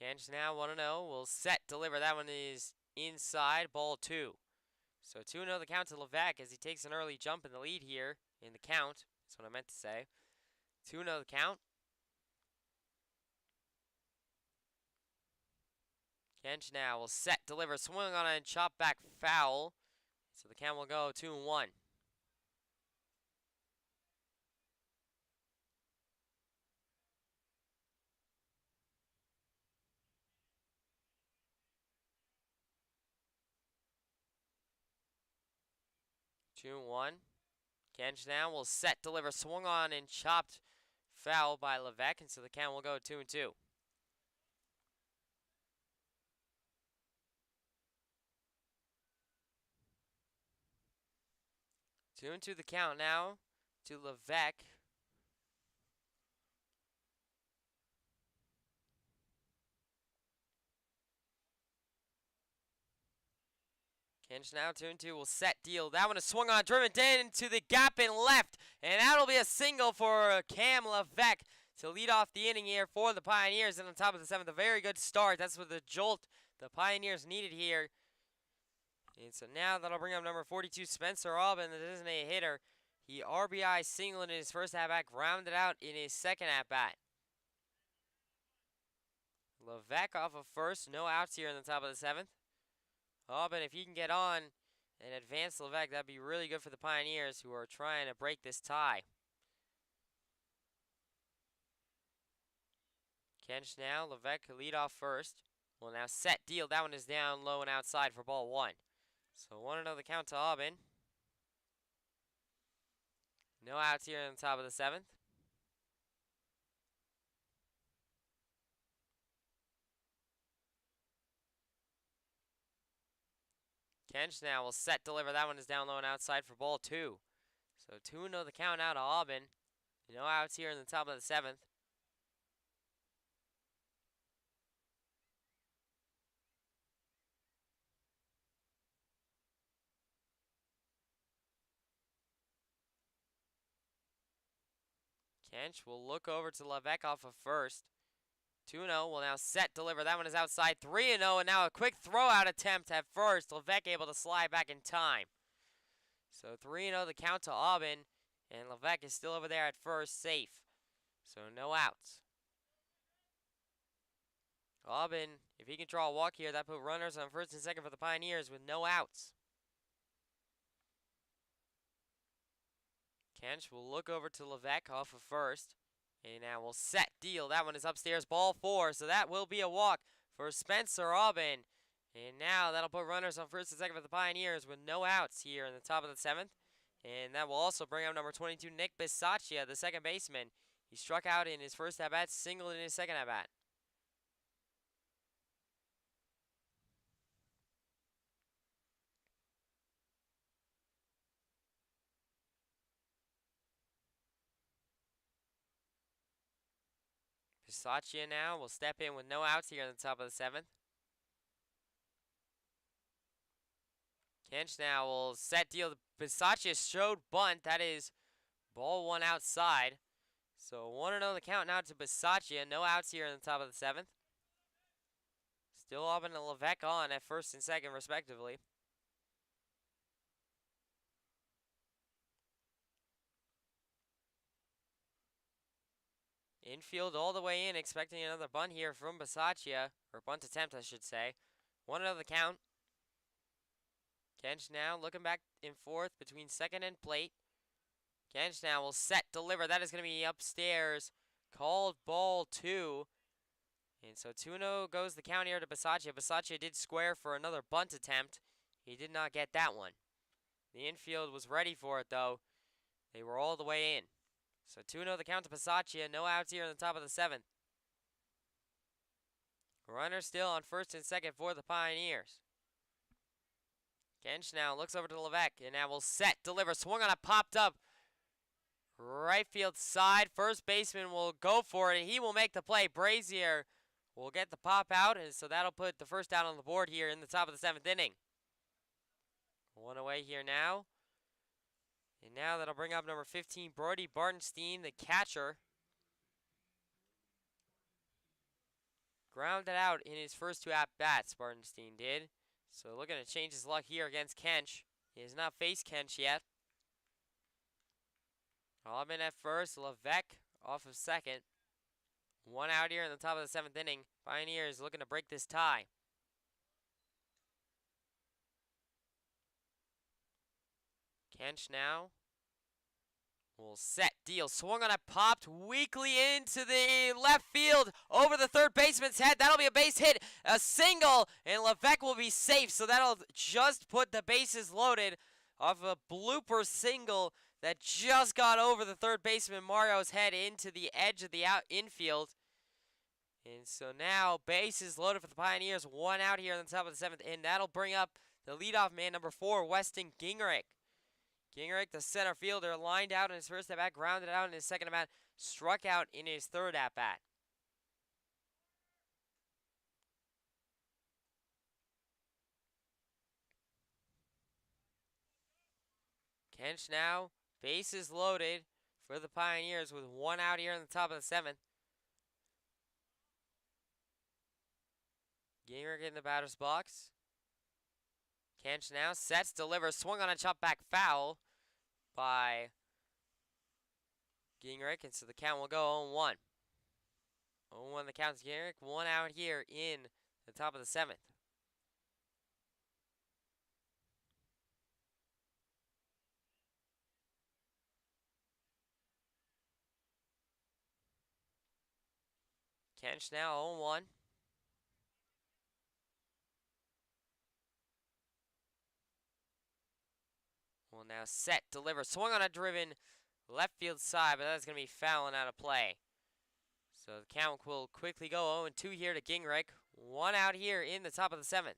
S1: Kench now 1-0. Will set, deliver. That one is inside, ball 2. So 2-0 the count to Levesque as he takes an early jump in the lead here in the count. That's what I meant to say. 2-0 the count. Kench now will set, deliver, swing on and chop back foul. So the count will go 2-1. Two and 1. Kench now will set, deliver, swung on and chopped foul by Levesque, and so the count will go 2-2. 2-2 the count now to Levesque. Kench now 2-2 will set, deal. That one is swung on, driven into the gap and left. And that'll be a single for Cam Levesque to lead off the inning here for the Pioneers. And on top of the 7th, a very good start. That's what the jolt the Pioneers needed here. And so now that'll bring up number 42, Spencer Albin, the designated hitter. He RBI singled in his first at-bat, grounded out in his second at-bat. Levesque off of first, no outs here in the top of the 7th. Albin, if he can get on and advance Levesque, that'd be really good for the Pioneers, who are trying to break this tie. Kench now, Levesque lead off first. Will now set, deal. That one is down low and outside for ball 1. So 1-0 the count to Aubin. No outs here in the top of the 7th. Kench now will set, deliver. That one is down low and outside for ball 2. So 2-0 the count out to Aubin. No outs here in the top of the 7th. Kench will look over to Levesque off of first. 2-0 will now set, deliver. That one is outside. 3-0, and now a quick throw-out attempt at first. Levesque able to slide back in time. So 3-0 the count to Aubin, and Levesque is still over there at first, safe. So no outs. Aubin, if he can draw a walk here, that put runners on first and second for the Pioneers with no outs. Kench will look over to Levesque off of first. And now we'll set, deal. That one is upstairs, ball 4. So that will be a walk for Spencer Aubin. And now that'll put runners on first and second for the Pioneers with no outs here in the top of the 7th. And that will also bring up number 22, Nick Bisaccia, the second baseman. He struck out in his first at-bat, singled in his second at-bat. Bisaccia now will step in with no outs here in the top of the 7th. Kench now will set, deal. Bisaccia showed bunt. That is ball 1 outside. So 1-0 the count now to Bisaccia. No outs here in the top of the 7th. Still Aubin and Levesque on at first and second, respectively. Infield all the way in, expecting another bunt here from Bisaccia. Or bunt attempt, I should say. 1-0 the count. Kench now looking back and forth between second and plate. Kench now will set, deliver. That is going to be upstairs. Called ball 2. And so 2-0 goes the count here to Bisaccia. Bisaccia did square for another bunt attempt. He did not get that one. The infield was ready for it, though. They were all the way in. So 2-0 the count to Bisaccia. No outs here in the top of the 7th. Runner still on first and second for the Pioneers. Kench now looks over to Levesque, and now will set, deliver. Swung on it, popped up. Right field side. First baseman will go for it, and he will make the play. Brazier will get the pop out, and so that'll put the first out on the board here in the top of the 7th inning. One away here now. And now that'll bring up number 15, Brody Bartenstein, the catcher. Grounded out in his first 2 at-bats, Bartenstein did. So looking to change his luck here against Kench. He has not faced Kench yet. Aubin at first, Levesque off of second. 1 out here in the top of the 7th inning. Pioneers looking to break this tie. Kench now will set, deal. Swung on it, popped weakly into the left field over the third baseman's head. That'll be a base hit, a single, and Levesque will be safe. So that'll just put the bases loaded off a blooper single that just got over the third baseman Mario's head into the edge of the infield. And so now bases loaded for the Pioneers. 1 out here on the top of the 7th, and that'll bring up the leadoff man, number 4, Weston Gingrich. Gingrich, the center fielder, lined out in his first at-bat, grounded out in his second at-bat, struck out in his third at-bat. Kench now, bases loaded for the Pioneers with 1 out here in the top of the 7th. Gingrich in the batter's box. Kench now sets, delivers, swung on a chop back foul by Gingrich, and so the count will go 0-1. 0-1 the count to Gingrich, 1 out here in the top of the 7th. Kench now 0-1. will now set, deliver, swung on a driven left field side, but that's going to be fouling out of play. So the count will quickly go 0-2 here to Gingrich. 1 out here in the top of the 7th.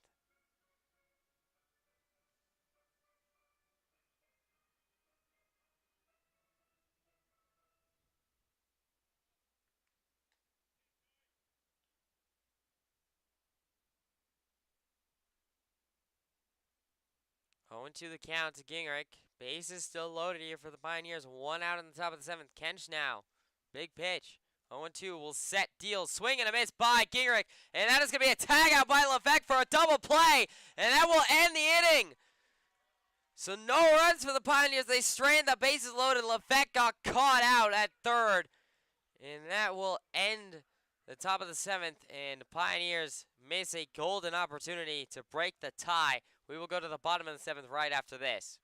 S1: Going to the count to Gingrich. Base is still loaded here for the Pioneers. 1 out in the top of the 7th. Kench now. Big pitch. 0-2 will set, deal, swing and a miss by Gingrich. And that is going to be a tag out by Levesque for a double play. And that will end the inning. So no runs for the Pioneers. They strand the bases loaded. Levesque got caught out at third. And that will end the top of the 7th. And the Pioneers miss a golden opportunity to break the tie. We will go to the bottom of the 7th right after this.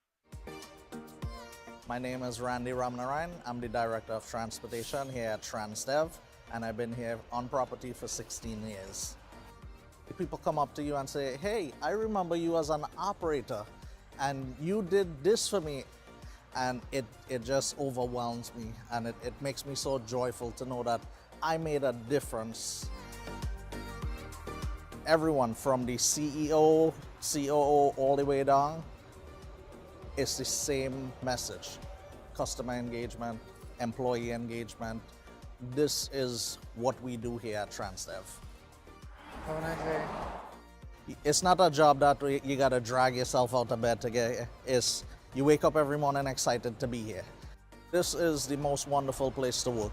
S4: My name is Randy Ramanarayan. I'm the Director of Transportation here at TransDev, and I've been here on property for 16 years. People come up to you and say, hey, I remember you as an operator, and you did this for me, and it just overwhelms me, and it makes me so joyful to know that I made a difference. Everyone from the CEO, COO, all the way down, it's the same message. Customer engagement, employee engagement. This is what we do here at TransDev.
S5: Have a nice day.
S4: It's not a job that you gotta drag yourself out of bed to get here. It's you wake up every morning excited to be here. This is the most wonderful place to work.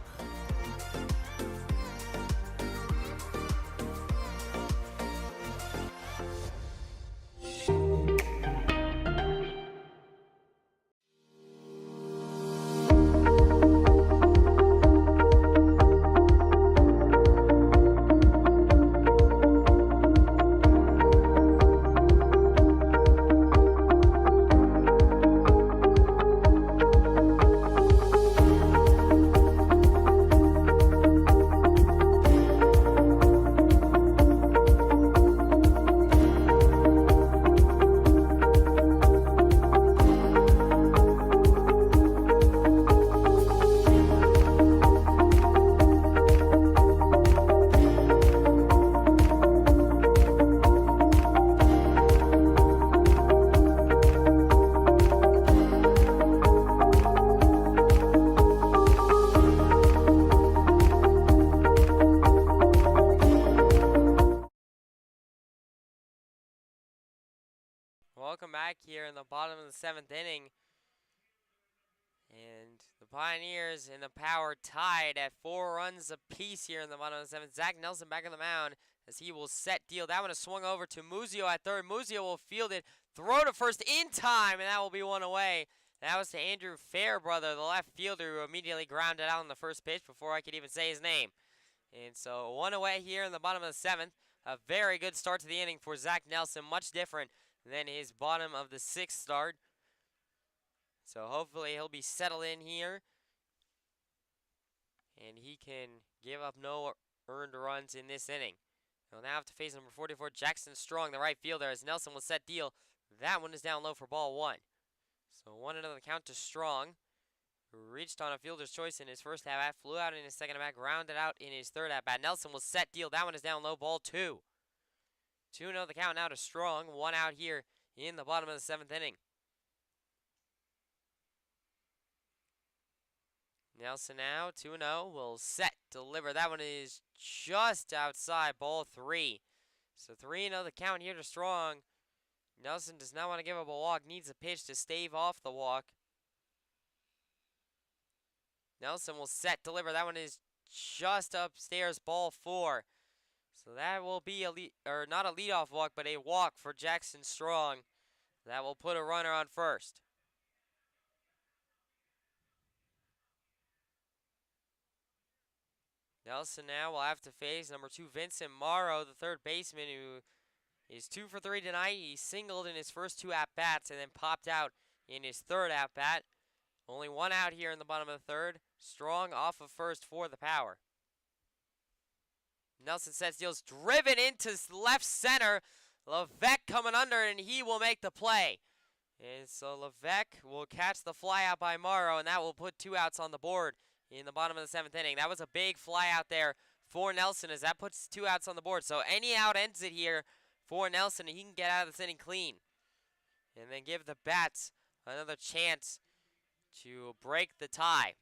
S1: Welcome back here in the bottom of the 7th inning. And the Pioneers in the power tied at 4 runs apiece here in the bottom of the 7th. Zach Nelson back on the mound as he will set, deal. That one is swung over to Muzio at third. Muzio will field it, throw to first in time, and that will be 1 away. That was to Andrew Fairbrother, the left fielder, who immediately grounded out on the first pitch before I could even say his name. And so 1 away here in the bottom of the 7th. A very good start to the inning for Zach Nelson, much different than his bottom of the 6th start. So hopefully he'll be settled in here, and he can give up no earned runs in this inning. He'll now have to face number 44, Jackson Strong, the right fielder, as Nelson will set, deal. That one is down low for ball 1. So 1-0 the count to Strong, who reached on a fielder's choice in his first at-bat, flew out in his second at-bat, grounded out in his third at-bat. Nelson will set, deal. That one is down low, ball 2. 2-0 the count now to Strong. 1 out here in the bottom of the 7th inning. Nelson now, 2-0, will set, deliver. That one is just outside, ball 3. So 3-0 the count here to Strong. Nelson does not want to give up a walk, needs a pitch to stave off the walk. Nelson will set, deliver. That one is just upstairs, ball 4. So that will be not a leadoff walk, but a walk for Jackson Strong. That will put a runner on first. Nelson now will have to face number 2, Vincent Morrow, the third baseman, who is 2 for 3 tonight. He singled in his first 2 at-bats and then popped out in his third at-bat. Only 1 out here in the bottom of the 3rd. Strong off of first for the power. Nelson sets, deals, driven into left center. Levesque coming under, and he will make the play. And so Levesque will catch the fly out by Morrow, and that will put 2 outs on the board in the bottom of the 7th inning. That was a big fly out there for Nelson, as that puts 2 outs on the board. So any out ends it here for Nelson, and he can get out of this inning clean. And then give the Bats another chance to break the tie.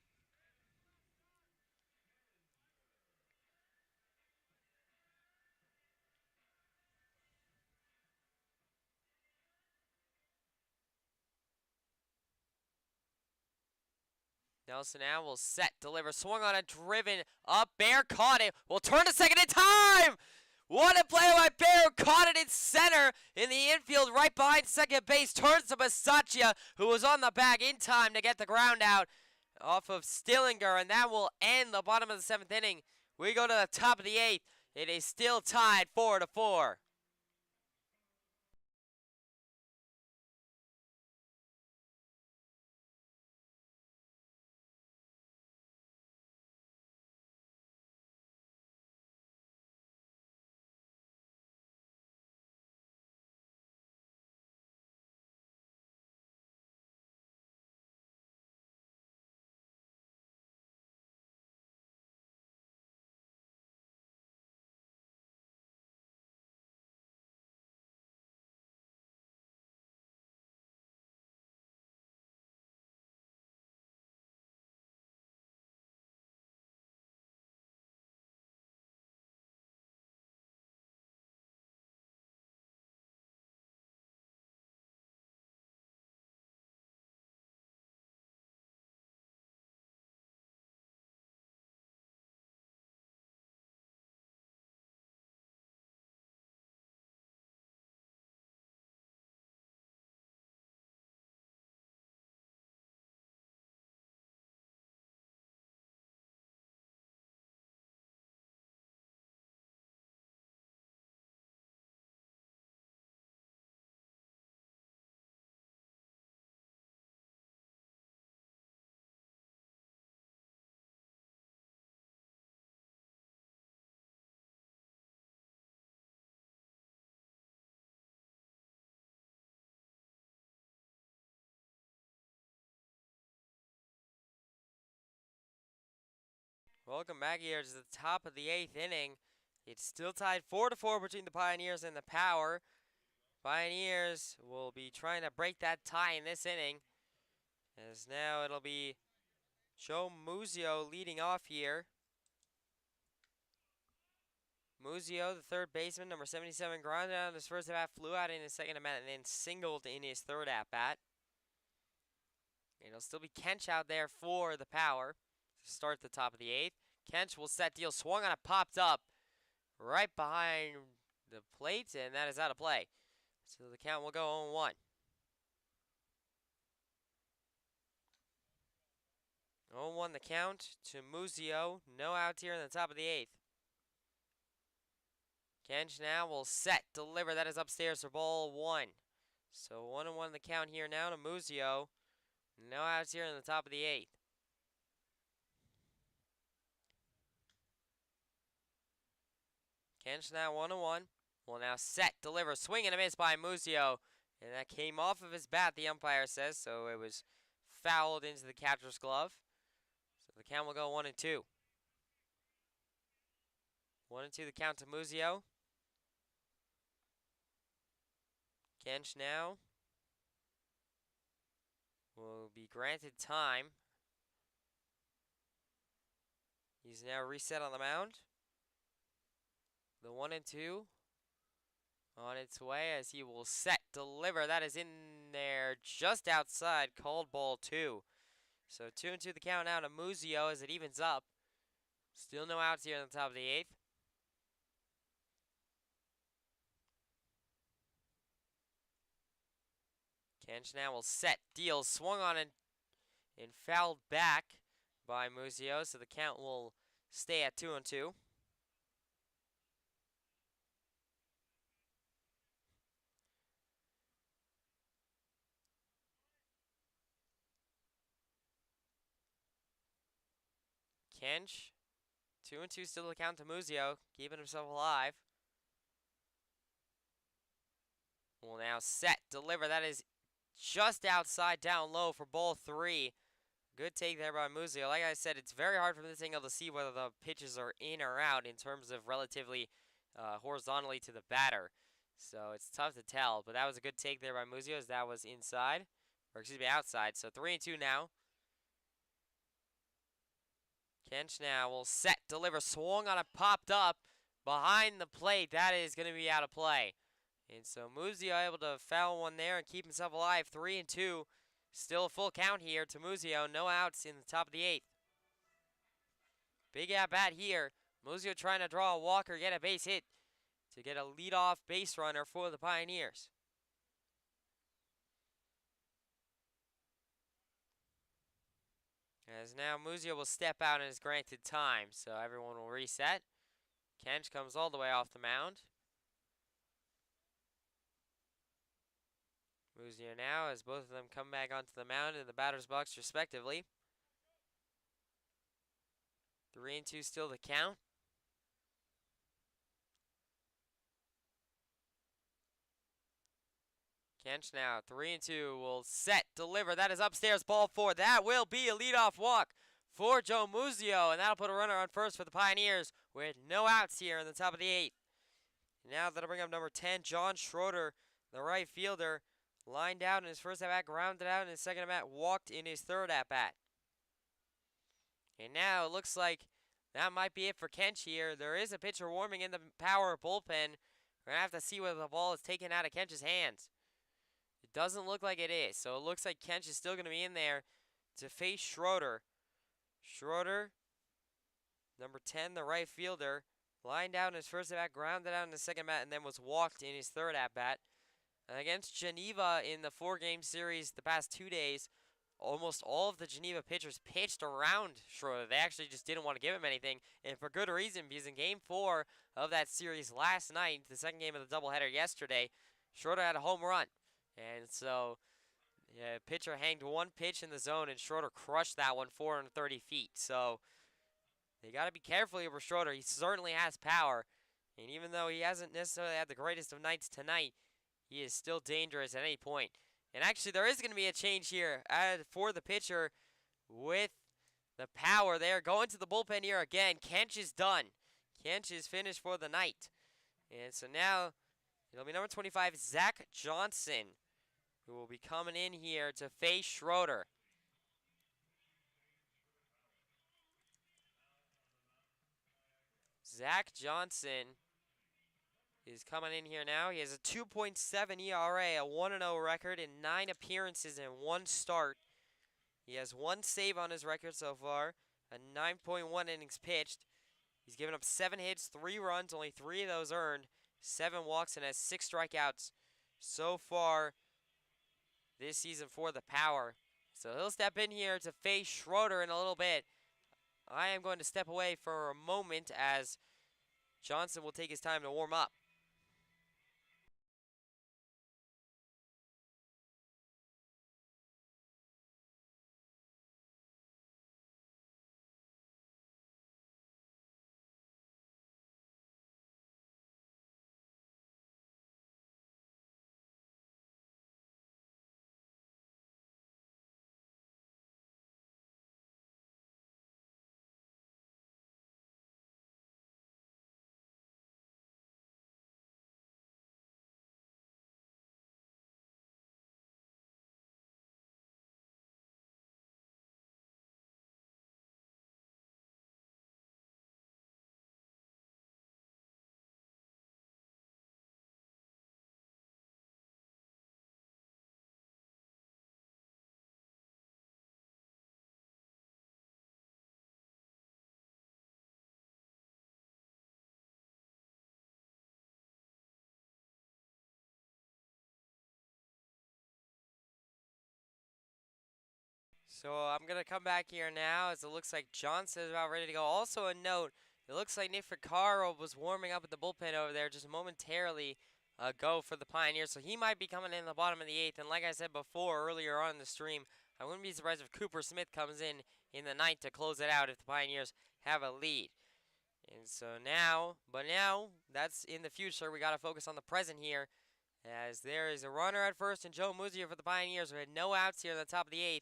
S1: Nelson now will set, deliver, swung on a driven up. Bear caught it. Will turn to second in time. What a play by Bear, caught it in center in the infield right behind second base. Turns to Bisaccia, who was on the bag in time to get the ground out off of Stillinger, and that will end the bottom of the 7th inning. We go to the top of the 8th. It is still tied 4-4. Welcome back here to the top of the 8th inning. It's still tied 4-4 between the Pioneers and the Power. Pioneers will be trying to break that tie in this inning, as now it'll be Joe Muzio leading off here. Muzio, the third baseman, number 77, grounded out in his first at-bat, flew out in his second at-bat, and then singled in his third at-bat. It'll still be Kench out there for the Power to start the top of the 8th. Kench will set, deal, swung on it, popped up right behind the plate, and that is out of play. So the count will go 0-1. 0-1 the count to Muzio. No outs here in the top of the 8th. Kench now will set, deliver. That is upstairs for ball 1. So 1-1 the count here now to Muzio. No outs here in the top of the 8th. Kench now 1-1. Will now set, deliver, swing and a miss by Muzio. And that came off of his bat, the umpire says, so it was fouled into the catcher's glove. So the count will go 1-2. 1-2 the count to Muzio. Kench now will be granted time. He's now reset on the mound. The 1-2 on its way as he will set, deliver. That is in there just outside, called ball 2. So 2-2 the count now to Muzio as it evens up. Still no outs here on the top of the 8th. Kench now will set, deals, swung on and fouled back by Muzio, so the count will stay at 2-2. Kench, 2-2 still the count to Muzio, keeping himself alive. Will now set, deliver. That is just outside down low for ball 3. Good take there by Muzio. Like I said, it's very hard from this angle to see whether the pitches are in or out in terms of relatively horizontally to the batter. So it's tough to tell, but that was a good take there by Muzio as that was inside, or excuse me, outside. So 3-2 now. Kench now will set, deliver, swung on it, popped up behind the plate. That is going to be out of play. And so Muzio able to foul one there and keep himself alive. 3-2. Still a full count here to Muzio. No outs in the top of the 8th. Big at bat here. Muzio trying to draw a walk or get a base hit to get a leadoff base runner for the Pioneers. As now Muzio will step out and is granted time, so everyone will reset. Kench comes all the way off the mound. Muzio now as both of them come back onto the mound in the batter's box respectively. 3-2 still the count. Kench now 3-2 will set, deliver. That is upstairs, ball 4. That will be a leadoff walk for Joe Muzio, and that'll put a runner on first for the Pioneers with no outs here in the top of the 8th. Now that'll bring up number 10, John Schroeder, the right fielder. Lined out in his first at-bat, grounded out in his second at-bat, walked in his third at-bat. And now it looks like that might be it for Kench here. There is a pitcher warming in the Power bullpen. We're going to have to see whether the ball is taken out of Kench's hands. It doesn't look like it is, so it looks like Kench is still going to be in there to face Schroeder. Schroeder, number 10, the right fielder, lined out in his first at-bat, grounded out in his second at-bat, and then was walked in his third at-bat. Against Geneva in the 4-game series the past 2 days, almost all of the Geneva pitchers pitched around Schroeder. They actually just didn't want to give him anything, and for good reason, because in Game 4 of that series last night, the second game of the doubleheader yesterday, Schroeder had a home run. And so, yeah, pitcher hanged one pitch in the zone, and Schroeder crushed that one 430 feet. So, they got to be careful here with Schroeder. He certainly has power, and even though he hasn't necessarily had the greatest of nights tonight, he is still dangerous at any point. And actually, there is going to be a change here for the pitcher with the Power. They are going to the bullpen here again. Kench is done. Kench is finished for the night. And so now it'll be number 25, Zach Johnson, who will be coming in here to face Schroeder. Zach Johnson is coming in here now. He has a 2.7 ERA, a 1-0 record in 9 appearances and 1 start. He has 1 save on his record so far, a 9.1 innings pitched. He's given up 7 hits, 3 runs, only 3 of those earned, 7 walks, and has 6 strikeouts so far this season for the Power. So he'll step in here to face Schroeder in a little bit. I am going to step away for a moment as Johnson will take his time to warm up. So I'm going to come back here now as it looks like Johnson is about ready to go. Also a note, it looks like Nick Ficarro was warming up at the bullpen over there just momentarily ago for the Pioneers. So he might be coming in the bottom of the 8th. And like I said before earlier on in the stream, I wouldn't be surprised if Cooper Smith comes in the 9th to close it out if the Pioneers have a lead. And so now, but now that's in the future. We got to focus on the present here As there is a runner at first and Joe Muzio for the Pioneers. We had no outs here in the top of the 8th.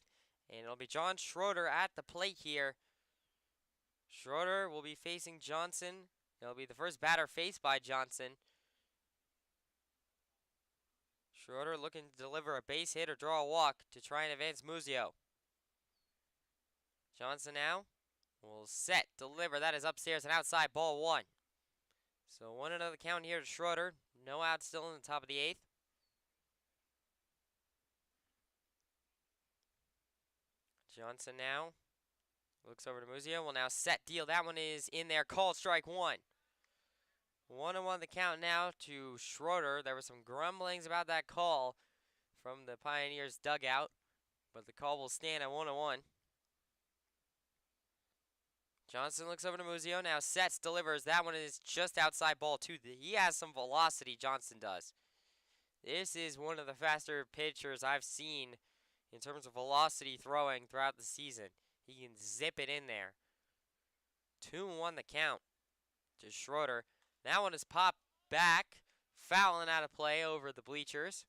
S1: And it'll be John Schroeder at the plate here. Schroeder will be facing Johnson. It'll be the first batter faced by Johnson. Schroeder looking to deliver a base hit or draw a walk to try and advance Muzio. Johnson now will set, deliver. That is upstairs and outside, ball 1. So 1-0 the count here to Schroeder. No out still in the top of the 8th. Johnson now looks over to Muzio. Will now set, deal. That one is in there. Called strike 1. 1-1 the count now to Schroeder. There were some grumblings about that call from the Pioneers dugout, but the call will stand at 1-1. Johnson looks over to Muzio. Now sets, delivers. That one is just outside, ball 2. He has some velocity, Johnson does. This is one of the faster pitchers I've seen in terms of velocity throwing throughout the season. He can zip it in there. 2-1 the count to Schroeder. That one is popped back, fouling out of play over the bleachers.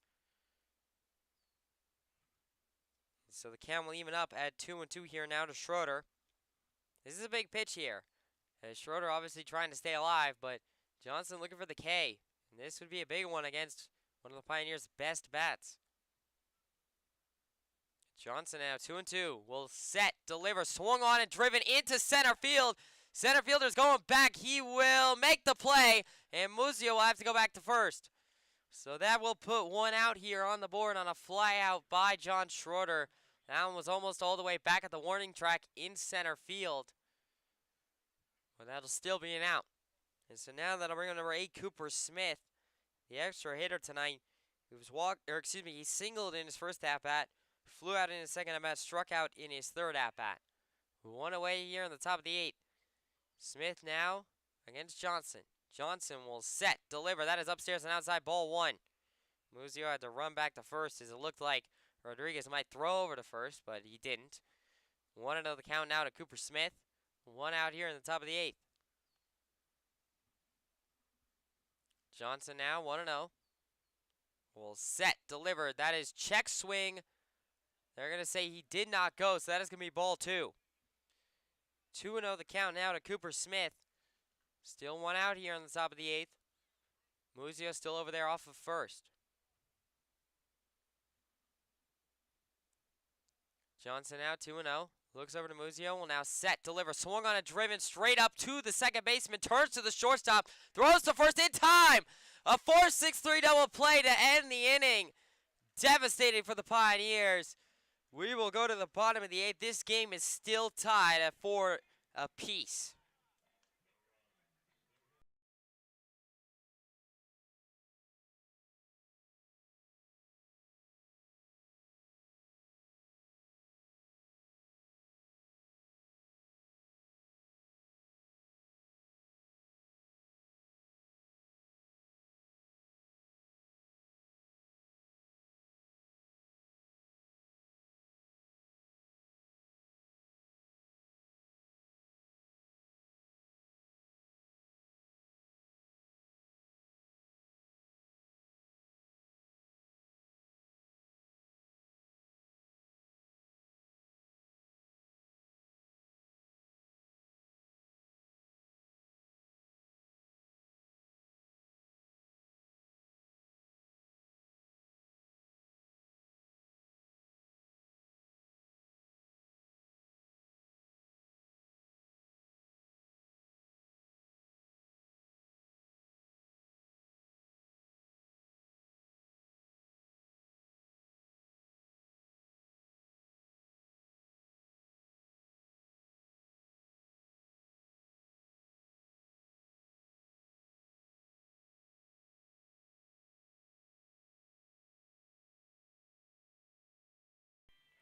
S1: So the count will even up at 2-2 here now to Schroeder. This is a big pitch here. Schroeder obviously trying to stay alive, but Johnson looking for the K. And this would be a big one against one of the Pioneers' best bats. Johnson now 2-2. Will set, deliver, swung on and driven into center field. Center fielder's going back. He will make the play, and Muzio will have to go back to first. So that will put 1 out here on the board on a fly out by John Schroeder. That one was almost all the way back at the warning track in center field. But that'll still be an out. And so now that'll bring on number 8, Cooper Smith, the extra hitter tonight. He singled in his first at-bat, flew out in his second at-bat, struck out in his third at-bat. 1 away here in the top of the 8th. Smith now against Johnson. Johnson will set, deliver. That is upstairs and outside, ball 1. Muzio had to run back to first as it looked like Rodriguez might throw over to first, but he didn't. 1-0 the count now to Cooper Smith. 1 out here in the top of the 8th. Johnson now 1-0. Will set, deliver. That is check swing. They're going to say he did not go, so that is going to be ball 2. 2-0 the count now to Cooper Smith. Still 1 out here on the top of the 8th. Muzio still over there off of first. Johnson now 2-0. Looks over to Muzio. Will now set, deliver. Swung on a driven straight up to the second baseman. Turns to the shortstop. Throws to first in time. A 4-6-3 double play to end the inning. Devastating for the Pioneers. We will go to the bottom of the 8th. This game is still tied at 4 apiece.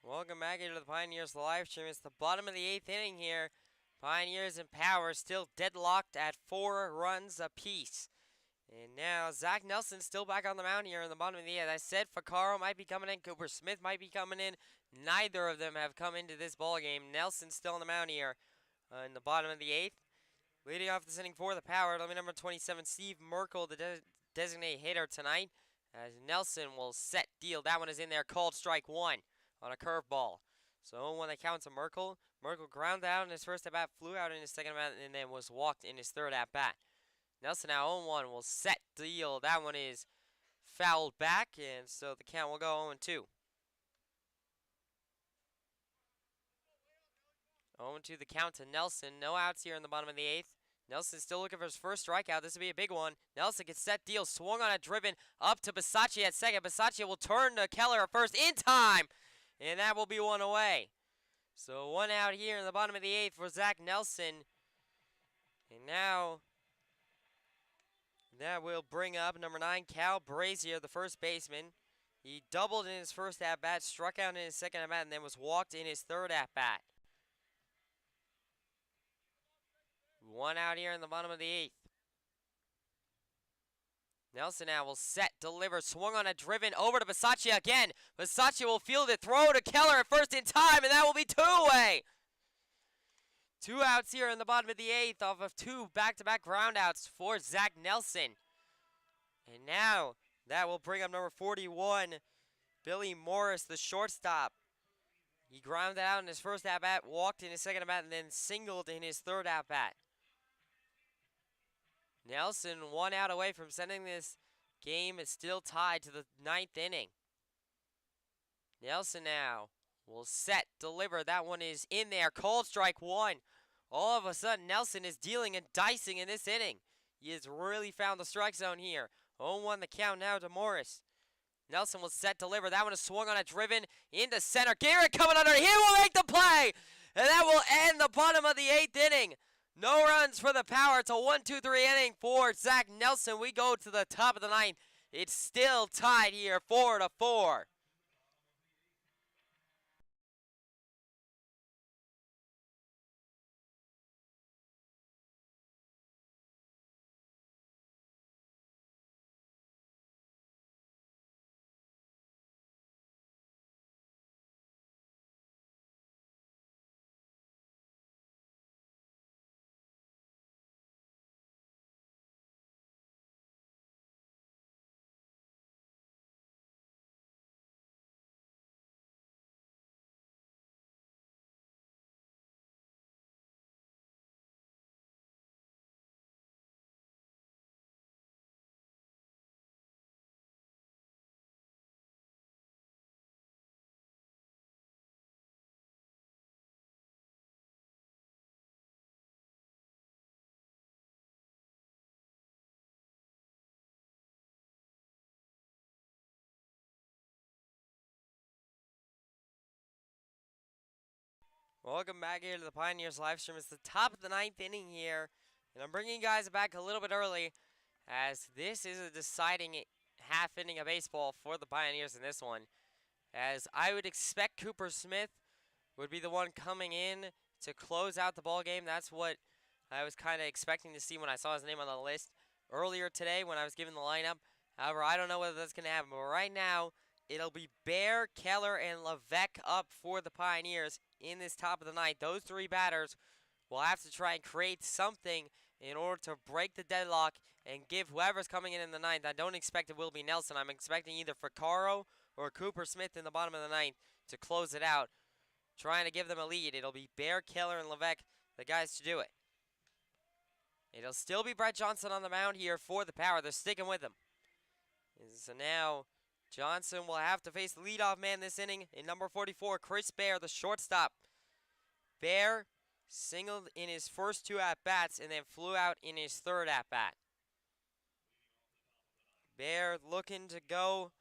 S1: Welcome back into the Pioneers live stream. It's the bottom of the 8th inning here. Pioneers in power, still deadlocked at 4 runs apiece. And now Zach Nelson still back on the mound here in the bottom of the 8th. I said Vaccaro might be coming in. Cooper Smith might be coming in. Neither of them have come into this ball game. Nelson's still on the mound here in the bottom of the 8th. Leading off this inning for the power, it'll be number 27, Steve Merkel, the designated hitter tonight. as Nelson will set deal. That one is in there, called strike one on a curveball. So 0-1 the count to Merkel. Merkel ground out in his first at bat, flew out in his second at bat, and then was walked in his third at bat. Nelson now 0-1 will set deal. That one is fouled back, and so the count will go 0-2. 0-2 the count to Nelson. No outs here in the bottom of the eighth. Nelson still looking for his first strikeout. This will be a big one. Nelson gets set deal. Swung on a driven up to Bisaccia at second. Bisaccia will turn to Keller at first in time. And that will be one away. So one out here in the bottom of the eighth for Zach Nelson. And now that will bring up number 9, Cal Brazier, the first baseman. He doubled in his first at-bat, struck out in his second at-bat, and then was walked in his third at-bat. One out here in the bottom of the eighth. Nelson now will set, deliver, swung on a driven over to Bisaccia again. Bisaccia will field it, throw to Keller at first in time, and that will be 2 away. 2 outs here in the bottom of the eighth off of 2 back-to-back groundouts for Zach Nelson. And now that will bring up number 41, Billy Morris, the shortstop. He grounded out in his first at-bat, walked in his second at-bat, and then singled in his third at-bat. Nelson 1 out away from sending this game. It's still tied to the 9th inning. Nelson now will set, deliver. That one is in there. Called strike one. All of a sudden, Nelson is dealing and dicing in this inning. He has really found the strike zone here. 0-1 the count now to Morris. Nelson will set, deliver. That one is swung on a driven into center. Garrett coming under. He will make the play. And that will end the bottom of the 8th inning. No runs for the Power. It's a 1-2-3 inning for Zach Nelson. We go to the top of the 9th. It's still tied here, 4-4. Welcome back here to the Pioneers live stream. It's the top of the 9th inning here, and I'm bringing you guys back a little bit early as this is a deciding half inning of baseball for the Pioneers in this one. As I would expect Cooper Smith would be the one coming in to close out the ball game. That's what I was kind of expecting to see when I saw his name on the list earlier today when I was given the lineup. However, I don't know whether that's going to happen, but right now it'll be Bear, Keller, and Levesque up for the Pioneers in this top of the 9th. Those 3 batters will have to try and create something in order to break the deadlock and give whoever's coming in the 9th. I don't expect it will be Nelson. I'm expecting either Ficarro or Cooper Smith in the bottom of the 9th to close it out, trying to give them a lead. It'll be Bear, Keller, and Levesque, the guys to do it. It'll still be Brett Johnson on the mound here for the Power. They're sticking with him. So now Johnson will have to face the leadoff man this inning in number 44, Chris Bear, the shortstop. Bear singled in his first 2 at-bats and then flew out in his third at-bat. Bear looking to go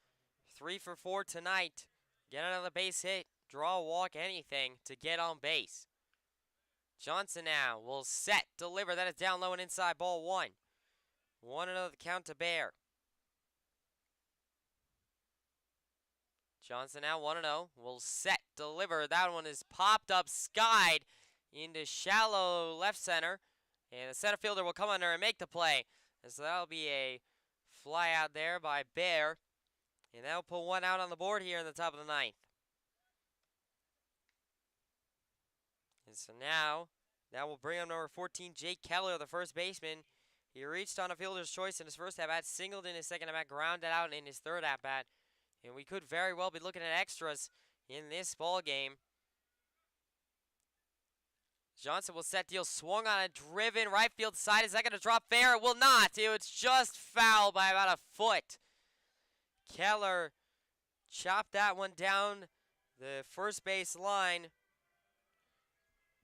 S1: 3 for 4 tonight. Get another base hit, draw a walk, anything to get on base. Johnson now will set, deliver. That is down low and inside, ball 1. 1-0 the count to Bear. Johnson now 1-0, will set, deliver. That one is popped up, skied into shallow left center. And the center fielder will come under and make the play. And so that'll be a fly out there by Bear. And that'll put 1 out on the board here in the top of the 9th. And so now, that will bring up number 14, Jake Keller, the first baseman. He reached on a fielder's choice in his first at-bat, singled in his second at-bat, grounded out in his third at-bat. And we could very well be looking at extras in this ball game. Johnson will set deal, swung on a driven right field side. Is that going to drop fair? It will not. It was just foul by about a foot. Keller chopped that one down the first base line.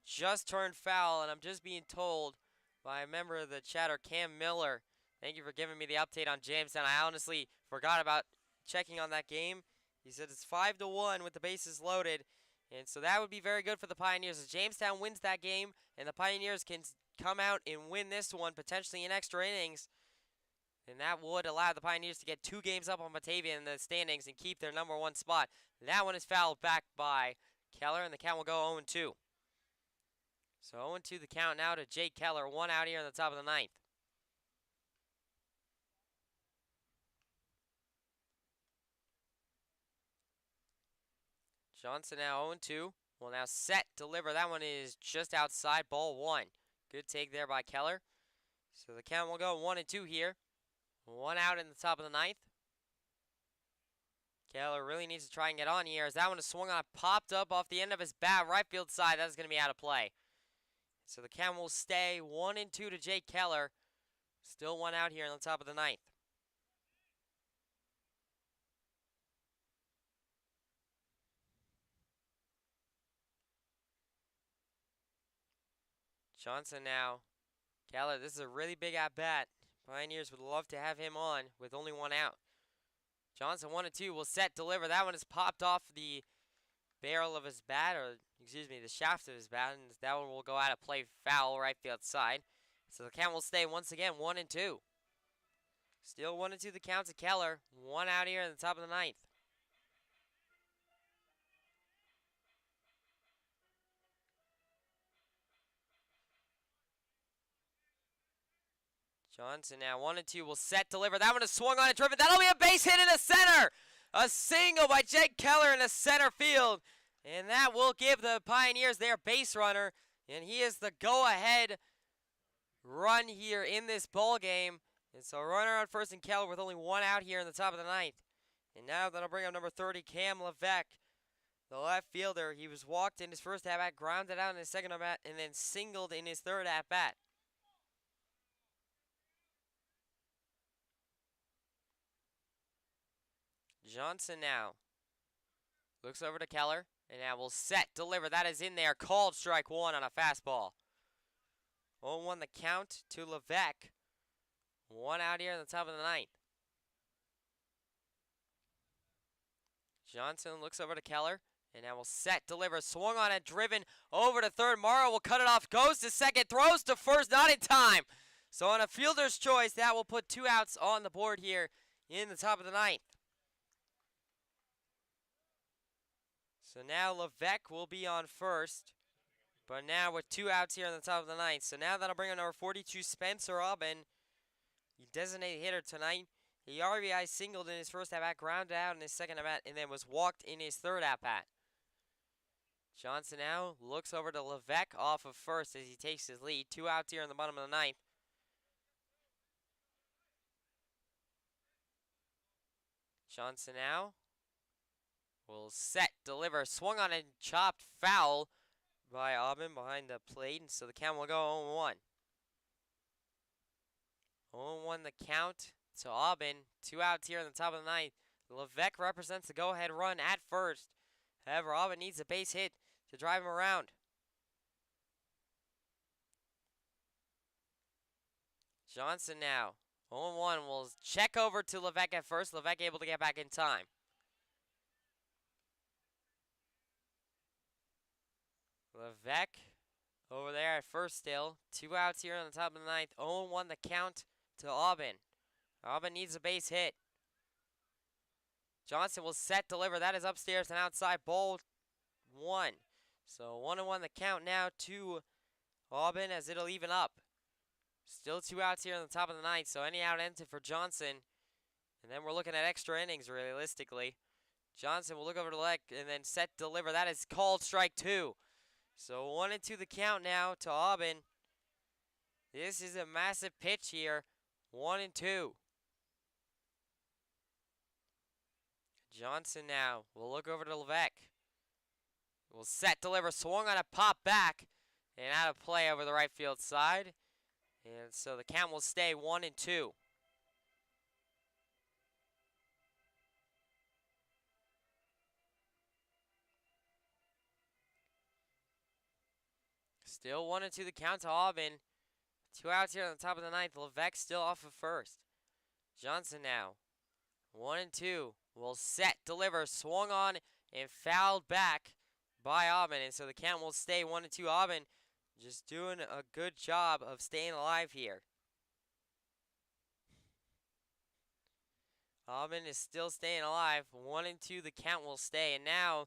S1: Just turned foul, and I'm just being told by a member of the chatter, Cam Miller. Thank you for giving me the update on Jamestown. I honestly forgot about checking on that game. He said it's 5-1 with the bases loaded, and so that would be very good for the Pioneers. As Jamestown wins that game, and the Pioneers can come out and win this one, potentially in extra innings, and that would allow the Pioneers to get 2 games up on Batavia in the standings and keep their #1 spot. That one is fouled back by Keller, and the count will go 0-2. So 0-2 the count now to Jake Keller. 1 out here in the top of the 9th. Johnson now 0-2. Will now set, deliver. That one is just outside, ball 1. Good take there by Keller. So the count will go 1-2 here. 1 out in the top of the 9th. Keller really needs to try and get on here as that one is swung on, popped up off the end of his bat, right field side. That's going to be out of play. So the count will stay 1-2 to Jake Keller. Still 1 out here in the top of the 9th. Johnson now. Keller, this is a really big at-bat. Pioneers would love to have him on with only 1 out. Johnson 1-2 will set, deliver. That one is popped off the barrel of his bat, or excuse me, the shaft of his bat, and that one will go out of play, foul right field side. So the count will stay once again 1-2. Still 1-2 the count to Keller. 1 out here in the top of the 9th. Johnson now 1-2 will set, deliver. That one is swung on and driven. That'll be a base hit in the center. A single by Jake Keller in the center field. And that will give the Pioneers their base runner. And he is the go-ahead run here in this ball game. And so runner on first and Keller with only 1 out here in the top of the 9th. And now that'll bring up number 30, Cam Levesque, the left fielder. He was walked in his first at-bat, grounded out in his second at-bat, and then singled in his third at-bat. Johnson now looks over to Keller, and now will set, deliver. That is in there. Called strike 1 on a fastball. 0-1 the count to Levesque. 1 out here in the top of the 9th. Johnson looks over to Keller, and now will set, deliver. Swung on it, driven over to third. Morrow will cut it off, goes to second, throws to first, not in time. So on a fielder's choice, that will put 2 outs on the board here in the top of the 9th. So now Levesque will be on first, but now with 2 outs here in the top of the 9th. So now that'll bring on number 42, Spencer Aubin, the designated hitter tonight. He RBI singled in his first at-bat, grounded out in his second at-bat, and then was walked in his third at-bat. Johnson now looks over to Levesque off of first as he takes his lead. 2 outs here in the bottom of the 9th. Johnson now will set, deliver, swung on and chopped foul by Aubin behind the plate, and so the count will go 0-1. 0-1 the count to Aubin. 2 outs here in the top of the 9th. Levesque represents the go-ahead run at first. However, Aubin needs a base hit to drive him around. Johnson now 0-1 will check over to Levesque at first. Levesque able to get back in time. Levesque over there at first still. 2 outs here on the top of the 9th. 0-1 the count to Aubin. Aubin needs a base hit. Johnson will set, deliver. That is upstairs and outside. Ball 1. So 1-1 the count now to Aubin as it'll even up. Still 2 outs here on the top of the 9th. So any out ends it for Johnson. And then we're looking at extra innings realistically. Johnson will look over to Leck and then set, deliver. That is called strike 2. So 1-2 the count now to Aubin. This is a massive pitch here. 1-2. Johnson now will look over to Levesque. Will set, deliver, swung on a pop back, and out of play over the right field side. And so the count will stay 1-2. Still 1-2 the count to Aubin. 2 outs here on the top of the ninth. Levesque still off of first. Johnson now. 1-2. Will set, deliver, swung on, and fouled back by Aubin. And so the count will stay 1-2. Aubin just doing a good job of staying alive here. Aubin is still staying alive. 1-2 the count will stay. And now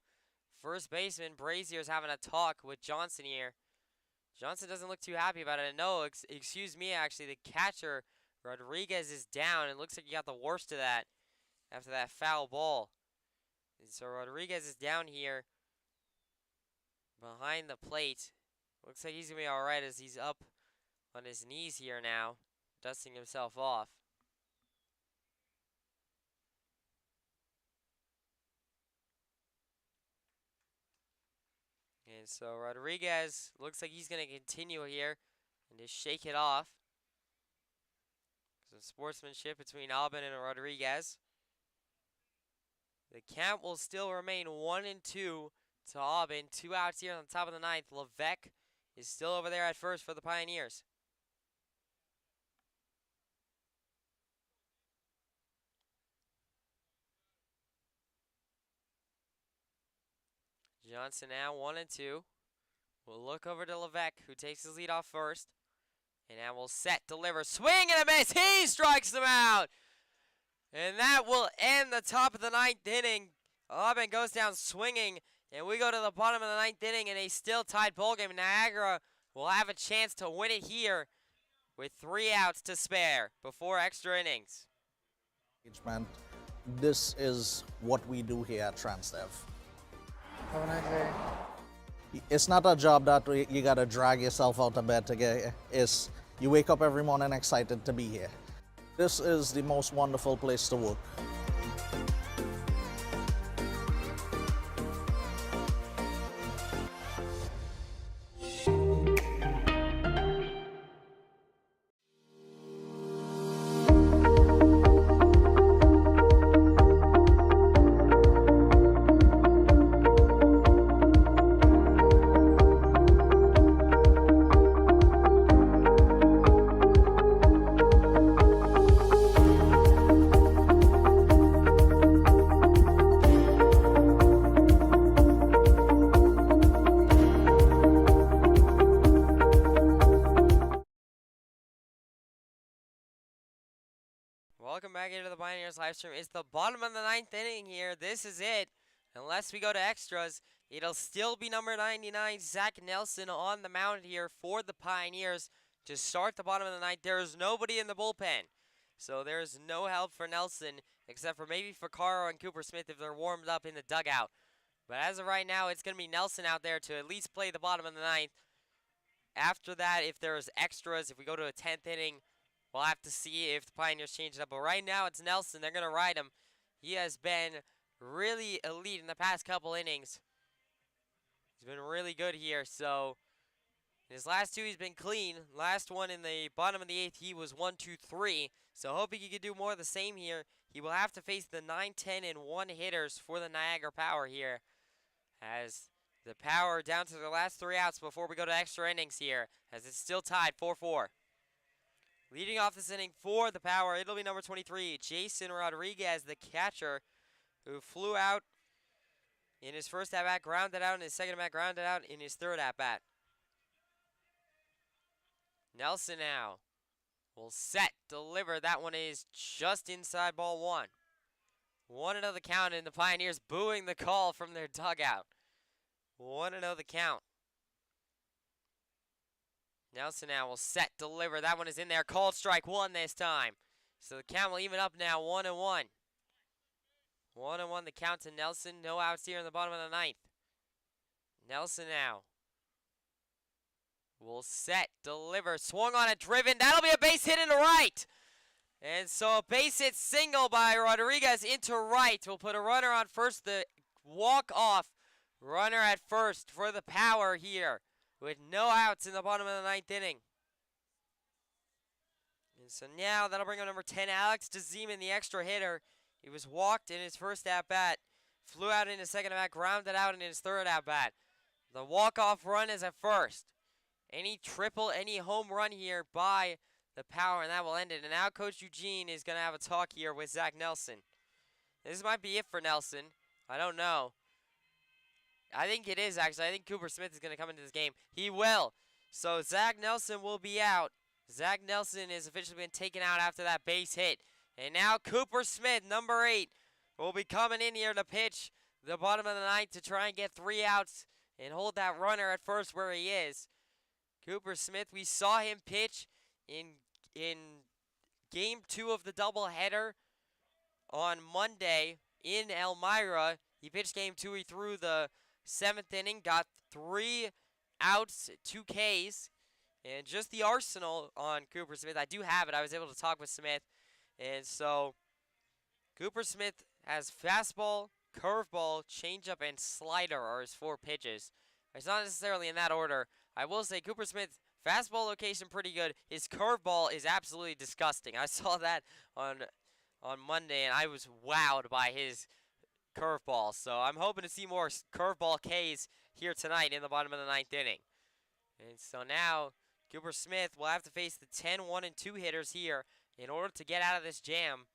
S1: first baseman Brazier's having a talk with Johnson here. Johnson doesn't look too happy about it. No, excuse me, actually, the catcher, Rodriguez, is down. It looks like he got the worst of that after that foul ball. And so Rodriguez is down here behind the plate. Looks like he's going to be all right as he's up on his knees here now, dusting himself off. And so Rodriguez looks like he's going to continue here and just shake it off. Some sportsmanship between Aubin and Rodriguez. The count will still remain 1-2 to Aubin. 2 outs here on the top of the ninth. Levesque is still over there at first for the Pioneers. Johnson now 1-2. We'll look over to Levesque, who takes his lead off first. And now will set, deliver, swing and a miss. He strikes them out. And that will end the top of the ninth inning. Aubin goes down swinging. And we go to the bottom of the ninth inning in a still tied ball game. Niagara will have a chance to win it here with 3 outs to spare before extra innings.
S4: This is what we do here at TransDev.
S5: Have a nice day.
S4: It's not a job that you gotta drag yourself out of bed to get. It's you wake up every morning excited to be here. This is the most wonderful place to work.
S1: Welcome back into the Pioneers live stream. It's the bottom of the ninth inning here. This is it. Unless we go to extras, it'll still be number 99, Zach Nelson, on the mound here for the Pioneers to start the bottom of the ninth. There is nobody in the bullpen, so there's no help for Nelson except for maybe Vaccaro and Cooper Smith if they're warmed up in the dugout. But as of right now, it's going to be Nelson out there to at least play the bottom of the ninth. After that, if there's extras, if we go to a 10th inning, we'll have to see if the Pioneers change it up. But right now, it's Nelson. They're going to ride him. He has been really elite in the past couple innings. He's been really good here. So, in his last 2, he's been clean. Last one in the bottom of the 8th, he was 1-2-3. So, hoping he can do more of the same here. He will have to face the 9, 10, and 1 hitters for the Niagara Power here. As the Power down to their last 3 outs before we go to extra innings here. As it's still tied 4-4. Leading off this inning for the Power, it'll be number 23, Jason Rodriguez, the catcher, who flew out in his first at-bat, grounded out in his second at-bat, grounded out in his third at-bat. Nelson now will set, deliver. That one is just inside ball 1. 1-0 the count, and the Pioneers booing the call from their dugout. 1-0 the count. Nelson now will set, deliver. That one is in there. Called strike 1 this time. So the count will even up now, 1-1. 1-1 the count to Nelson. No outs here in the bottom of the ninth. Nelson now will set, deliver, swung on it, driven. That'll be a base hit into right. And so a base hit single by Rodriguez into right will put a runner on first. The walk-off runner at first for the Power here with no outs in the bottom of the ninth inning. And so now that'll bring up number 10, Alex DeZeman, the extra hitter. He was walked in his first at-bat, flew out in his second at-bat, grounded out in his third at-bat. The walk-off run is at first. Any triple, any home run here by the Power, and that will end it. And now Coach Eugene is going to have a talk here with Zach Nelson. This might be it for Nelson. I don't know. I think it is, actually. I think Cooper Smith is going to come into this game. He will. So Zach Nelson will be out. Zach Nelson is officially been taken out after that base hit. And now Cooper Smith, number 8, will be coming in here to pitch the bottom of the ninth to try and get 3 outs and hold that runner at first where he is. Cooper Smith, we saw him pitch in Game 2 of the doubleheader on Monday in Elmira. He pitched Game 2. He threw the 7th inning, got 3 outs, 2 Ks, and just the arsenal on Cooper Smith. I do have it. I was able to talk with Smith. And so Cooper Smith has fastball, curveball, changeup, and slider are his 4 pitches. It's not necessarily in that order. I will say Cooper Smith's fastball location pretty good. His curveball is absolutely disgusting. I saw that on Monday, and I was wowed by his curveball. So I'm hoping to see more curveball Ks here tonight in the bottom of the ninth inning. And so now Cooper Smith will have to face the 10, 1, and 2 hitters here in order to get out of this jam.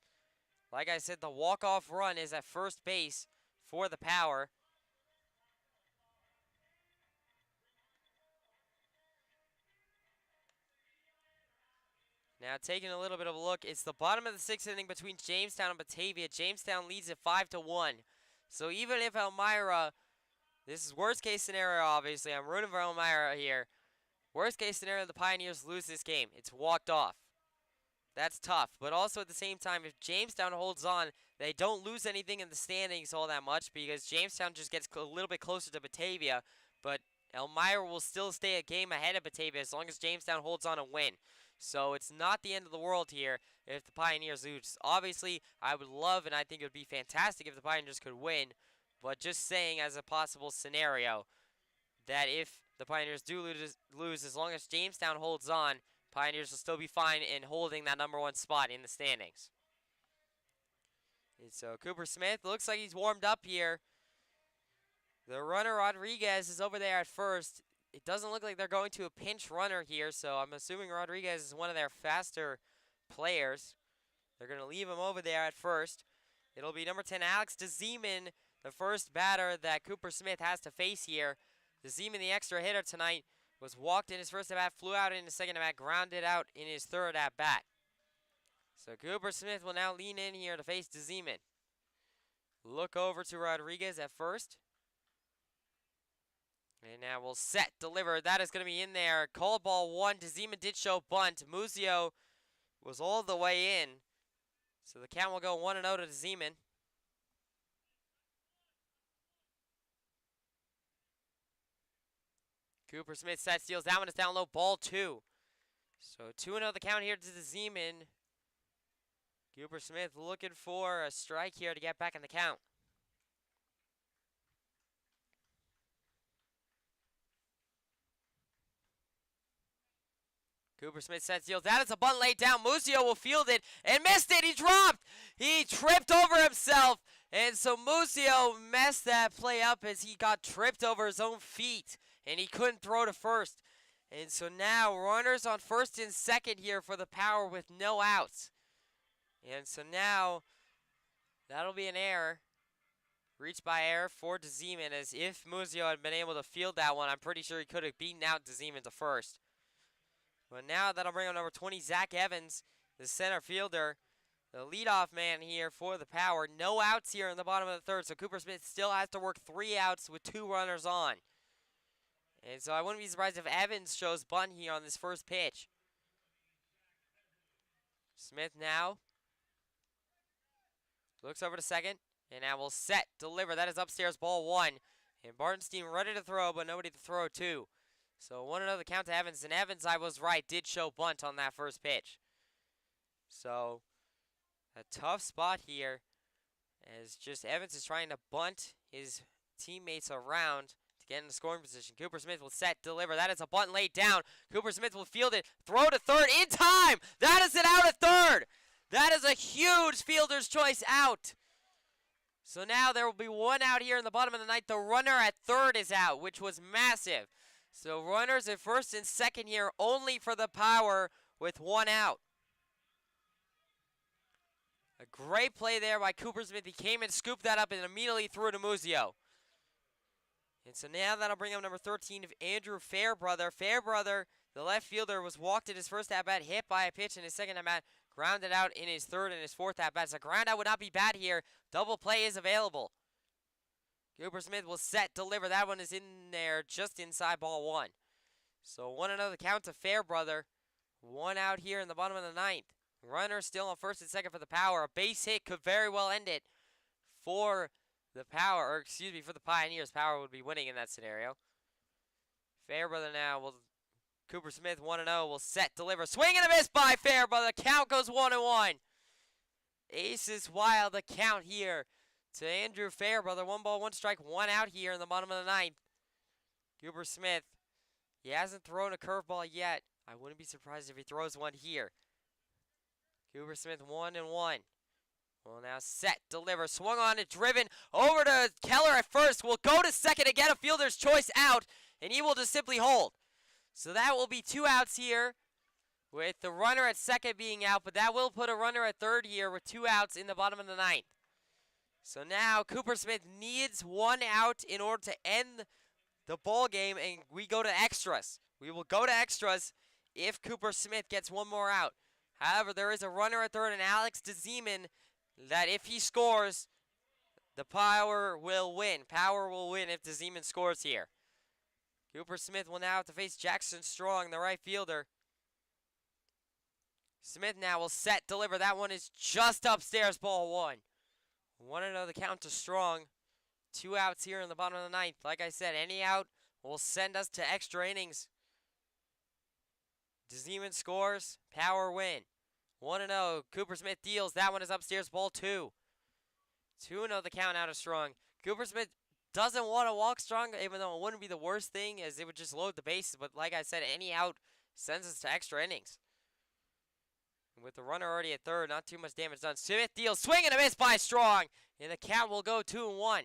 S1: Like I said, the walk-off run is at first base for the Power. Now taking a little bit of a look, it's the bottom of the 6th inning between Jamestown and Batavia. Jamestown leads it 5-1. So even if Elmira, this is worst case scenario obviously, I'm rooting for Elmira here. Worst case scenario, the Pioneers lose this game. It's walked off. That's tough. But also at the same time, if Jamestown holds on, they don't lose anything in the standings all that much because Jamestown just gets a little bit closer to Batavia. But Elmira will still stay a game ahead of Batavia as long as Jamestown holds on and win. So it's not the end of the world here if the Pioneers lose. Obviously, I would love and I think it would be fantastic if the Pioneers could win. But just saying as a possible scenario that if the Pioneers do lose, as long as Jamestown holds on, Pioneers will still be fine in holding that number 1 spot in the standings. And so Cooper Smith looks like he's warmed up here. The runner Rodriguez is over there at first. It doesn't look like they're going to a pinch runner here, so I'm assuming Rodriguez is one of their faster players. They're going to leave him over there at first. It'll be number 10, Alex DeZeman, the first batter that Cooper Smith has to face here. DeZeman, the extra hitter tonight, was walked in his first at-bat, flew out in his second at-bat, grounded out in his third at-bat. So Cooper Smith will now lean in here to face DeZeman. Look over to Rodriguez at first. And now we'll set, deliver. That is going to be in there. Call ball 1. DeZeman did show bunt. Muzio was all the way in. So the count will go 1-0 to DeZeman. Cooper Smith set, steals. That one is down low. Ball 2. So 2-0 the count here to DeZeman. Cooper Smith looking for a strike here to get back in the count. Cooper Smith sets, deals. That is a bunt laid down. Muzio will field it and missed it. He dropped. He tripped over himself. And so Muzio messed that play up as he got tripped over his own feet. And he couldn't throw to first. And so now runners on first and second here for the Power with no outs. And so now that'll be an error. Reached by error for DeZeman, as if Muzio had been able to field that one, I'm pretty sure he could have beaten out DeZeman to first. But now that'll bring up number 20, Zach Evans, the center fielder, the leadoff man here for the Power. No outs here in the bottom of the third, so Cooper Smith still has to work 3 outs with 2 runners on. And so I wouldn't be surprised if Evans shows bunt here on this first pitch. Smith now looks over to second, and now will set, deliver. That is upstairs, ball 1. And Bartenstein ready to throw, but nobody to throw to. So 1-0 the count to Evans, and Evans, I was right, did show bunt on that first pitch. So a tough spot here as just Evans is trying to bunt his teammates around to get in the scoring position. Cooper Smith will set, deliver. That is a bunt laid down. Cooper Smith will field it, throw to third in time. That is an out at third. That is a huge fielder's choice out. So now there will be one out here in the bottom of the ninth. The runner at third is out, which was massive. So runners at first and second here only for the Power with one out. A great play there by Cooper Smith. He came and scooped that up and immediately threw it to Muzio. And so now that'll bring up number 13 of Andrew Fairbrother. Fairbrother, the left fielder, was walked in his first at-bat, hit by a pitch in his second at-bat, grounded out in his third and his fourth at-bat. So ground out would not be bad here. Double play is available. Cooper Smith will set, deliver. That one is in there just inside ball one. So 1-0 the count to Fairbrother. One out here in the bottom of the ninth. Runner still on first and second for the Power. A base hit could very well end it for the Power, or excuse me, for the Pioneers. Power would be winning in that scenario. Fairbrother now will, Cooper Smith 1-0 will set, deliver. Swing and a miss by Fairbrother. Count goes 1-1. Aces wild, the count here to Andrew Fairbrother. 1 ball, 1 strike, 1 out here in the bottom of the ninth. Cooper Smith, he hasn't thrown a curveball yet. I wouldn't be surprised if he throws one here. Cooper Smith 1-1. Will now set, deliver, swung on it, driven over to Keller at first. Will go to second to get a fielder's choice out, and he will just simply hold. So that will be 2 outs here, with the runner at second being out, but that will put a runner at third here with 2 outs in the bottom of the ninth. So now Cooper Smith needs 1 out in order to end the ball game, and we go to extras. We will go to extras if Cooper Smith gets 1 more out. However, there is a runner at third, and Alex DeZeman, that if he scores, the Power will win. Power will win if DeZeman scores here. Cooper Smith will now have to face Jackson Strong, the right fielder. Smith now will set, deliver. That one is just upstairs, ball 1. 1-0 the count to Strong. 2 outs here in the bottom of the ninth. Like I said, any out will send us to extra innings. DeZeman scores, Power win. 1-0, Cooper Smith deals. That one is upstairs, ball 2. 2-0 the count out of Strong. Cooper Smith doesn't want to walk Strong, even though it wouldn't be the worst thing, as it would just load the bases. But like I said, any out sends us to extra innings. With the runner already at third, not too much damage done. Smith deals, swing and a miss by Strong. And the count will go 2-1.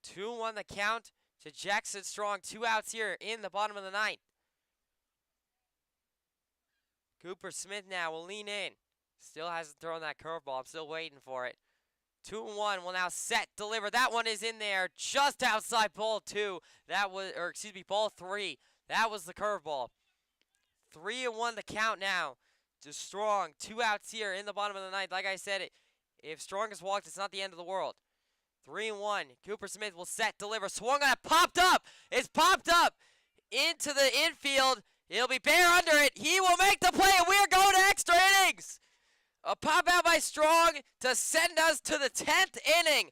S1: 2-1 the count to Jackson Strong. 2 outs here in the bottom of the ninth. Cooper Smith now will lean in. Still hasn't thrown that curveball. I'm still waiting for it. 2-1 will now set, deliver. That one is in there just outside ball 2. That was, or excuse me, ball 3. That was the curveball. 3-1 the count now to Strong. 2 outs here in the bottom of the ninth. Like I said, if Strong is walked, it's not the end of the world. 3-1. Cooper Smith will set, deliver. Swung on it, popped up. It's popped up into the infield. He'll be bare under it. He will make the play, and we're going to extra innings. A pop out by Strong to send us to the 10th inning.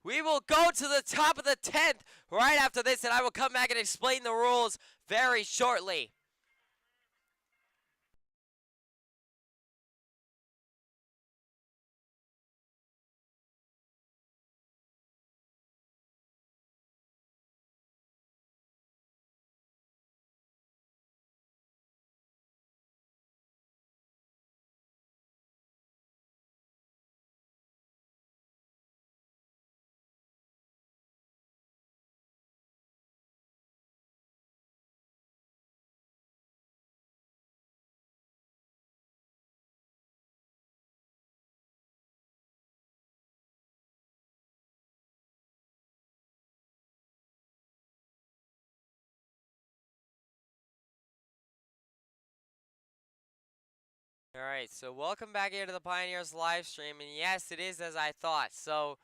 S1: We will go to the top of the 10th right after this, and I will come back and explain the rules very shortly. All right, so welcome back here to the Pioneers live stream, and yes, it is as I thought. So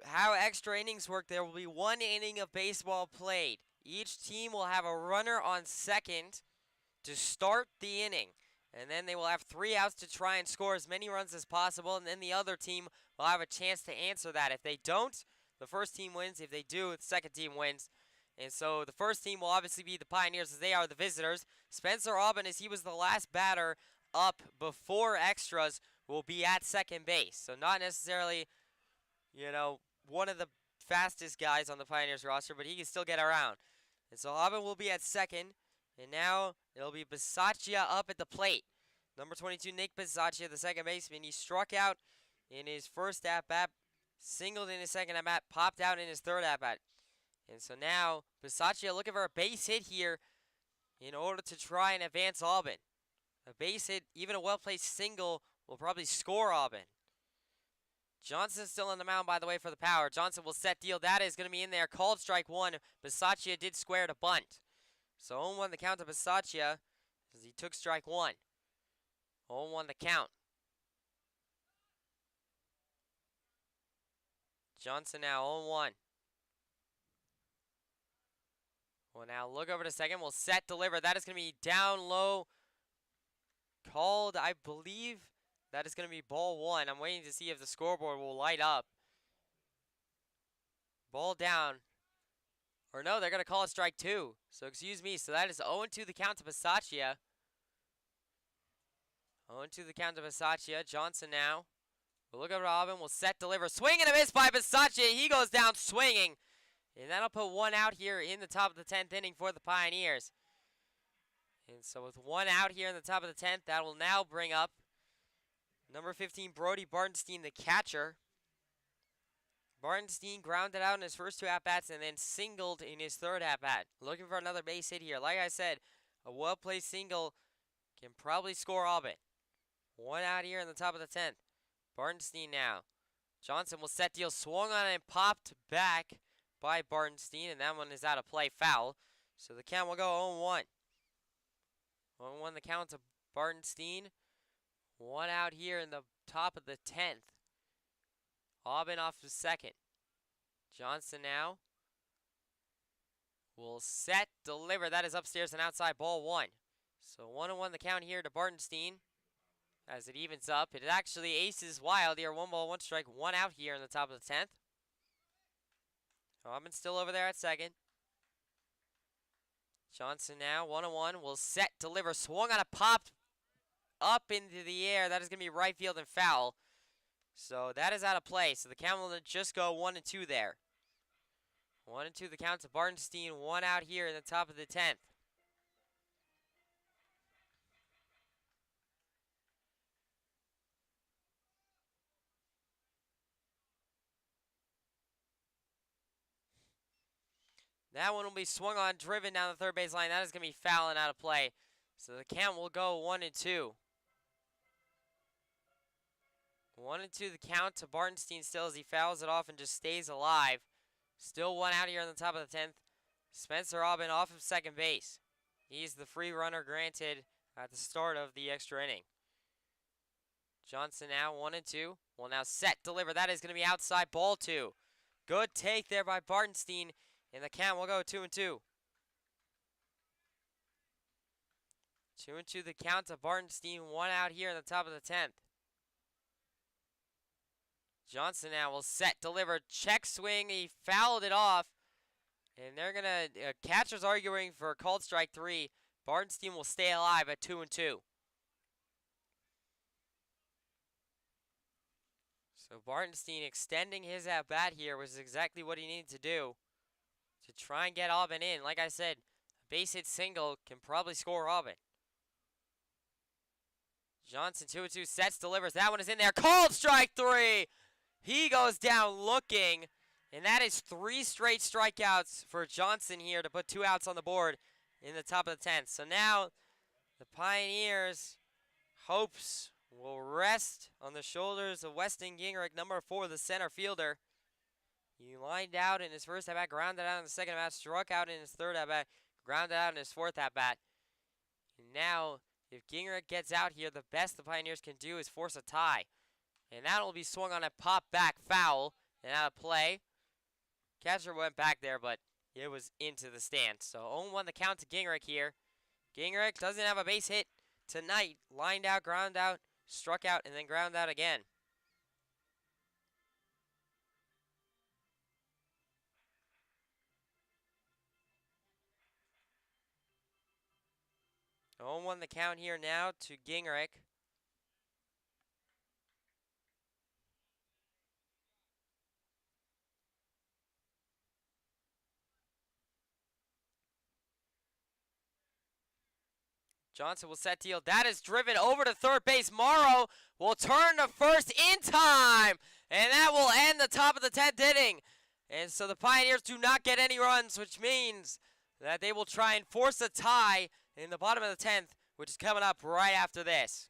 S1: how extra innings work, there will be 1 inning of baseball played. Each team will have a runner on second to start the inning, and then they will have 3 outs to try and score as many runs as possible, and then the other team will have a chance to answer that. If they don't, the first team wins. If they do, the second team wins. And so the first team will obviously be the Pioneers as they are the visitors. Spencer Aubin, as he was the last batter up before extras, will be at second base. So not necessarily, one of the fastest guys on the Pioneers roster, but he can still get around. And so Aubin will be at second. And now it'll be Bisaccia up at the plate. Number 22, Nick Bisaccia, the second baseman. He struck out in his first at-bat, singled in his second at-bat, popped out in his third at-bat. And so now Bisaccia looking for a base hit here in order to try and advance Aubin. A base hit, even a well-placed single, will probably score Aubin. Johnson's still on the mound, by the way, for the Power. Johnson will set deal. That is going to be in there. Called strike one. Bisaccia did square to bunt. So 0-1 the count to Bisaccia as he took strike one. 0-1 the count. Johnson now 0-1. We'll now look over to second. We'll set, deliver. That is going to be down low. Called, I believe that is going to be ball one. I'm waiting to see if the scoreboard will light up. Ball down. Or no, they're going to call it strike two. So excuse me. So that is 0-2 the count to Bisaccia. 0-2 the count to Bisaccia. Johnson now. We'll look over to Aubin. We'll set, deliver. Swing and a miss by Bisaccia. He goes down swinging. And that'll put one out here in the top of the 10th inning for the Pioneers. And so with one out here in the top of the 10th, that will now bring up number 15, Brody Bartenstein, the catcher. Bartenstein grounded out in his first two at-bats and then singled in his third at-bat. Looking for another base hit here. Like I said, a well-placed single can probably score Aubin. One out here in the top of the 10th. Bartenstein now. Johnson will set deal. Swung on it and popped back by Bartenstein, and that one is out of play, foul. So the count will go 0-1. 0-1 the count to Bartenstein. One out here in the top of the 10th. Aubin off to second. Johnson now will set, deliver. That is upstairs and outside, ball one. So 1-1 the count here to Bartenstein as it evens up. It actually aces wild here. 1 ball, 1 strike, 1 out here in the top of the 10th. Aubin still over there at second. Johnson now, 1-1, will set, deliver, swung on a pop up into the air. That is going to be right field and foul. So that is out of play. So the count will just go 1-2 there. 1-2 the count to Bartenstein, 1 out here in the top of the 10th. That one will be swung on, driven down the third base line. That is going to be foul and out of play. So the count will go 1-2. 1-2 the count to Bartenstein still as he fouls it off and just stays alive. Still 1 out here in the top of the 10th. Spencer Aubin off of second base. He's the free runner granted at the start of the extra inning. Johnson now 1-2. Will now set, deliver. That is going to be outside, ball 2. Good take there by Bartenstein. And the count will go 2-2. 2-2 the count to Bartenstein. 1 out here in the top of the 10th. Johnson now will set, deliver, check swing. He fouled it off. And they're going to, catcher's arguing for called strike 3. Bartenstein will stay alive at 2-2. So Bartenstein extending his at-bat here was exactly what he needed to do to try and get Aubin in. Like I said, a base hit single can probably score Aubin. Johnson 2-2 sets, delivers. That one is in there. Called strike 3. He goes down looking. And that is 3 straight strikeouts for Johnson here to put 2 outs on the board in the top of the 10th. So now the Pioneers' hopes will rest on the shoulders of Weston Gingrich, number 4, the center fielder. He lined out in his first at-bat, grounded out in the second at-bat, struck out in his third at-bat, grounded out in his fourth at-bat. And now, if Gingrich gets out here, the best the Pioneers can do is force a tie. And that will be swung on a pop-back foul and out of play. Catcher went back there, but it was into the stands. So 0-1 the count to Gingrich here. Gingrich doesn't have a base hit tonight. Lined out, ground out, struck out, and then ground out again. So 0-1 the count here now to Gingrich. Johnson will set deal. That is driven over to third base. Morrow will turn to first in time. And that will end the top of the 10th inning. And so the Pioneers do not get any runs, which means that they will try and force a tie in the bottom of the 10th, which is coming up right after this.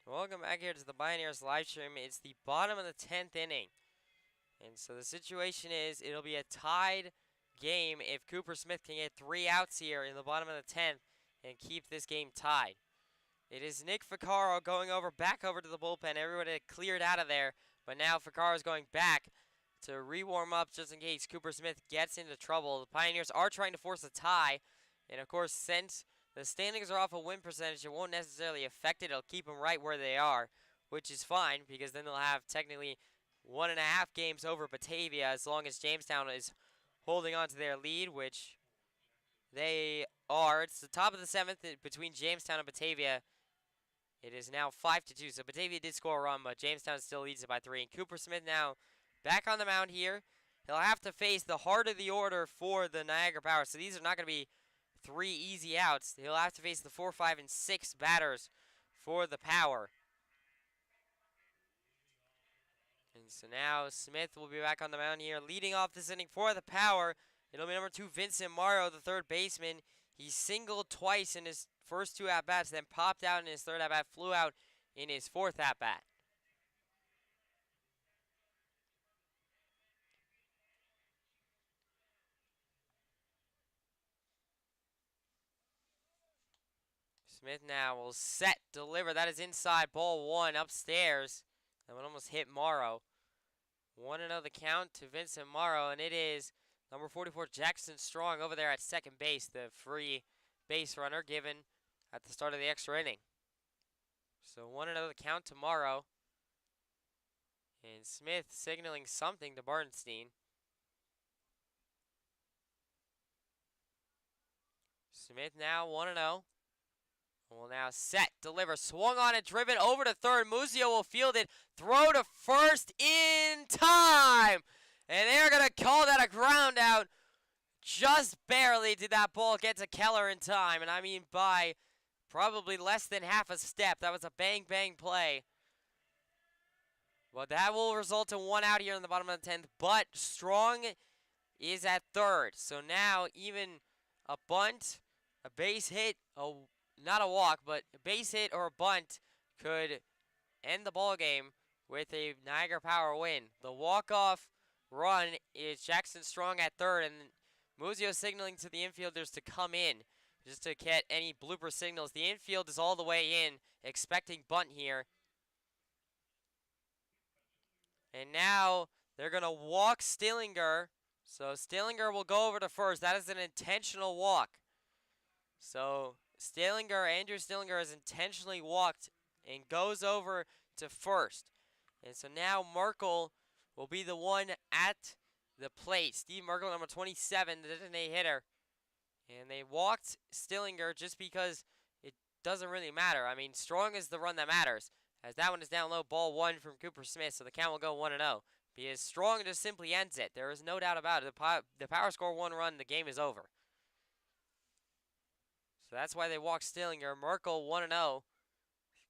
S1: Welcome back here to the Pioneers live stream. It's the bottom of the 10th inning. And so the situation is it'll be a tied game if Cooper Smith can get 3 outs here in the bottom of the 10th and keep this game tied. It is Nick Ficarro going back over to the bullpen. Everybody had cleared out of there, but now Ficarro is going back to re-warm up just in case Cooper Smith gets into trouble. The Pioneers are trying to force a tie, and of course, since the standings are off a win percentage, it won't necessarily affect it. It'll keep them right where they are, which is fine because then they'll have technically 1.5 games over Batavia as long as Jamestown is holding on to their lead, which they are. It's the top of the 7th between Jamestown and Batavia. It is now 5-2, so Batavia did score a run, but Jamestown still leads it by 3. And Cooper Smith now back on the mound here. He'll have to face the heart of the order for the Niagara Power, so these are not going to be 3 easy outs. He'll have to face the 4, 5, and 6 batters for the Power. And so now Smith will be back on the mound here, leading off this inning for the Power. It'll be number 2, Vincent Morrow, the third baseman. He singled twice in his first 2 at-bats, then popped out in his third at-bat, flew out in his 4th at-bat. Smith now will set, deliver. That is inside, ball 1 upstairs. That one almost hit Morrow. 1-0 the count to Vincent Morrow, and it is number 44, Jackson Strong, over there at second base, the free base runner given at the start of the extra inning. So 1-0 the count to Morrow. And Smith signaling something to Bernstein. Smith now 1-0. Will now set, deliver, swung on and driven over to third. Muzio will field it, throw to first in time. And they're going to call that a ground out. Just barely did that ball get to Keller in time. And I mean by probably less than half a step. That was a bang, bang play. Well, that will result in 1 out here in the bottom of the 10th. But Strong is at third. So now even a bunt, a base hit, not a walk, but a base hit or a bunt could end the ball game with a Niagara Power win. The walk-off run is Jackson Strong at third, and Muzio signaling to the infielders to come in just to get any blooper signals. The infield is all the way in, expecting bunt here. And now they're going to walk Stillinger. So Stillinger will go over to first. That is an intentional walk. So Andrew Stillinger has intentionally walked and goes over to first. And so now Merkel will be the one at the plate. Steve Merkel, number 27, the designated hitter. And they walked Stillinger just because it doesn't really matter. I mean, Strong is the run that matters. As that one is down low, ball 1 from Cooper Smith, so the count will go 1-0. Because Strong just simply ends it. There is no doubt about it. The Power score 1 run, the game is over. So that's why they walk Stillinger. Merkel 1-0.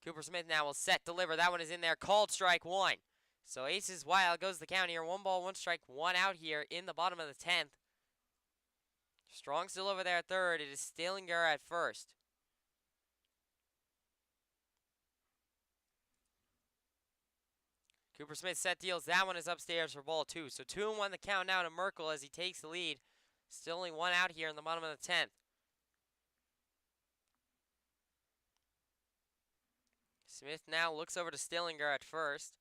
S1: Cooper Smith now will set, deliver. That one is in there. Called strike 1. So Aces Wild goes the count here. 1 ball, 1 strike, 1 out here in the bottom of the 10th. Strong still over there at third. It is Stillinger at first. Cooper Smith set deals. That one is upstairs for ball 2. So 2-1 the count now to Merkel as he takes the lead. Still only 1 out here in the bottom of the 10th. Smith now looks over to Stillinger at first.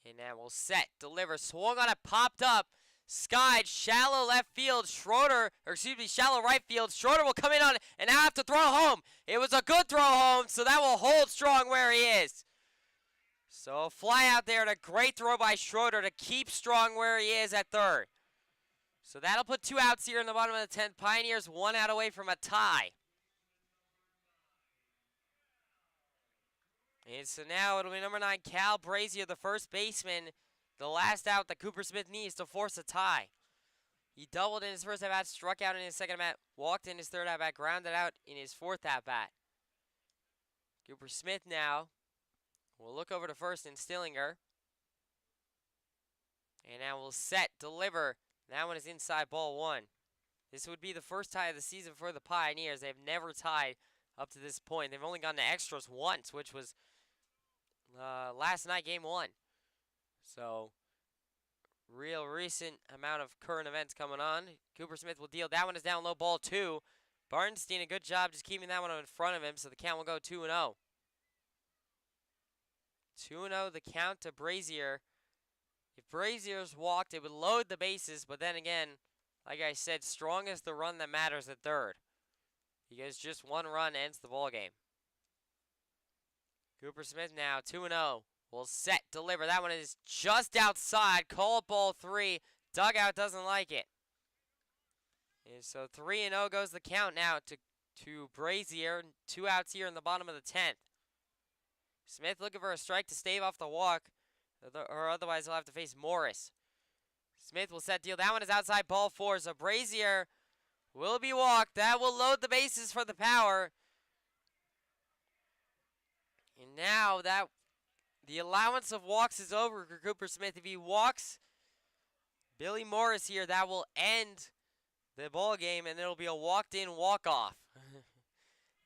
S1: And now we'll set, deliver, swung on it, popped up, skied, shallow left field, shallow right field. Schroeder will come in on it and now have to throw home. It was a good throw home, so that will hold Strong where he is. So a fly out there and a great throw by Schroeder to keep Strong where he is at third. So that'll put 2 outs here in the bottom of the 10th. Pioneers 1 out away from a tie. And so now it'll be number 9, Cal Brazier, the first baseman. The last out that Cooper Smith needs to force a tie. He doubled in his first at-bat, struck out in his second at-bat, walked in his third at-bat, grounded out in his fourth at-bat. Cooper Smith now will look over to first in Stillinger. And now we'll set, deliver. That one is inside ball 1. This would be the first tie of the season for the Pioneers. They've never tied up to this point. They've only gone to extras once, which was last night, game 1. So, real recent amount of current events coming on. Cooper Smith will deal. That one is down low, ball 2. Barnstein, a good job just keeping that one in front of him, so the count will go 2-0. 2-0 the count to Brazier. If Brazier's walked, it would load the bases, but then again, like I said, Strong is the run that matters at third. Because just 1 run ends the ball game. Cooper Smith now, 2-0. Will set, deliver. That one is just outside. Called ball 3. Dugout doesn't like it. And so 3-0 goes the count now to Brazier. 2 outs here in the bottom of the 10th. Smith looking for a strike to stave off the walk, or otherwise he'll have to face Morris. Smith will set deal. That one is outside ball 4. So Brazier will be walked. That will load the bases for the Power. And now that the allowance of walks is over for Cooper Smith. If he walks Billy Morris here, that will end the ball game, and it'll be a walked-in walk-off.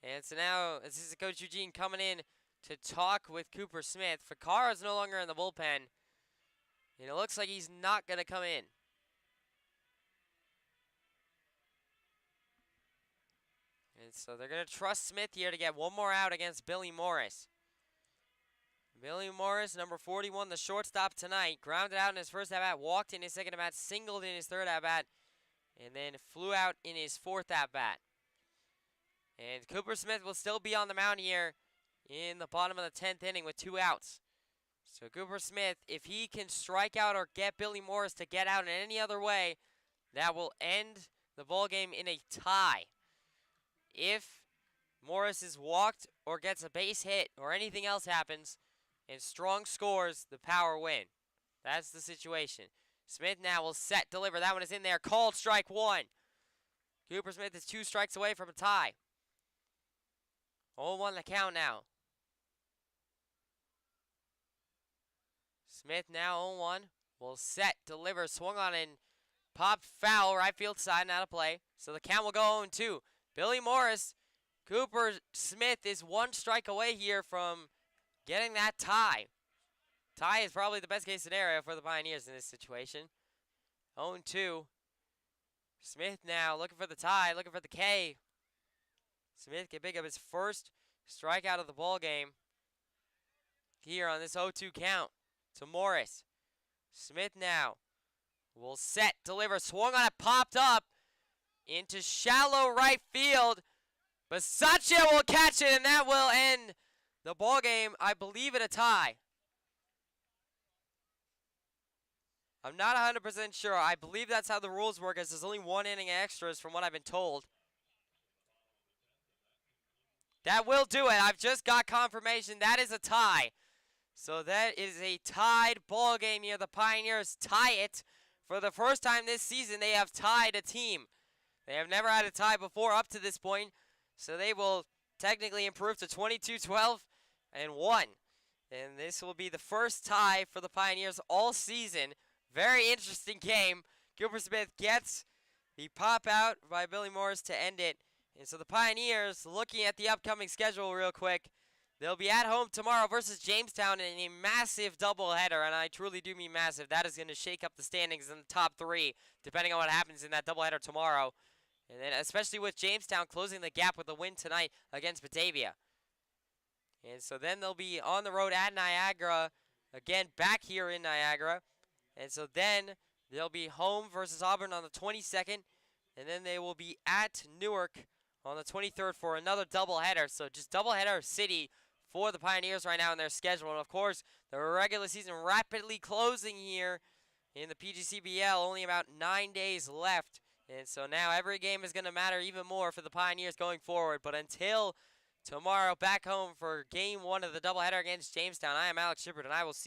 S1: And so now Assistant Coach Eugene coming in to talk with Cooper Smith. Ficarra's no longer in the bullpen, and it looks like he's not going to come in. And so they're going to trust Smith here to get 1 more out against Billy Morris. Billy Morris, number 41, the shortstop tonight, grounded out in his first at-bat, walked in his second at-bat, singled in his third at-bat, and then flew out in his fourth at-bat. And Cooper Smith will still be on the mound here in the bottom of the 10th inning with 2 outs. So Cooper Smith, if he can strike out or get Billy Morris to get out in any other way, that will end the ball game in a tie. If Morris is walked or gets a base hit or anything else happens, and Strong scores, the Power win. That's the situation. Smith now will set, deliver. That one is in there. Called strike 1. Cooper Smith is 2 strikes away from a tie. 0-1 the count now. Smith now 0-1. Will set, deliver. Swung on and popped foul. Right field side, not a play. So the count will go 0-2. Billy Morris, Cooper Smith is 1 strike away here from getting that tie. Tie is probably the best case scenario for the Pioneers in this situation. 0-2. Smith now looking for the tie, looking for the K. Smith can pick up his first strikeout of the ball game here on this 0-2 count to Morris. Smith now will set, deliver, swung on it, popped up into shallow right field. Basaccia will catch it, and that will end the ball game, I believe, in a tie. I'm not 100% sure. I believe that's how the rules work, as there's only 1 inning extras from what I've been told. That will do it. I've just got confirmation. That is a tie. So that is a tied ball game here. The Pioneers tie it. For the first time this season, they have tied a team. They have never had a tie before up to this point, so they will technically improve to 22-12 and 1. And this will be the first tie for the Pioneers all season. Very interesting game. Cooper Smith gets the pop out by Billy Morris to end it. And so the Pioneers, looking at the upcoming schedule real quick, they'll be at home tomorrow versus Jamestown in a massive doubleheader, and I truly do mean massive. That is going to shake up the standings in the top 3, depending on what happens in that doubleheader tomorrow. And then especially with Jamestown closing the gap with a win tonight against Batavia. And so then they'll be on the road at Niagara, again back here in Niagara. And so then they'll be home versus Auburn on the 22nd, and then they will be at Newark on the 23rd for another doubleheader. So just doubleheader city for the Pioneers right now in their schedule. And of course, the regular season rapidly closing here in the PGCBL, only about 9 days left. And so now every game is going to matter even more for the Pioneers going forward. But until tomorrow, back home for Game 1 of the doubleheader against Jamestown, I am Alex Shepard, and I will see